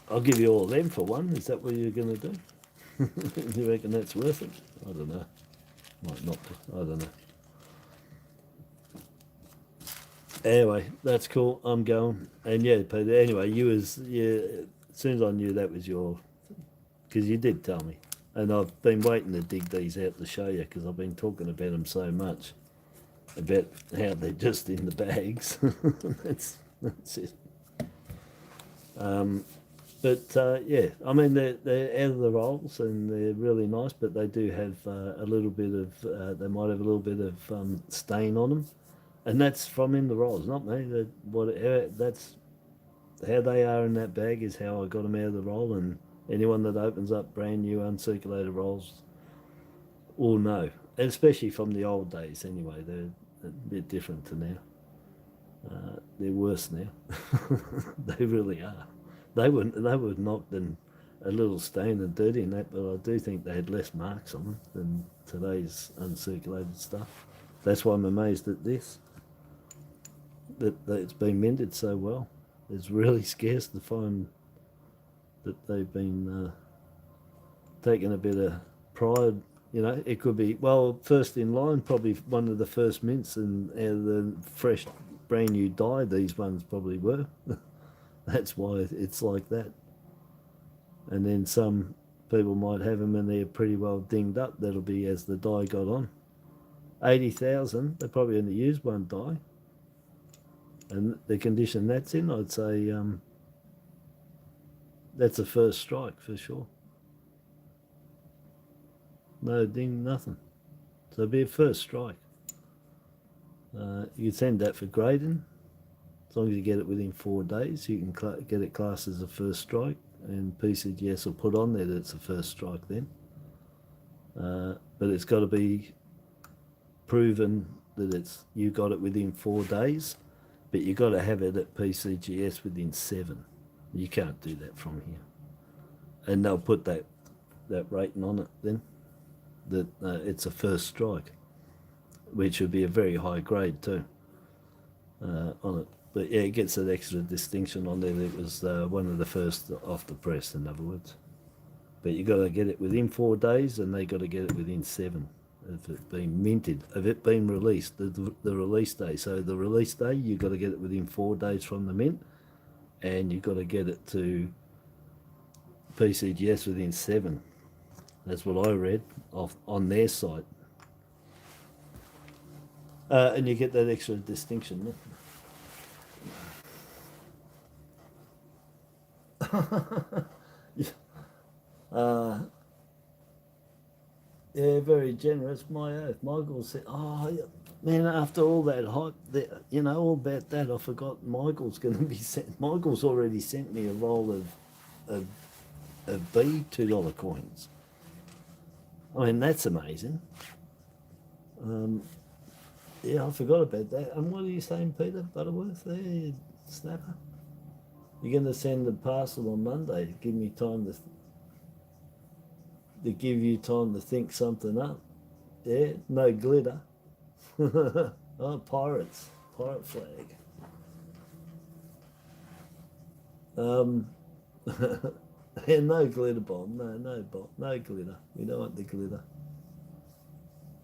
Speaker 1: I'll give you all of them for one. Is that what you're going to do? You reckon that's worth it? I don't know. Might not be. I don't know. Anyway, that's cool. I'm going. And yeah, Peter, anyway, as soon as I knew that was your, because you did tell me. And I've been waiting to dig these out to show you because I've been talking about them so much. About how they're just in the bags. that's it. Yeah, I mean they're out of the rolls and they're really nice, but they do have a little bit of they might have a little bit of stain on them, and that's from in the rolls, not me. That's how they are in that bag is how I got them out of the roll, and anyone that opens up brand new uncirculated rolls will know, and especially from the old days anyway. They're a bit different to now. They're worse now. They really are. They were knocked and a little stained and dirty in that, but I do think they had less marks on them than today's uncirculated stuff. That's why I'm amazed at this. That it's been minted so well. It's really scarce to find that they've been taking a bit of pride. It could be, first in line, probably one of the first mints, and out of the fresh, brand new dye, these ones probably were. That's why it's like that. And then some people might have them and they're pretty well dinged up. That'll be as the dye got on. 80,000, they probably only used one dye. And the condition that's in, I'd say that's a first strike for sure. No ding, nothing. So it'd be a first strike. You can send that for grading. As long as you get it within 4 days, you can get it classed as a first strike, and PCGS will put on there that it's a first strike then. But it's got to be proven that you got it within 4 days, but you got to have it at PCGS within 7. You can't do that from here. And they'll put that rating on it then, that it's a first strike, which would be a very high grade too on it. But yeah, it gets that extra distinction on there that it was one of the first off the press, in other words. But you got to get it within 4 days, and they got to get it within 7 of it being minted, of it being released, the release day. So the release day, you got to get it within 4 days from the mint, and you got to get it to PCGS within 7. That's what I read on their site. And you get that extra distinction. Yeah, very generous. My oath. Michael said, "Oh, man, after all that hype, all about that, I forgot Michael's going to be sent. Michael's already sent me a roll of B $2 coins. I mean, that's amazing. Yeah, I forgot about that. And what are you saying, Peter Butterworth? There, snapper. You're going to send the parcel on Monday to give me time to give you time to think something up. Yeah, no glitter. Oh, pirates. Pirate flag. Yeah, no glitter bomb. No bomb. No glitter. We don't want the glitter.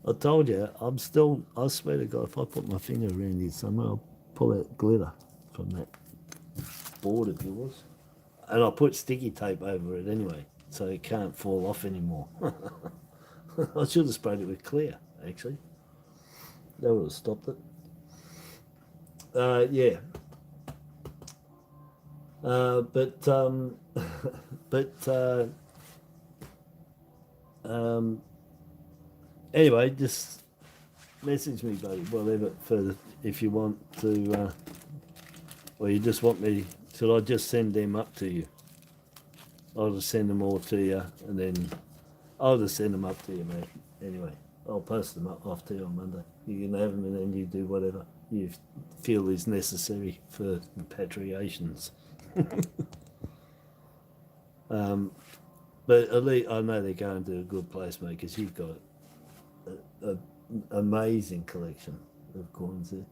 Speaker 1: I told you, I swear to God, if I put my finger around here somewhere, I'll pull out glitter from that board of yours. And I'll put sticky tape over it anyway, so it can't fall off anymore. I should have sprayed it with clear, actually. That would have stopped it. Yeah. But anyway, just message me, buddy, whatever, if you want to, or you just want me, should I just send them up to you? I'll just send them all to you, and then I'll just send them up to you, mate. Anyway, I'll post them off to you on Monday. You can have them, and then you do whatever you feel is necessary for repatriations. But at least I know they're going to a good place, mate, because you've got an amazing collection of coins there.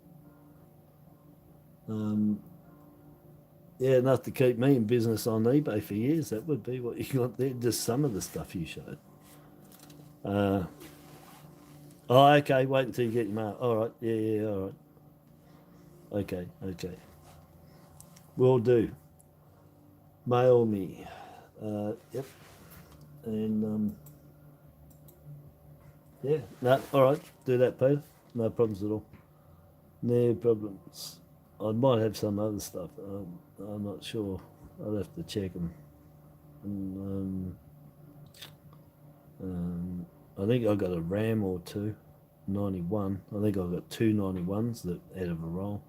Speaker 1: Yeah, enough to keep me in business on eBay for years. That would be what you got there. Just some of the stuff you showed. Oh, okay. Wait until you get your mail. All right. Yeah. All right. Okay. Will do. Mail me. Yep. And yeah. No. All right. Do that, Peter. No problems at all. No problems. I might have some other stuff. I'm not sure. I'll have to check them. I think I got a RAM or two, 91. I think I've got two 91s that out of a roll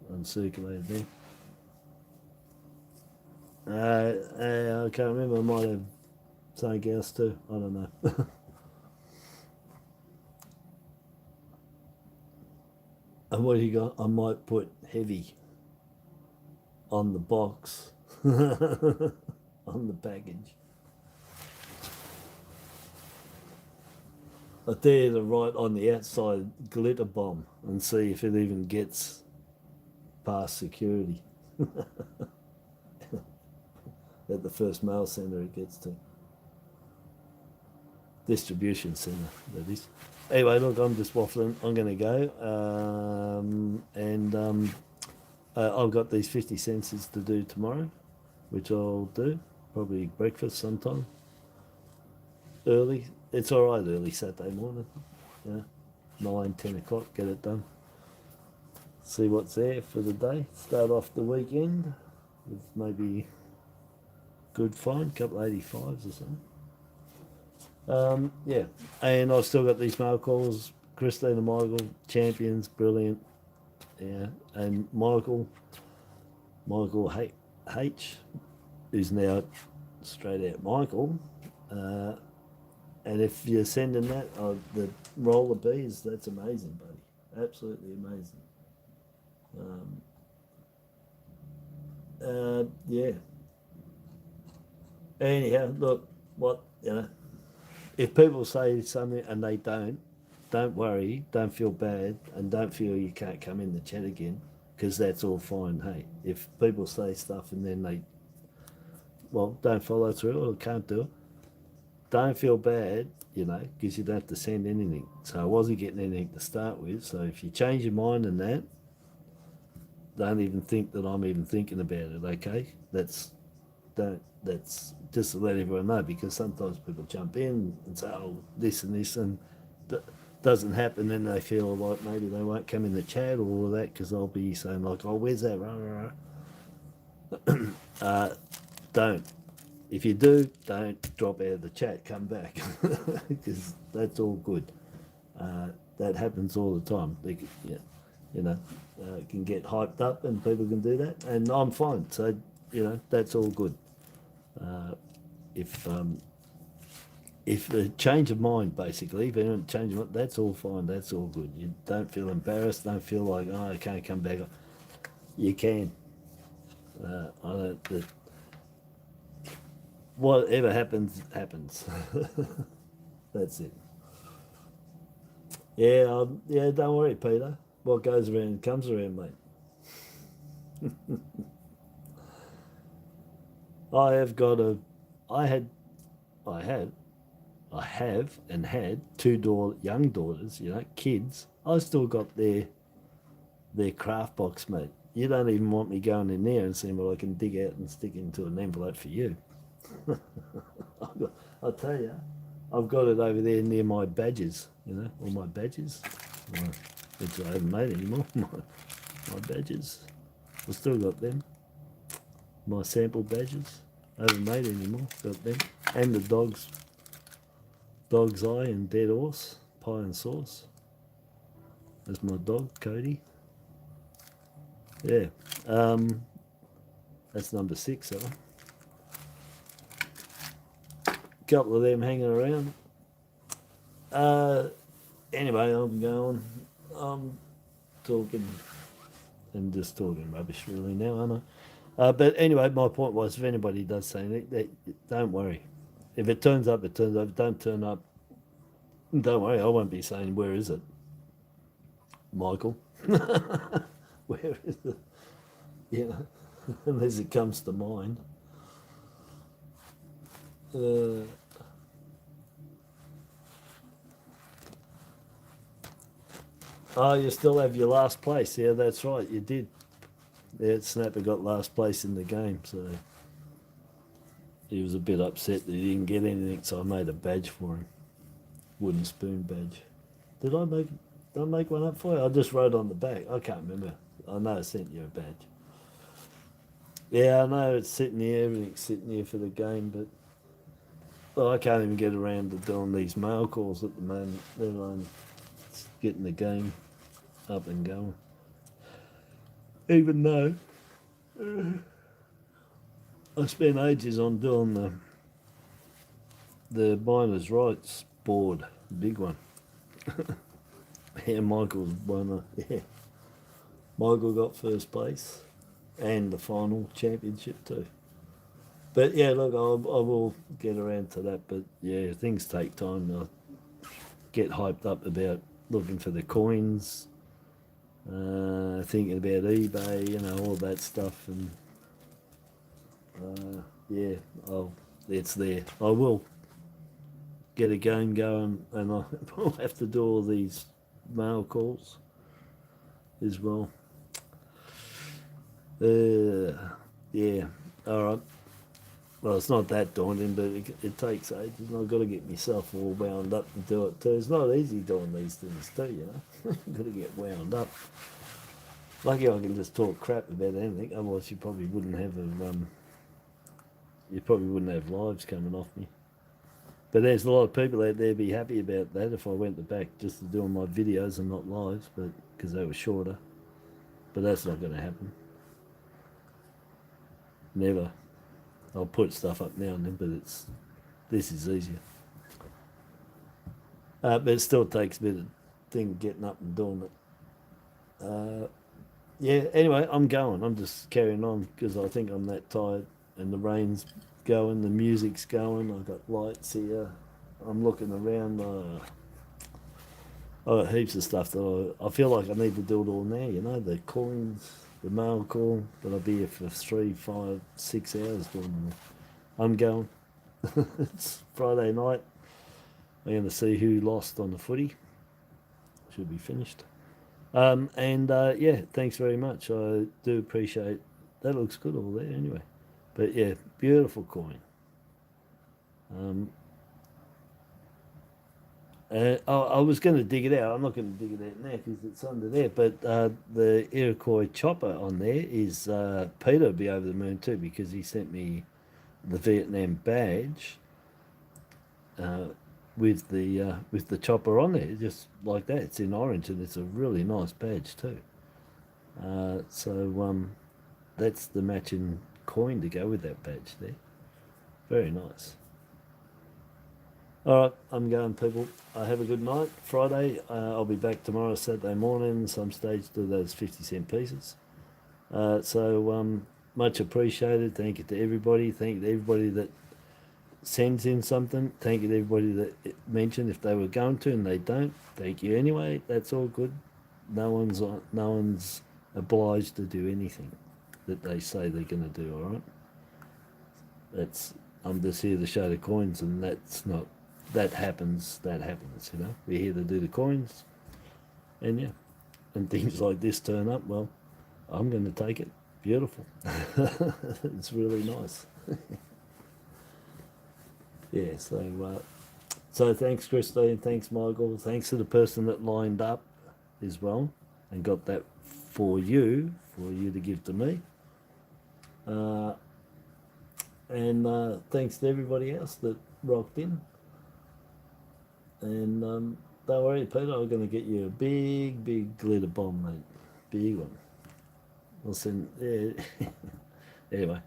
Speaker 1: and circulated there. I can't remember. I might have something else too. I don't know. And what do you got? I might put heavy on the box, on the package. I dare you to write on the outside glitter bomb and see if it even gets past security. At the first mail centre it gets to. Distribution centre, that is. Anyway, look, I'm just waffling. I'm going to go. I've got these 50 cents to do tomorrow, which I'll do. Probably breakfast sometime. Early. It's all right early Saturday morning. Yeah, 9, 10 o'clock, get it done. See what's there for the day. Start off the weekend with maybe good find, couple of 85s or something. Yeah, and I've still got these mail calls. Christine and Michael, champions, brilliant. Yeah, and Michael H, who's now straight out Michael. And if you're sending that, the roller bees, that's amazing, buddy. Absolutely amazing. Yeah. Anyhow, look, if people say something and they don't worry, don't feel bad, and don't feel you can't come in the chat again, because that's all fine. Hey, if people say stuff and then don't follow through or can't do it, don't feel bad, because you don't have to send anything. So I wasn't getting anything to start with. So if you change your mind in that, don't even think that I'm even thinking about it. Okay, that's just to let everyone know, because sometimes people jump in and say, oh, this and this, and doesn't happen, then they feel like maybe they won't come in the chat or all that, because I'll be saying like, oh, where's that? Don't. If you do, don't drop out of the chat, come back, because that's all good. That happens all the time. It can get hyped up and people can do that, and I'm fine. So, that's all good. If a change of mind, basically, if anyone change of mind, that's all fine, that's all good. You don't feel embarrassed, don't feel like, oh, I can't come back. You can. Whatever happens. That's it. Yeah, don't worry, Peter. What goes around comes around, mate. I have got a, I had, I had, I have and had young daughters, kids. I still got their craft box, mate. You don't even want me going in there and seeing what I can dig out and stick into an envelope for you. I'll tell you, I've got it over there near my badges, all my badges, which I haven't made anymore. My badges, I've still got them. My sample badges, I haven't made anymore, got them. And the dog's eye and dead horse, pie and sauce. That's my dog, Cody. Yeah, that's number 6, that one. Couple of them hanging around. Anyway, I'm going. I'm talking and just talking rubbish really now, aren't I? But anyway, my point was, if anybody does say anything, don't worry. If it turns up, it turns up. If it don't turn up, don't worry. I won't be saying, where is it, Michael? Where is it? Unless it comes to mind. Oh, you still have your last place. Yeah, that's right. You did. Yeah, Snapper got last place in the game, so he was a bit upset that he didn't get anything, so I made a badge for him. Wooden spoon badge. Did I make one up for you? I just wrote on the back. I can't remember. I know I sent you a badge. Yeah, I know it's sitting here, everything's sitting here for the game, but I can't even get around to doing these mail calls at the moment, let alone getting the game up and going. Even though I spent ages on doing the miners' rights board, big one. Yeah, Michael's won. Yeah, Michael got first place and the final championship too. But yeah, look, I will get around to that. But yeah, things take time. I get hyped up about looking for the coins, thinking about eBay, all that stuff, and yeah, it's there. I will get a game going, and I'll have to do all these mail calls as well. Yeah, all right. Well, it's not that daunting, but it takes ages, and I've got to get myself all wound up and do it too. It's not easy doing these things too, You've got to get wound up. Lucky I can just talk crap about anything, otherwise you probably wouldn't have lives coming off me. But there's a lot of people out there be happy about that if I went back just to doing my videos and not lives, but because they were shorter. But that's not going to happen. Never. I'll put stuff up now and then, but this is easier. But it still takes a bit of thing getting up and doing it. Yeah, anyway, I'm going. I'm just carrying on because I think I'm that tired, and the rain's going, the music's going, I've got lights here, I'm looking around, I've got heaps of stuff that I feel like I need to do it all now, the coins, the mail call, but I'll be here for 3, 5, 6 hours doing it. I'm going. It's Friday night. I'm going to see who lost on the footy. Should be finished. Yeah, thanks very much. I do appreciate. That looks good all there anyway. But yeah, beautiful coin. I was going to dig it out. I'm not going to dig it out now because it's under there. But the Iroquois chopper on there is Peter will be over the moon too because he sent me the Vietnam badge with the chopper on there, just like that. It's in orange and it's a really nice badge too. So that's the matching coin to go with that badge there. Very nice. All right, I'm going, people. Have a good night. Friday, I'll be back tomorrow, Saturday morning, some stage, do those 50-cent pieces. So much appreciated. Thank you to everybody. Thank you to everybody that sends in something, thank you to everybody that mentioned if they were going to and they don't. Thank you anyway. That's all good. No one's obliged to do anything that they say they're going to do. All right. I'm just here to show the coins, and that's not. That happens. That happens. You know, we're here to do the coins, and yeah, and things like this turn up. Well, I'm going to take it. Beautiful. It's really nice. Yeah, so thanks Christine, thanks Michael, thanks to the person that lined up as well and got that for you to give to me. And thanks to everybody else that rocked in. And don't worry, Peter, I'm going to get you a big glitter bomb, mate. Big one. I'll send, yeah. Anyway,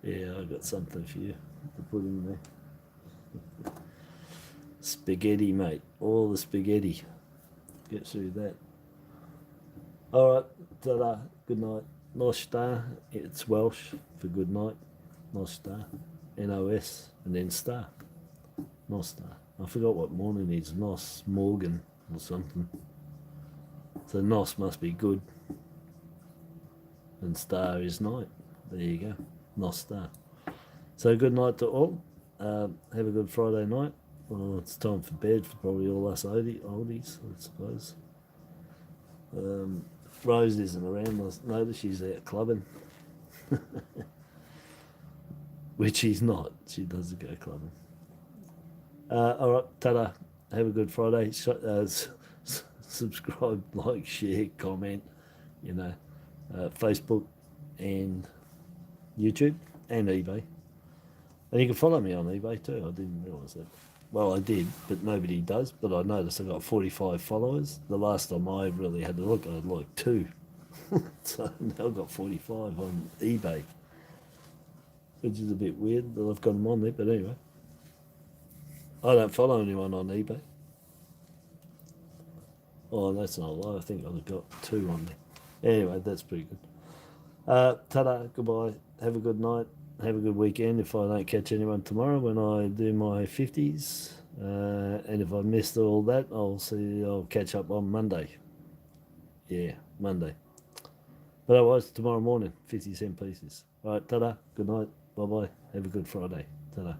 Speaker 1: yeah, I got something for you to put in there. Spaghetti, mate. All the spaghetti. Get through that. All right, ta-da. Good night. Nos-star. It's Welsh for good night. Nos-star. N-O-S and then star. Nos-star. I forgot what morning is. Nos, Morgan or something. So Nos must be good. And star is night. There you go. Nos-star. So good night to all. Have a good Friday night. Well, it's time for bed for probably all us oldies, I suppose. Rose isn't around. I noticed she's out clubbing. Which she's not. She doesn't go clubbing. All right, ta-da. Have a good Friday. Subscribe, like, share, comment, you know, Facebook and YouTube and eBay. And you can follow me on eBay too. I didn't realise that. Well, I did, but nobody does. But I noticed I got 45 followers. The last time I really had to look, I had like 2. So now I've got 45 on eBay, which is a bit weird that I've got them on there. But anyway, I don't follow anyone on eBay. Oh, that's not a lie. I think I've got 2 on there. Anyway, that's pretty good. Ta-da, goodbye. Have a good night. Have a good weekend if I don't catch anyone tomorrow when I do my 50s. And if I missed all that, I'll catch up on Monday. Yeah, Monday. But otherwise, tomorrow morning, 50 cent pieces. All right, ta-da, good night, bye-bye. Have a good Friday. Ta-da.